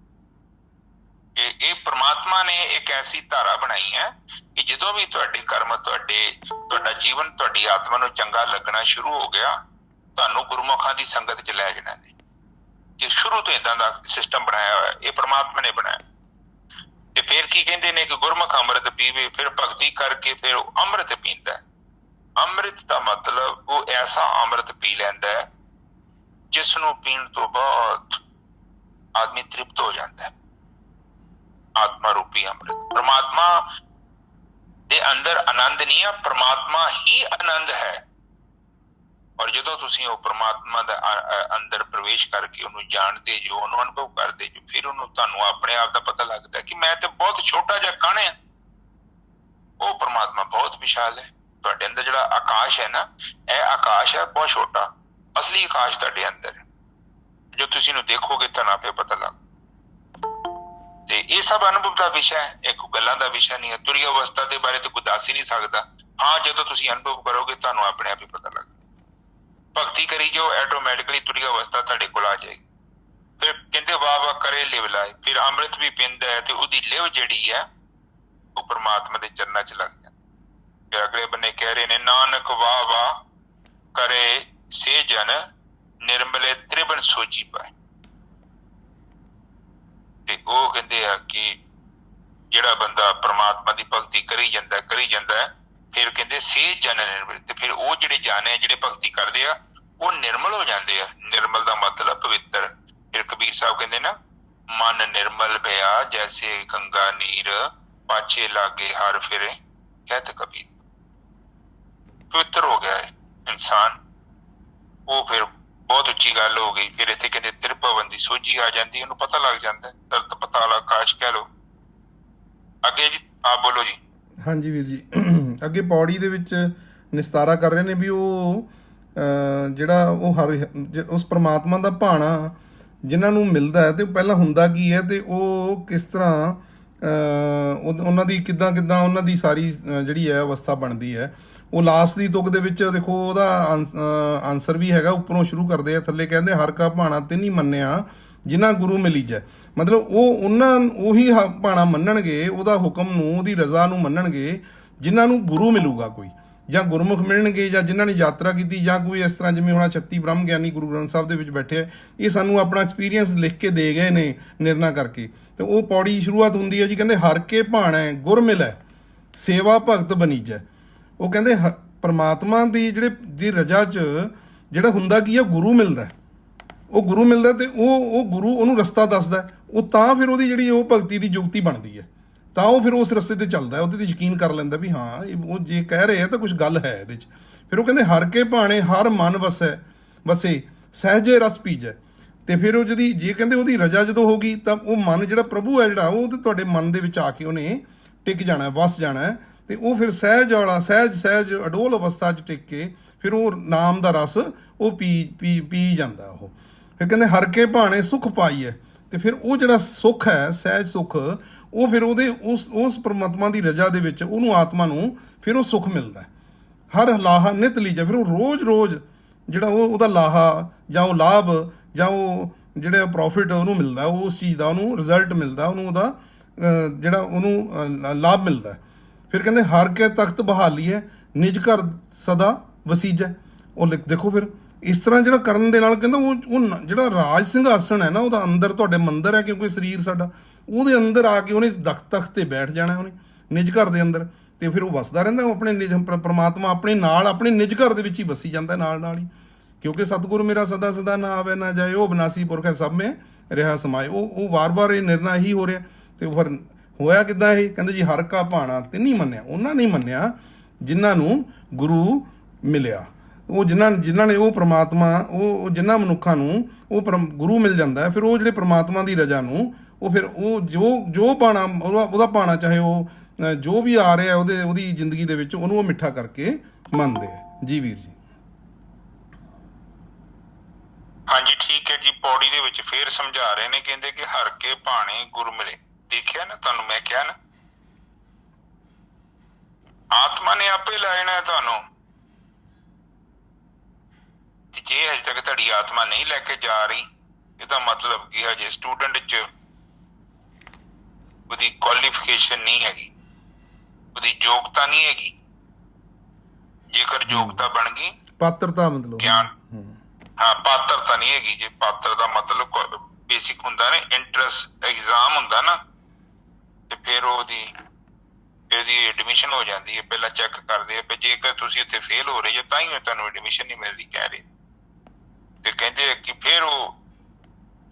ਇਹ ਪ੍ਰਮਾਤਮਾ ਨੇ ਇੱਕ ਐਸੀ ਧਾਰਾ ਬਣਾਈ ਹੈ ਕਿ ਜਦੋਂ ਵੀ ਤੁਹਾਡੇ ਕਰਮ ਤੁਹਾਡਾ ਜੀਵਨ ਤੁਹਾਡੀ ਆਤਮਾ ਨੂੰ ਚੰਗਾ ਲੱਗਣਾ ਸ਼ੁਰੂ ਹੋ ਗਿਆ, ਤੁਹਾਨੂੰ ਗੁਰਮੁਖਾਂ ਦੀ ਸੰਗਤ 'ਚ ਲੈ ਜਾਣਾ ਨੇ। ਇਹ ਸ਼ੁਰੂ ਤੋਂ ਏਦਾਂ ਦਾ ਸਿਸਟਮ ਬਣਾਇਆ ਹੋਇਆ, ਇਹ ਪ੍ਰਮਾਤਮਾ ਨੇ ਬਣਾਇਆ। ਤੇ ਫਿਰ ਕੀ ਕਹਿੰਦੇ ਨੇ ਕਿ ਗੁਰਮੁਖ ਅੰਮ੍ਰਿਤ ਪੀਵੇ, ਫਿਰ ਭਗਤੀ ਕਰਕੇ ਫਿਰ ਉਹ ਅੰਮ੍ਰਿਤ ਪੀਂਦਾ। ਅੰਮ੍ਰਿਤ ਦਾ ਮਤਲਬ ਉਹ ਐਸਾ ਅੰਮ੍ਰਿਤ ਪੀ ਲੈਂਦਾ ਹੈ ਜਿਸ ਨੂੰ ਪੀਣ ਤੋਂ ਬਾਅਦ ਆਦਮੀ ਤ੍ਰਿਪਤ ਹੋ ਜਾਂਦਾ ਹੈ। ਆਤਮਾ ਰੂਪੀ ਅੰਮ੍ਰਿਤ, ਪ੍ਰਮਾਤਮਾ ਦੇ ਅੰਦਰ ਆਨੰਦ ਨਹੀਂ ਆ, ਪ੍ਰਮਾਤਮਾ ਹੀ ਆਨੰਦ ਹੈ। ਔਰ ਜਦੋਂ ਤੁਸੀਂ ਉਹ ਪ੍ਰਮਾਤਮਾ ਦਾ ਅੰਦਰ ਪ੍ਰਵੇਸ਼ ਕਰਕੇ ਉਹਨੂੰ ਜਾਣਦੇ ਜੋ, ਉਹਨੂੰ ਅਨੁਭਵ ਕਰਦੇ ਜੋ, ਫਿਰ ਉਹਨੂੰ ਤੁਹਾਨੂੰ ਆਪਣੇ ਆਪ ਦਾ ਪਤਾ ਲੱਗਦਾ ਕਿ ਮੈਂ ਤੇ ਬਹੁਤ ਛੋਟਾ ਜਿਹਾ ਕਣ ਆ, ਉਹ ਪ੍ਰਮਾਤਮਾ ਬਹੁਤ ਵਿਸ਼ਾਲ ਹੈ। ਤੁਹਾਡੇ ਅੰਦਰ ਜਿਹੜਾ ਆਕਾਸ਼ ਹੈ ਨਾ, ਇਹ ਆਕਾਸ਼ ਹੈ ਬਹੁਤ ਛੋਟਾ, ਅਸਲੀ ਆਕਾਸ਼ ਤੁਹਾਡੇ ਅੰਦਰ ਹੈ। ਜੋ ਤੁਸੀਂ ਨੂੰ ਦੇਖੋਗੇ ਤੁਹਾਨੂੰ ਆਪੇ ਪਤਾ ਲੱਗ। ਤੇ ਇਹ ਸਭ ਅਨੁਭਵ ਦਾ ਵਿਸ਼ਾ ਹੈ, ਇੱਕ ਗੱਲਾਂ ਦਾ ਵਿਸ਼ਾ ਨਹੀਂ ਹੈ। ਤੁਰੀ ਅਵਸਥਾ ਦੇ ਬਾਰੇ ਤਾਂ ਕੋਈ ਦੱਸ ਹੀ ਨਹੀਂ ਸਕਦਾ। ਹਾਂ, ਜਦੋਂ ਤੁਸੀਂ ਅਨੁਭਵ ਕਰੋਗੇ ਤੁਹਾਨੂੰ ਆਪਣੇ ਆਪ ਹੀ ਪਤਾ ਲੱਗ। ਭਗਤੀ ਕਰੀ ਜਾਓ, ਆਟੋਮੈਟਿਕਲੀ ਤੁਰੀ ਅਵਸਥਾ ਤੁਹਾਡੇ ਕੋਲ ਆ ਜਾਏਗੀ। ਫਿਰ ਕਹਿੰਦੇ ਵਾਹ ਵਾਹ ਕਰੇ ਲਿਵ ਲਾਏ, ਫਿਰ ਅੰਮ੍ਰਿਤ ਵੀ ਪੀਂਦਾ ਹੈ ਤੇ ਉਹਦੀ ਲਿਵ ਜਿਹੜੀ ਹੈ ਉਹ ਪ੍ਰਮਾਤਮਾ ਦੇ ਚਰਨਾਂ 'ਚ ਲੱਗ ਜਾਂਦੀ। ਫਿਰ ਅਗਲੇ ਬੰਨੇ ਕਹਿ ਰਹੇ ਨੇ ਨਾਨਕ ਵਾਹ ਵਾਹ ਕਰੇ ਸੇ ਜਨ ਨਿਰਮਲੇ ਤ੍ਰਿਵਨ ਸੋਚੀ ਪਾਏ। ਤੇ ਉਹ ਕਹਿੰਦੇ ਆ ਕਿ ਜਿਹੜਾ ਬੰਦਾ ਪ੍ਰਮਾਤਮਾ ਦੀ ਭਗਤੀ ਕਰੀ ਜਾਂਦਾ ਫਿਰ ਕਹਿੰਦੇ ਸੇ ਜਨ ਨਿਰਮਲ, ਤੇ ਫਿਰ ਉਹ ਜਿਹੜੇ ਜਨ ਹੈ ਜਿਹੜੇ ਭਗਤੀ ਕਰਦੇ ਆ ਉਹ ਨਿਰਮਲ ਹੋ ਜਾਂਦੇ ਆ। ਨਿਰਮਲ ਦਾ ਮਤਲਬ ਪਵਿੱਤਰ। ਫਿਰ ਕਬੀਰ ਸਾਹਿਬ ਕਹਿੰਦੇ ਨਾ ਮਨ ਨਿਰਮਲ ਭਇਆ ਜੈਸੇ ਗੰਗਾ ਨੀਰ, ਪਾਛੇ ਲਾਗੇ ਹਰ ਫਿਰੇ ਕਹਿਤ ਕਬੀਰ। ਪਵਿੱਤਰ ਹੋ ਗਿਆ ਹੈ ਇਨਸਾਨ, ਉਹ ਫਿਰ ਬਹੁਤ ਉੱਚੀ ਗੱਲ ਹੋ ਗਈ। ਫਿਰ ਇੱਥੇ ਕਹਿੰਦੇ ਤ੍ਰਿਭਵਨ ਦੀ ਸੋਝੀ ਆ ਜਾਂਦੀ, ਉਹਨੂੰ ਪਤਾ ਲੱਗ ਜਾਂਦਾ। ਧਰਤ ਪਤਾਲ ਆਕਾਸ਼ ਕਹਿ ਲੋ। ਅੱਗੇ ਜੀ ਆਪ ਬੋਲੋ ਜੀ। ਹਾਂਜੀ ਵੀਰ ਜੀ, ਅੱਗੇ ਪੌੜੀ ਦੇ ਵਿੱਚ ਨਿਸਤਾਰਾ ਕਰ ਰਹੇ ਨੇ ਵੀ ਉਹ ਜਿਹੜਾ ਉਹ ਉਸ ਪ੍ਰਮਾਤਮਾ ਦਾ ਭਾਣਾ ਜਿਨ੍ਹਾਂ ਨੂੰ ਮਿਲਦਾ ਹੈ ਤੇ ਪਹਿਲਾਂ ਹੁੰਦਾ ਕੀ ਹੈ ਤੇ ਉਹ ਕਿਸ ਤਰ੍ਹਾਂ ਉਹਨਾਂ ਦੀ ਕਿੱਦਾਂ ਉਹਨਾਂ ਦੀ ਸਾਰੀ ਜਿਹੜੀ ਹੈ ਅਵਸਥਾ ਬਣਦੀ ਹੈ। ਉਹ ਲਾਸਟ ਦੀ ਤੁਕ ਦੇ ਵਿੱਚ ਦੇਖੋ ਉਹਦਾ ਆਨਸਰ ਵੀ ਹੈਗਾ, ਉੱਪਰੋਂ ਸ਼ੁਰੂ ਕਰਦੇ ਆ, ਥੱਲੇ ਕਹਿੰਦੇ ਹਰ ਕਾ ਭਾਣਾ ਤਿਨੀ ਮੰਨਿਆ ਜਿਨ੍ਹਾਂ ਗੁਰੂ ਮਿਲੀ ਜੈ। ਮਤਲਬ ਉਹ ਉਹੀ ਭਾਣਾ ਮੰਨਣਗੇ, ਉਹਦਾ ਹੁਕਮ ਨੂੰ, ਉਹਦੀ ਰਜ਼ਾ ਨੂੰ ਮੰਨਣਗੇ ਜਿਨ੍ਹਾਂ ਨੂੰ ਗੁਰੂ ਮਿਲੂਗਾ ਕੋਈ, ਜਾਂ ਗੁਰਮੁਖ ਮਿਲਣਗੇ, ਜਾਂ ਜਿਨ੍ਹਾਂ ਨੇ ਯਾਤਰਾ ਕੀਤੀ, ਜਾਂ ਕੋਈ ਇਸ ਤਰ੍ਹਾਂ ਜਿਵੇਂ ਹੁਣ 36 ਬ੍ਰਹਮ ਗਿਆਨੀ ਗੁਰੂ ਗ੍ਰੰਥ ਸਾਹਿਬ ਦੇ ਵਿੱਚ ਬੈਠੇ ਆ, ਇਹ ਸਾਨੂੰ ਆਪਣਾ ਐਕਸਪੀਰੀਅੰਸ ਲਿਖ ਕੇ ਦੇ ਗਏ ਨੇ ਨਿਰਣਾ ਕਰਕੇ। ਤੇ ਉਹ ਪੌੜੀ ਸ਼ੁਰੂਆਤ ਹੁੰਦੀ ਹੈ ਜੀ, ਕਹਿੰਦੇ ਹਰ ਕੇ ਭਾਣੈ ਗੁਰ ਮਿਲੈ ਸੇਵਾ ਭਗਤ ਬਨੀਜੈ। ਉਹ ਕਹਿੰਦੇ ਪਰਮਾਤਮਾ ਦੀ ਦੀ ਰਜਾ 'ਚ ਜਿਹੜਾ ਹੁੰਦਾ ਕੀ ਆ, ਗੁਰੂ ਮਿਲਦਾ। ਉਹ ਗੁਰੂ ਮਿਲਦਾ ਤੇ ਉਹ ਗੁਰੂ ਉਹਨੂੰ ਰਸਤਾ ਦੱਸਦਾ। ਉਹ ਤਾਂ ਫਿਰ ਉਹਦੀ ਜਿਹੜੀ ਉਹ ਭਗਤੀ ਦੀ ਜੁਗਤੀ ਬਣਦੀ ਹੈ, ਤਾਂ ਉਹ ਫਿਰ ਉਸ ਰਸਤੇ 'ਤੇ ਚੱਲਦਾ, ਉਹਦੇ 'ਤੇ ਯਕੀਨ ਕਰ ਲੈਂਦਾ ਵੀ ਹਾਂ ਉਹ ਜੇ ਕਹਿ ਰਹੇ ਆ ਤਾਂ ਕੁਛ ਗੱਲ ਹੈ ਇਹਦੇ 'ਚ। ਫਿਰ ਉਹ ਕਹਿੰਦੇ ਹਰ ਕੇ ਭਾਣੇ ਹਰ ਮਨ ਵਸੇ ਸਹਿਜੇ ਰਸ ਪੀਜੈ। ਤੇ ਫਿਰ ਉਹ ਜੇ ਕਹਿੰਦੇ ਉਹਦੀ ਰਜਾ ਜਦੋਂ ਹੋ ਗਈ ਤਾਂ ਉਹ ਮਨ ਜਿਹੜਾ ਪ੍ਰਭੂ ਹੈ ਜਿਹੜਾ ਉਹ ਤੇ ਤੁਹਾਡੇ ਮਨ ਦੇ ਵਿੱਚ ਆ ਕੇ ਉਹਨੇ ਟਿਕ ਜਾਣਾ, ਵਸ ਜਾਣਾ। ਤੇ ਉਹ ਫਿਰ ਸਹਿਜ ਵਾਲਾ ਸਹਿਜ ਅਡੋਲ ਅਵਸਥਾ 'ਚ ਟਿਕ ਕੇ ਫਿਰ ਉਹ ਨਾਮ ਦਾ ਰਸ ਉਹ ਪੀ ਜਾਂਦਾ। ਉਹ ਫਿਰ ਕਹਿੰਦੇ ਹਰ ਕੇ ਭਾਣੇ ਸੁਖ ਪਾਈ ਹੈ। ਤੇ ਫਿਰ ਉਹ ਜਿਹੜਾ ਸੁੱਖ ਹੈ, ਸਹਿਜ ਸੁੱਖ, ਉਹ ਫਿਰ ਉਹਦੇ ਉਸ ਪਰਮਾਤਮਾ ਦੀ ਰਜਾ ਦੇ ਵਿੱਚ ਉਹਨੂੰ ਆਤਮਾ ਨੂੰ ਫਿਰ ਉਹ ਸੁੱਖ ਮਿਲਦਾ। ਹਰ ਲਾਹਾ ਨਿਤ ਲੀਜਾ। ਫਿਰ ਉਹ ਰੋਜ਼ ਜਿਹੜਾ ਉਹਦਾ ਲਾਹਾ ਜਾਂ ਉਹ ਲਾਭ ਜਾਂ ਉਹ ਜਿਹੜਾ ਪ੍ਰੋਫਿਟ ਉਹਨੂੰ ਮਿਲਦਾ, ਉਸ ਚੀਜ਼ ਦਾ ਉਹਨੂੰ ਰਿਜ਼ਲਟ ਮਿਲਦਾ, ਉਹਨੂੰ ਉਹਦਾ ਜਿਹੜਾ ਉਹਨੂੰ ਲਾਭ ਮਿਲਦਾ। ਫਿਰ ਕਹਿੰਦੇ ਹਰ ਕੇ ਤਖਤ ਬਹਾਲੀ ਹੈ ਨਿਜ ਘਰ ਸਦਾ ਵਸੀਜੈ। ਉਹ ਦੇਖੋ ਫਿਰ ਇਸ ਤਰ੍ਹਾਂ ਜਿਹੜਾ ਕਰਨ ਦੇ ਨਾਲ ਕਹਿੰਦਾ ਉਹ ਜਿਹੜਾ ਰਾਜ ਸਿੰਘਾਸਣ ਹੈ ਨਾ, ਉਹਦਾ ਅੰਦਰ ਤੁਹਾਡੇ ਮੰਦਰ ਹੈ, ਕਿਉਂਕਿ ਸਰੀਰ ਸਾਡਾ ਉਹਦੇ ਅੰਦਰ ਆ ਕੇ ਉਹਨੇ ਤਖਤ ਤੇ ਬੈਠ ਜਾਣਾ ਉਹਨੇ ਨਿਜ ਘਰ ਦੇ ਅੰਦਰ। ਤੇ ਫਿਰ ਉਹ ਵਸਦਾ ਰਹਿੰਦਾ, ਉਹ ਆਪਣੇ ਨਿਜ ਪਰਮਾਤਮਾ ਆਪਣੇ ਨਾਲ ਆਪਣੇ ਨਿਜ ਘਰ ਦੇ ਵਿੱਚ ਹੀ ਵਸੀ ਜਾਂਦਾ ਨਾਲ ਹੀ। ਕਿਉਂਕਿ ਸਤਿਗੁਰ ਮੇਰਾ ਸਦਾ ਨਾ ਆਵੇ ਨਾ ਜਾਏ, ਉਹ ਬਨਾਸੀ ਪੁਰਖ ਹੈ ਸਭ ਮੈਂ ਰਿਹਾ ਸਮਾਏ। ਉਹ ਵਾਰ-ਵਾਰ ਇਹ ਨਿਰਣਾ ਹੀ ਹੋ ਰਿਹਾ। ਤੇ ਫਿਰ ਹੋਇਆ ਕਿੱਦਾਂ ਇਹ? ਕਹਿੰਦੇ ਜੀ ਹਰ ਕਾ ਭਾਣਾ ਤਿਨੀ ਮੰਨਿਆ, ਉਹਨਾਂ ਨੇ ਮੰਨਿਆ ਜਿਨ੍ਹਾਂ ਨੂੰ ਗੁਰੂ ਮਿਲਿਆ। ਉਹ ਜਿਨ੍ਹਾਂ ਨੇ ਉਹ ਪ੍ਰਮਾਤਮਾ ਉਹ ਜਿਨ੍ਹਾਂ ਮਨੁੱਖਾਂ ਨੂੰ ਉਹ ਗੁਰੂ ਮਿਲ ਜਾਂਦਾ, ਫਿਰ ਉਹ ਜਿਹੜੇ ਪ੍ਰਮਾਤਮਾ ਦੀ ਰਜਾ ਨੂੰ ਉਹ ਫਿਰ ਉਹ ਜੋ ਭਾਣਾ ਉਹਦਾ ਭਾਣਾ, ਚਾਹੇ ਉਹ ਜੋ ਵੀ ਆ ਰਿਹਾ ਉਹਦੀ ਜ਼ਿੰਦਗੀ ਦੇ ਵਿੱਚ, ਉਹਨੂੰ ਉਹ ਮਿੱਠਾ ਕਰਕੇ ਮੰਨਦੇ ਆ। ਜੀ ਵੀਰ ਜੀ। ਹਾਂਜੀ ਠੀਕ ਹੈ ਜੀ। ਪੌੜੀ ਦੇ ਵਿੱਚ ਫੇਰ ਸਮਝਾ ਰਹੇ ਨੇ, ਕਹਿੰਦੇ ਕਿ ਹਰ ਕੇ ਭਾਣੇ ਗੁਰੂ ਮਿਲੇ। ਦੇਖਿਆ ਨਾ, ਤੁਹਾਨੂੰ ਮੈਂ ਕਿਹਾ ਨਾ, ਆਤਮਾ ਨੇ ਆਪੇ ਲੈ ਜਾਣਾ ਤੁਹਾਨੂੰ। ਜੇ ਹਜੇ ਤੱਕ ਤੁਹਾਡੀ ਆਤਮਾ ਨਹੀਂ ਲੈ ਕੇ ਜਾ ਰਹੀ, ਇਹਦਾ ਮਤਲਬ ਕੀ ਹਜੇ ਸਟੂਡੈਂਟ 'ਚ ਉਹਦੀ ਕੁਆਲੀਫਿਕੇਸ਼ਨ ਨਹੀਂ ਹੈਗੀ, ਉਹਦੀ ਯੋਗਤਾ ਨਹੀਂ ਹੈਗੀ। ਜੇਕਰ ਯੋਗਤਾ ਬਣ ਗਈ, ਪਾਤਰਤਾ ਮਤਲਬ ਗਿਆਨ, ਹਾਂ ਪਾਤਰਤਾ ਨਹੀਂ ਹੈਗੀ। ਜੇ ਪਾਤਰ ਦਾ ਮਤਲਬ ਬੇਸਿਕ ਹੁੰਦਾ ਨਾ, ਇੰਟਰੈਂਸ ਐਗਜ਼ਾਮ ਹੁੰਦਾ ਨਾ, ਤੇ ਫਿਰ ਉਹਦੀ ਐਡਮਿਸ਼ਨ ਹੋ ਜਾਂਦੀ ਹੈ। ਪਹਿਲਾਂ ਚੈੱਕ ਕਰਦੇ ਆ, ਜੇਕਰ ਤੁਸੀਂ ਉੱਥੇ ਫੇਲ ਹੋ ਰਹੇ ਹੋ ਤਾਂ ਹੀ ਤੁਹਾਨੂੰ ਐਡਮਿਸ਼ਨ ਨਹੀਂ ਮਿਲਦੀ ਕਹਿ ਰਹੇ। ਤੇ ਕਹਿੰਦੇ ਆ ਕਿ ਫਿਰ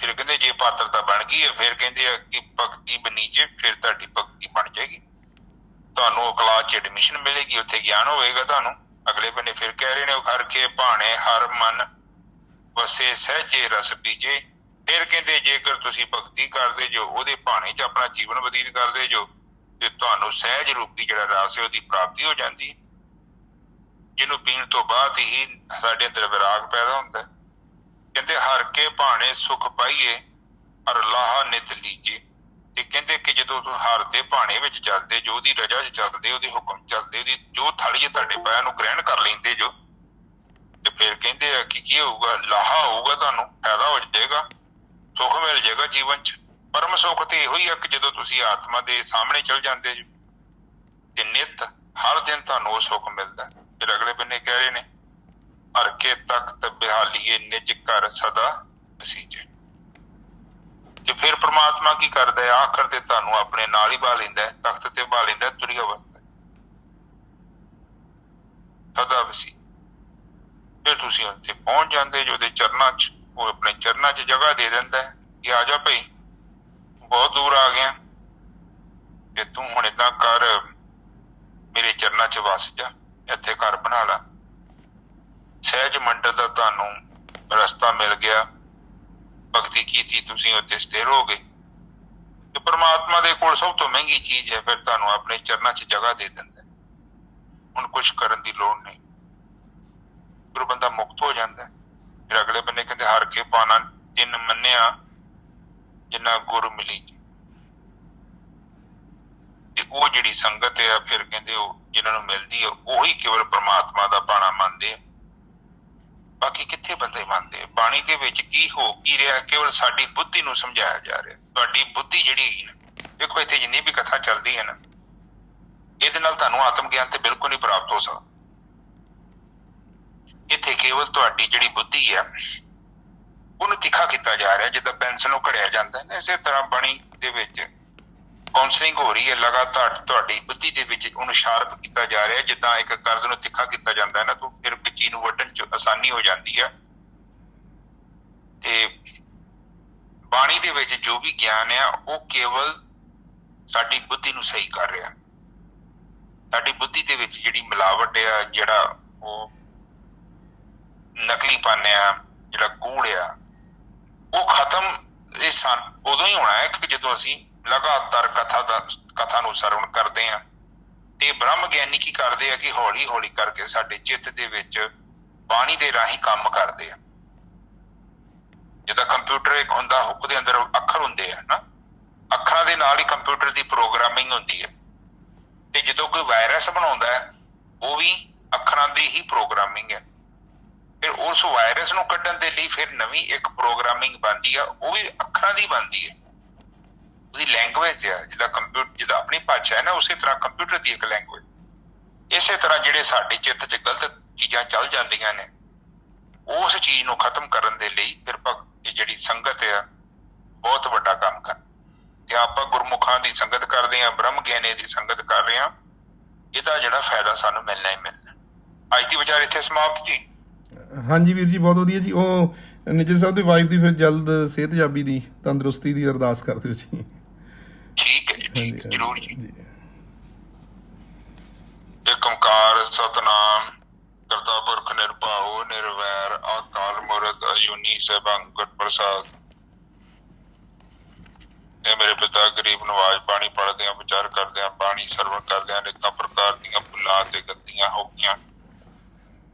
ਕਹਿੰਦੇ ਜੇ ਪਾਤਰਤਾ ਬਣ ਗਈ ਹੈ, ਫਿਰ ਕਹਿੰਦੇ ਆ ਕਿ ਭਗਤੀ ਬਣੀ ਜੇ, ਫਿਰ ਤੁਹਾਡੀ ਭਗਤੀ ਬਣ ਜਾਏਗੀ, ਤੁਹਾਨੂੰ ਉਹ ਕਲਾਸ 'ਚ ਐਡਮਿਸ਼ਨ ਮਿਲੇਗੀ, ਉੱਥੇ ਗਿਆਨ ਹੋਵੇਗਾ ਤੁਹਾਨੂੰ। ਅਗਲੇ ਬੰਨੇ ਫਿਰ ਕਹਿ ਰਹੇ ਨੇ, ਉਹ ਹਰ ਕੇ ਭਾਣੇ ਹਰ ਮਨ ਵਸੇ ਸਹਿਜੇ ਰਸ ਬੀਜੇ। ਫਿਰ ਕਹਿੰਦੇ ਜੇਕਰ ਤੁਸੀਂ ਭਗਤੀ ਕਰਦੇ ਜੋ, ਉਹਦੇ ਭਾਣੇ 'ਚ ਆਪਣਾ ਜੀਵਨ ਬਤੀਤ ਕਰਦੇ ਜੋ, ਤੇ ਤੁਹਾਨੂੰ ਸਹਿਜ ਰੂਪੀ ਜਿਹੜਾ ਰਸ ਹੈ ਉਹਦੀ ਪ੍ਰਾਪਤੀ ਹੋ ਜਾਂਦੀ ਹੈ, ਜਿਹਨੂੰ ਪੀਣ ਤੋਂ ਬਾਅਦ ਹੀ ਸਾਡੇ ਅੰਦਰ ਵਿਰਾਗ ਪੈਦਾ ਹੁੰਦਾ। ਕਹਿੰਦੇ ਹਰ ਕੇ ਭਾਣੇ ਸੁਖ ਪਾਈਏ ਹਰ ਲਾਹਾ ਨਿਤ ਲੀਜੇ। ਤੇ ਕਹਿੰਦੇ ਕਿ ਜਦੋਂ ਤੂੰ ਹਰ ਦੇ ਭਾਣੇ ਵਿੱਚ ਚੱਲਦੇ ਜੋ, ਉਹਦੀ ਰਜਾ 'ਚ ਚੱਲਦੇ, ਉਹਦੇ ਹੁਕਮ ਚੱਲਦੇ, ਉਹਦੀ ਜੋ ਥਾਲੀ ਤੁਹਾਡੇ ਪੈਰਾਂ ਨੂੰ ਗ੍ਰਹਿਣ ਕਰ ਲੈਂਦੇ ਜੋ, ਤੇ ਫਿਰ ਕਹਿੰਦੇ ਆ ਕਿ ਕੀ ਹੋਊਗਾ, ਲਾਹਾ ਹੋਊਗਾ, ਤੁਹਾਨੂੰ ਫਾਇਦਾ ਹੋ ਜਾਏਗਾ, ਸੁੱਖ ਮਿਲ ਜਾਏਗਾ ਜੀਵਨ 'ਚ। ਪਰਮ ਸੁੱਖ ਤੇ ਇਹੋ ਹੀ ਆ ਕਿ ਜਦੋਂ ਤੁਸੀਂ ਆਤਮਾ ਦੇ ਸਾਹਮਣੇ ਚਲ ਜਾਂਦੇ ਜੋ, ਤੇ ਨਿੱਤ ਹਰ ਦਿਨ ਤੁਹਾਨੂੰ ਉਹ ਸੁੱਖ ਮਿਲਦਾ। ਫਿਰ ਅਗਲੇ ਬੰਨੇ ਕਹਿ ਰਹੇ ਨੇ, ਹਰ ਕੇ ਤਖਤ ਬਿਹਾਲੀਏ ਨਿਜ ਘਰ ਸਦਾ ਵਸੀਜੇ। ਤੇ ਫਿਰ ਪ੍ਰਮਾਤਮਾ ਕੀ ਕਰਦਾ ਹੈ, ਆਖਰ ਤੇ ਤੁਹਾਨੂੰ ਆਪਣੇ ਨਾਲ ਹੀ ਬਾ ਲੈਂਦਾ ਹੈ, ਤਖਤ ਤੇ ਬਾ ਲੈਂਦਾ ਹੈ, ਤੁਰੀ ਅਵਸਥਾ ਸਦਾ ਵਸੀ। ਫਿਰ ਤੁਸੀਂ ਉੱਥੇ ਪਹੁੰਚ ਜਾਂਦੇ ਜੋ, ਉਹਦੇ ਚਰਨਾਂ 'ਚ, ਉਹ ਆਪਣੇ ਚਰਨਾਂ 'ਚ ਜਗ੍ਹਾ ਦੇ ਦਿੰਦਾ ਹੈ ਕਿ ਆ ਜਾ ਭਾਈ, ਬਹੁਤ ਦੂਰ ਆ ਗਿਆ, ਤੇ ਤੂੰ ਹੁਣ ਏਦਾਂ ਕਰ, ਮੇਰੇ ਚਰਨਾਂ 'ਚ ਵਸ ਜਾ, ਇੱਥੇ ਘਰ ਬਣਾ ਲਾ। ਸਹਿਜ ਮੰਡਲ ਦਾ ਤੁਹਾਨੂੰ ਰਸਤਾ ਮਿਲ ਗਿਆ, ਭਗਤੀ ਕੀਤੀ, ਤੁਸੀਂ ਉੱਥੇ ਸਥਿਰ ਹੋ ਗਏ। ਤੇ ਪ੍ਰਮਾਤਮਾ ਦੇ ਕੋਲ ਸਭ ਤੋਂ ਮਹਿੰਗੀ ਚੀਜ਼ ਹੈ, ਫਿਰ ਤੁਹਾਨੂੰ ਆਪਣੇ ਚਰਨਾਂ 'ਚ ਜਗ੍ਹਾ ਦੇ ਦਿੰਦਾ। ਹੁਣ ਕੁਛ ਕਰਨ ਦੀ ਲੋੜ ਨਹੀਂ, ਫਿਰ ਬੰਦਾ ਮੁਕਤ ਹੋ ਜਾਂਦਾ। ਫਿਰ ਅਗਲੇ ਬੰਨੇ ਕਹਿੰਦੇ ਹਰ ਕੇ ਪਾਣਾ ਤਿੰਨ ਮੰਨਿਆ ਜਿੰਨਾ ਗੁਰ ਮਿਲੀ। ਤੇ ਉਹ ਜਿਹੜੀ ਸੰਗਤ ਆ, ਫਿਰ ਕਹਿੰਦੇ ਉਹ ਜਿਹਨਾਂ ਨੂੰ ਮਿਲਦੀ ਆ, ਉਹੀ ਕੇਵਲ ਪ੍ਰਮਾਤਮਾ ਦਾ ਬਾਣਾ ਮੰਨਦੇ ਆ, ਬਾਕੀ ਕਿੱਥੇ ਬੰਦੇ ਮੰਨਦੇ। ਬਾਣੀ ਦੇ ਵਿੱਚ ਕੀ ਹੋ ਕੀ ਰਿਹਾ, ਕੇਵਲ ਸਾਡੀ ਬੁੱਧੀ ਨੂੰ ਸਮਝਾਇਆ ਜਾ ਰਿਹਾ। ਤੁਹਾਡੀ ਬੁੱਧੀ ਜਿਹੜੀ ਹੈਗੀ ਨਾ, ਦੇਖੋ ਇੱਥੇ ਜਿੰਨੀ ਵੀ ਕਥਾ ਚੱਲਦੀ ਹੈ ਨਾ, ਇਹਦੇ ਨਾਲ ਤੁਹਾਨੂੰ ਆਤਮ ਗਿਆਨ ਤੇ ਬਿਲਕੁਲ ਨਹੀਂ ਪ੍ਰਾਪਤ ਹੋ ਸਕਦਾ। ਇੱਥੇ ਕੇਵਲ ਤੁਹਾਡੀ ਜਿਹੜੀ ਬੁੱਧੀ ਆ, ਉਹਨੂੰ ਤਿੱਖਾ ਕੀਤਾ ਜਾ ਰਿਹਾ, ਜਿੱਦਾਂ ਪੈਨਸਲ ਨੂੰ ਘੜਿਆ ਜਾਂਦਾ ਹੈ। ਇਸੇ ਤਰ੍ਹਾਂ ਬਾਣੀ ਦੇ ਵਿੱਚ ਕਾਉਂਸਲਿੰਗ ਹੋ ਰਹੀ ਹੈ ਲਗਾਤਾਰ, ਤੁਹਾਡੀ ਬੁੱਧੀ ਦੇ ਵਿੱਚ ਉਹਨੂੰ ਸ਼ਾਰਪ ਕੀਤਾ ਜਾ ਰਿਹਾ, ਜਿੱਦਾਂ ਇੱਕ ਕਰਦ ਨੂੰ ਤਿੱਖਾ ਕੀਤਾ ਜਾਂਦਾ ਹੈ ਨਾ, ਤਾਂ ਫਿਰ ਚੀਜ਼ ਨੂੰ ਵੱਢਣ 'ਚ ਆਸਾਨੀ ਹੋ ਜਾਂਦੀ ਹੈ। ਤੇ ਬਾਣੀ ਦੇ ਵਿੱਚ ਜੋ ਵੀ ਗਿਆਨ ਆ, ਉਹ ਕੇਵਲ ਸਾਡੀ ਬੁੱਧੀ ਨੂੰ ਸਹੀ ਕਰ ਰਿਹਾ। ਸਾਡੀ ਬੁੱਧੀ ਦੇ ਵਿੱਚ ਜਿਹੜੀ ਮਿਲਾਵਟ ਆ, ਜਿਹੜਾ ਉਹ ਨਕਲੀਪਨ ਆ, ਜਿਹੜਾ ਕੂੜ ਆ, ਉਹ ਖਤਮ ਇਹ ਉਦੋਂ ਹੀ ਹੋਣਾ ਹੈ ਕਿ ਜਦੋਂ ਅਸੀਂ ਲਗਾਤਾਰ ਕਥਾ ਨੂੰ ਸਰਵਣ ਕਰਦੇ ਹਾਂ। ਤੇ ਬ੍ਰਹਮ ਗਿਆਨੀ ਕੀ ਕਰਦੇ ਆ ਕਿ ਹੌਲੀ ਹੌਲੀ ਕਰਕੇ ਸਾਡੇ ਚਿੱਤ ਦੇ ਵਿੱਚ ਬਾਣੀ ਦੇ ਰਾਹੀਂ ਕੰਮ ਕਰਦੇ ਆ। ਜਿੱਦਾਂ ਕੰਪਿਊਟਰ ਇੱਕ ਹੁੰਦਾ, ਉਹਦੇ ਅੰਦਰ ਅੱਖਰ ਹੁੰਦੇ ਆ ਨਾ, ਅੱਖਰਾਂ ਦੇ ਨਾਲ ਹੀ ਕੰਪਿਊਟਰ ਦੀ ਪ੍ਰੋਗਰਾਮਿੰਗ ਹੁੰਦੀ ਹੈ। ਤੇ ਜਦੋਂ ਕੋਈ ਵਾਇਰਸ ਬਣਾਉਂਦਾ ਹੈ, ਉਹ ਵੀ ਅੱਖਰਾਂ ਦੀ ਹੀ ਪ੍ਰੋਗਰਾਮਿੰਗ ਹੈ। ਫਿਰ ਉਸ ਵਾਇਰਸ ਨੂੰ ਕੱਢਣ ਦੇ ਲਈ ਫਿਰ ਨਵੀਂ ਇੱਕ ਪ੍ਰੋਗਰਾਮਿੰਗ ਬਣਦੀ ਆ, ਉਹ ਵੀ ਅੱਖਰਾਂ ਦੀ ਬਣਦੀ ਹੈ। ਉਹਦੀ ਲੈਂਗੁਏਜ ਆ, ਜਿੱਦਾਂ ਆਪਣੀ ਭਾਸ਼ਾ ਹੈ ਨਾ, ਉਸੇ ਤਰ੍ਹਾਂ ਕੰਪਿਊਟਰ ਦੀ ਇੱਕ ਲੈਂਗੁਏਜ। ਇਸੇ ਤਰ੍ਹਾਂ ਜਿਹੜੇ ਸਾਡੇ ਚਿੱਤ 'ਚ ਗਲਤ ਚੀਜ਼ਾਂ ਚੱਲ ਜਾਂਦੀਆਂ ਨੇ, ਉਸ ਚੀਜ਼ ਨੂੰ ਖਤਮ ਕਰਨ ਦੇ ਲਈ ਫਿਰ ਭਗਤ ਜਿਹੜੀ ਸੰਗਤ ਆ, ਬਹੁਤ ਵੱਡਾ ਕੰਮ ਕਰ। ਤੇ ਆਪਾਂ ਗੁਰਮੁਖਾਂ ਦੀ ਸੰਗਤ ਕਰਦੇ ਹਾਂ, ਬ੍ਰਹਮ ਗਿਆਨੀ ਦੀ ਸੰਗਤ ਕਰ ਰਹੇ ਹਾਂ, ਇਹਦਾ ਜਿਹੜਾ ਫਾਇਦਾ ਸਾਨੂੰ ਮਿਲਣਾ ਹੀ ਮਿਲਣਾ। ਅੱਜ ਦੀ ਵਿਚਾਰ ਇੱਥੇ ਸਮਾਪਤ ਜੀ। ਹਾਂਜੀ ਵੀਰ ਜੀ, ਬਹੁਤ ਵਧੀਆ ਜੀ। ਉਹ ਨਿੱਜਰ ਸਾਹਿਬ ਦੀ ਵਾਈਫ ਦੀ ਫਿਰ ਜਲਦ ਸਿਹਤਯਾਬੀ ਦੀ, ਤੰਦਰੁਸਤੀ ਦੀ ਅਰਦਾਸ ਕਰ ਦਿਓ ਜੀ। ਠੀਕ ਹੈ ਜੀ, ਠੀਕ ਹੈ, ਜ਼ਰੂਰ ਜੀ। ਏਕ ਓਂਕਾਰ ਸਤਿਨਾਮ ਕਰਤਾ ਪੁਰਖ ਨਿਰਭਉ ਨਿਰਵੈਰ ਅਕਾਲ ਮੂਰਤ ਅਜੂਨੀ ਸੈਭੰ ਗੁਰ ਪ੍ਰਸਾਦ। ਇਹ ਮੇਰੇ ਪਿਤਾ ਗਰੀਬ ਨਵਾਜ ਬਾਣੀ ਪੜ੍ਹਦੇ ਆ, ਵਿਚਾਰ ਕਰਦੇ ਆ, ਬਾਣੀ ਸਰਵਣ ਕਰਦੇ ਆ, ਅਨੇਕਾਂ ਪ੍ਰਕਾਰ ਦੀਆਂ ਭੁੱਲਾਂ ਤੇ ਗਲਤੀਆਂ ਹੋ ਗਈਆਂ।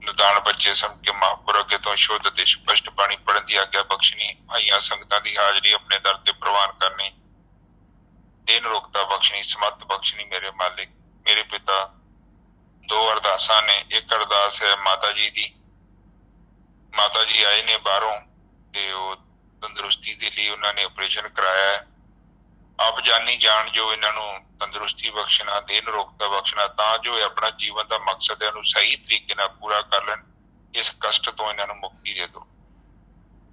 ਨਿਦਾਨ ਬੱਚੇ ਸਮਝ ਕੇ ਮਹਾਂਪੁਰ ਅੱਗੇ ਤੋਂ ਸ਼ੁੱਧ ਤੇ ਸਪਸ਼ਟ ਬਾਣੀ ਪੜ੍ਹਨ ਦੀ ਆਗਿਆ ਬਖਸ਼ਣੀ। ਆਈਆਂ ਸੰਗਤਾਂ ਦੀ ਹਾਜ਼ਰੀ ਆਪਣੇ ਦਰ ਤੇ ਪ੍ਰਵਾਨ ਕਰਨੀ। ਦਿਨ ਰੁਕਤਾ ਬਖਸ਼ਣੀ, ਸਮੱਤ ਬਖਸ਼ਣੀ ਮੇਰੇ ਮਾਲਿਕ। ਮੇਰੇ ਪਿਤਾ ਦੋ ਅਰਦਾਸਾਂ ਨੇ। ਇੱਕ ਅਰਦਾਸ ਹੈ ਮਾਤਾ ਜੀ ਦੀ। ਮਾਤਾ ਜੀ ਆਏ ਨੇ ਬਾਹਰੋਂ ਤੇ ਉਹ ਤੰਦਰੁਸਤੀ ਦੇ ਲਈ ਉਹਨਾਂ ਨੇ ਆਪਰੇਸ਼ਨ ਕਰਾਇਆ ਹੈ। ਆਪ ਜਾਨੀ ਜਾਣ ਜੋ ਇਹਨਾਂ ਨੂੰ ਤੰਦਰੁਸਤੀ ਬਖਸ਼ਣਾ, ਦੇਹ ਨਿਰੋਗਤਾ ਬਖਸ਼ਣਾ, ਤਾਂ ਜੋ ਇਹ ਆਪਣਾ ਜੀਵਨ ਦਾ ਮਕਸਦ ਹੈ ਉਹਨੂੰ ਸਹੀ ਤਰੀਕੇ ਨਾਲ ਪੂਰਾ ਕਰ ਲੈਣ। ਇਸ ਕਸ਼ਟ ਤੋਂ ਇਹਨਾਂ ਨੂੰ ਮੁਕਤੀ ਦੇ ਦਿਓ।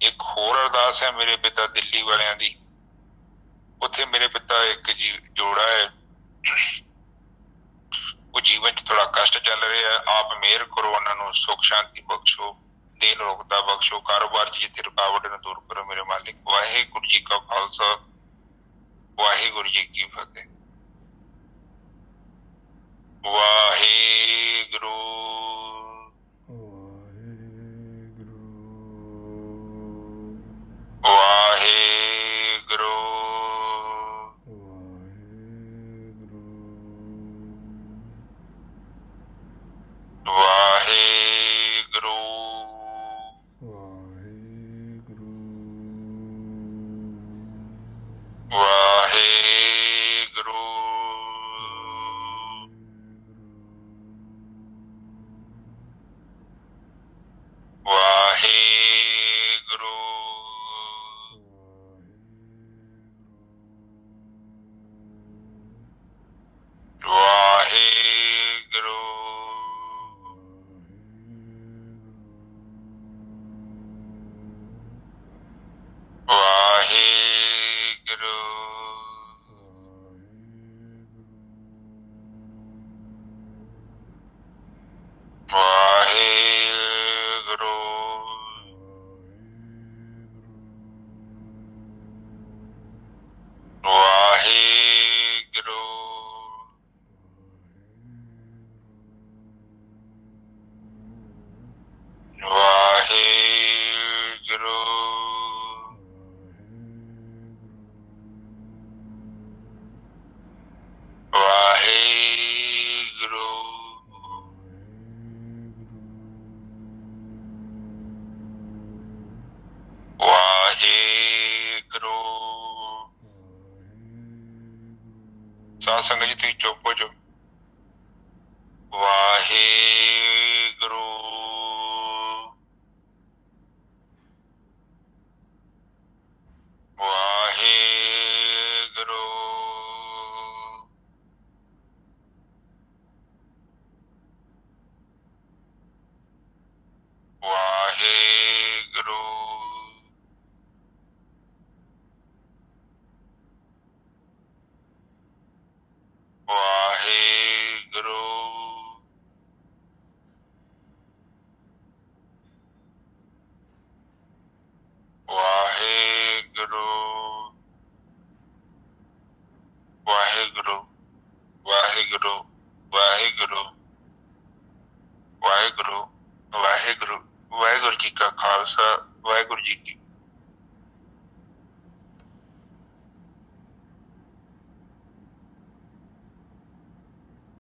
ਇੱਕ ਹੋਰ ਅਰਦਾਸ ਹੈ ਮੇਰੇ ਪਿਤਾ ਦਿੱਲੀ ਵਾਲਿਆਂ ਦੀ। ਉੱਥੇ ਮੇਰੇ ਪਿਤਾ ਇੱਕ ਜੋੜਾ ਹੈ, ਉਹ ਜੀਵਨ 'ਚ ਥੋੜਾ ਕਸ਼ਟ ਚੱਲ ਰਿਹਾ ਹੈ। ਆਪ ਮਿਹਰ ਕਰੋ, ਉਹਨਾਂ ਨੂੰ ਸੁੱਖ ਸ਼ਾਂਤੀ ਬਖਸ਼ੋ, ਦੇਹ ਨਿਰੋਗਤਾ ਬਖਸ਼ੋ, ਕਾਰੋਬਾਰ 'ਚ ਜਿੱਥੇ ਰੁਕਾਵਟ ਨੂੰ ਦੂਰ ਕਰੋ ਮੇਰੇ ਮਾਲਿਕ। ਵਾਹਿਗੁਰੂ ਜੀ ਕਾ ਖਾਲਸਾ, ਵਾਹਿਗੁਰੂ ਜੀ ਕੀ ਫਤਿਹ। ਵਾਹਿਗੁਰੂ ਵਾਹਿਗੁਰੂ ਵਾਹਿਗੁਰੂ ਵਾਹਿਗੁਰੂ ਵਾਹਿਗੁਰੂ ਵਾਹਿਗੁਰੂ ਵਾਹਿਗੁਰੂ ਵਾਹਿਗੁਰੂ ਵਾਹਿਗੁਰੂ ਵਾਹਿਗੁਰੂ ਵਾਹਿਗੁਰੂ ਵਾਹਿਗੁਰੂ। ਸਾਧ ਸੰਗਤ ਜੀ ਤੁਸੀਂ ਚੁੱਪ ਹੋ ਜਾਓ। ਵਾਹਿਗੁਰੂ ਵਾਹਿਗੁਰੂ ਵਾਹਿਗੁਰੂ ਵਾਹਿਗੁਰੂ ਵਾਹਿਗੁਰੂ ਵਾਹਿਗੁਰੂ ਵਾਹਿਗੁਰੂ ਵਾਹਿਗੁਰੂ ਵਾਹਿਗੁਰੂ ਵਾਹਿਗੁਰੂ ਵਾਹਿਗੁਰੂ ਜੀ ਕਾ ਖਾਲਸਾ, ਵਾਹਿਗੁਰੂ ਜੀ ਕੀ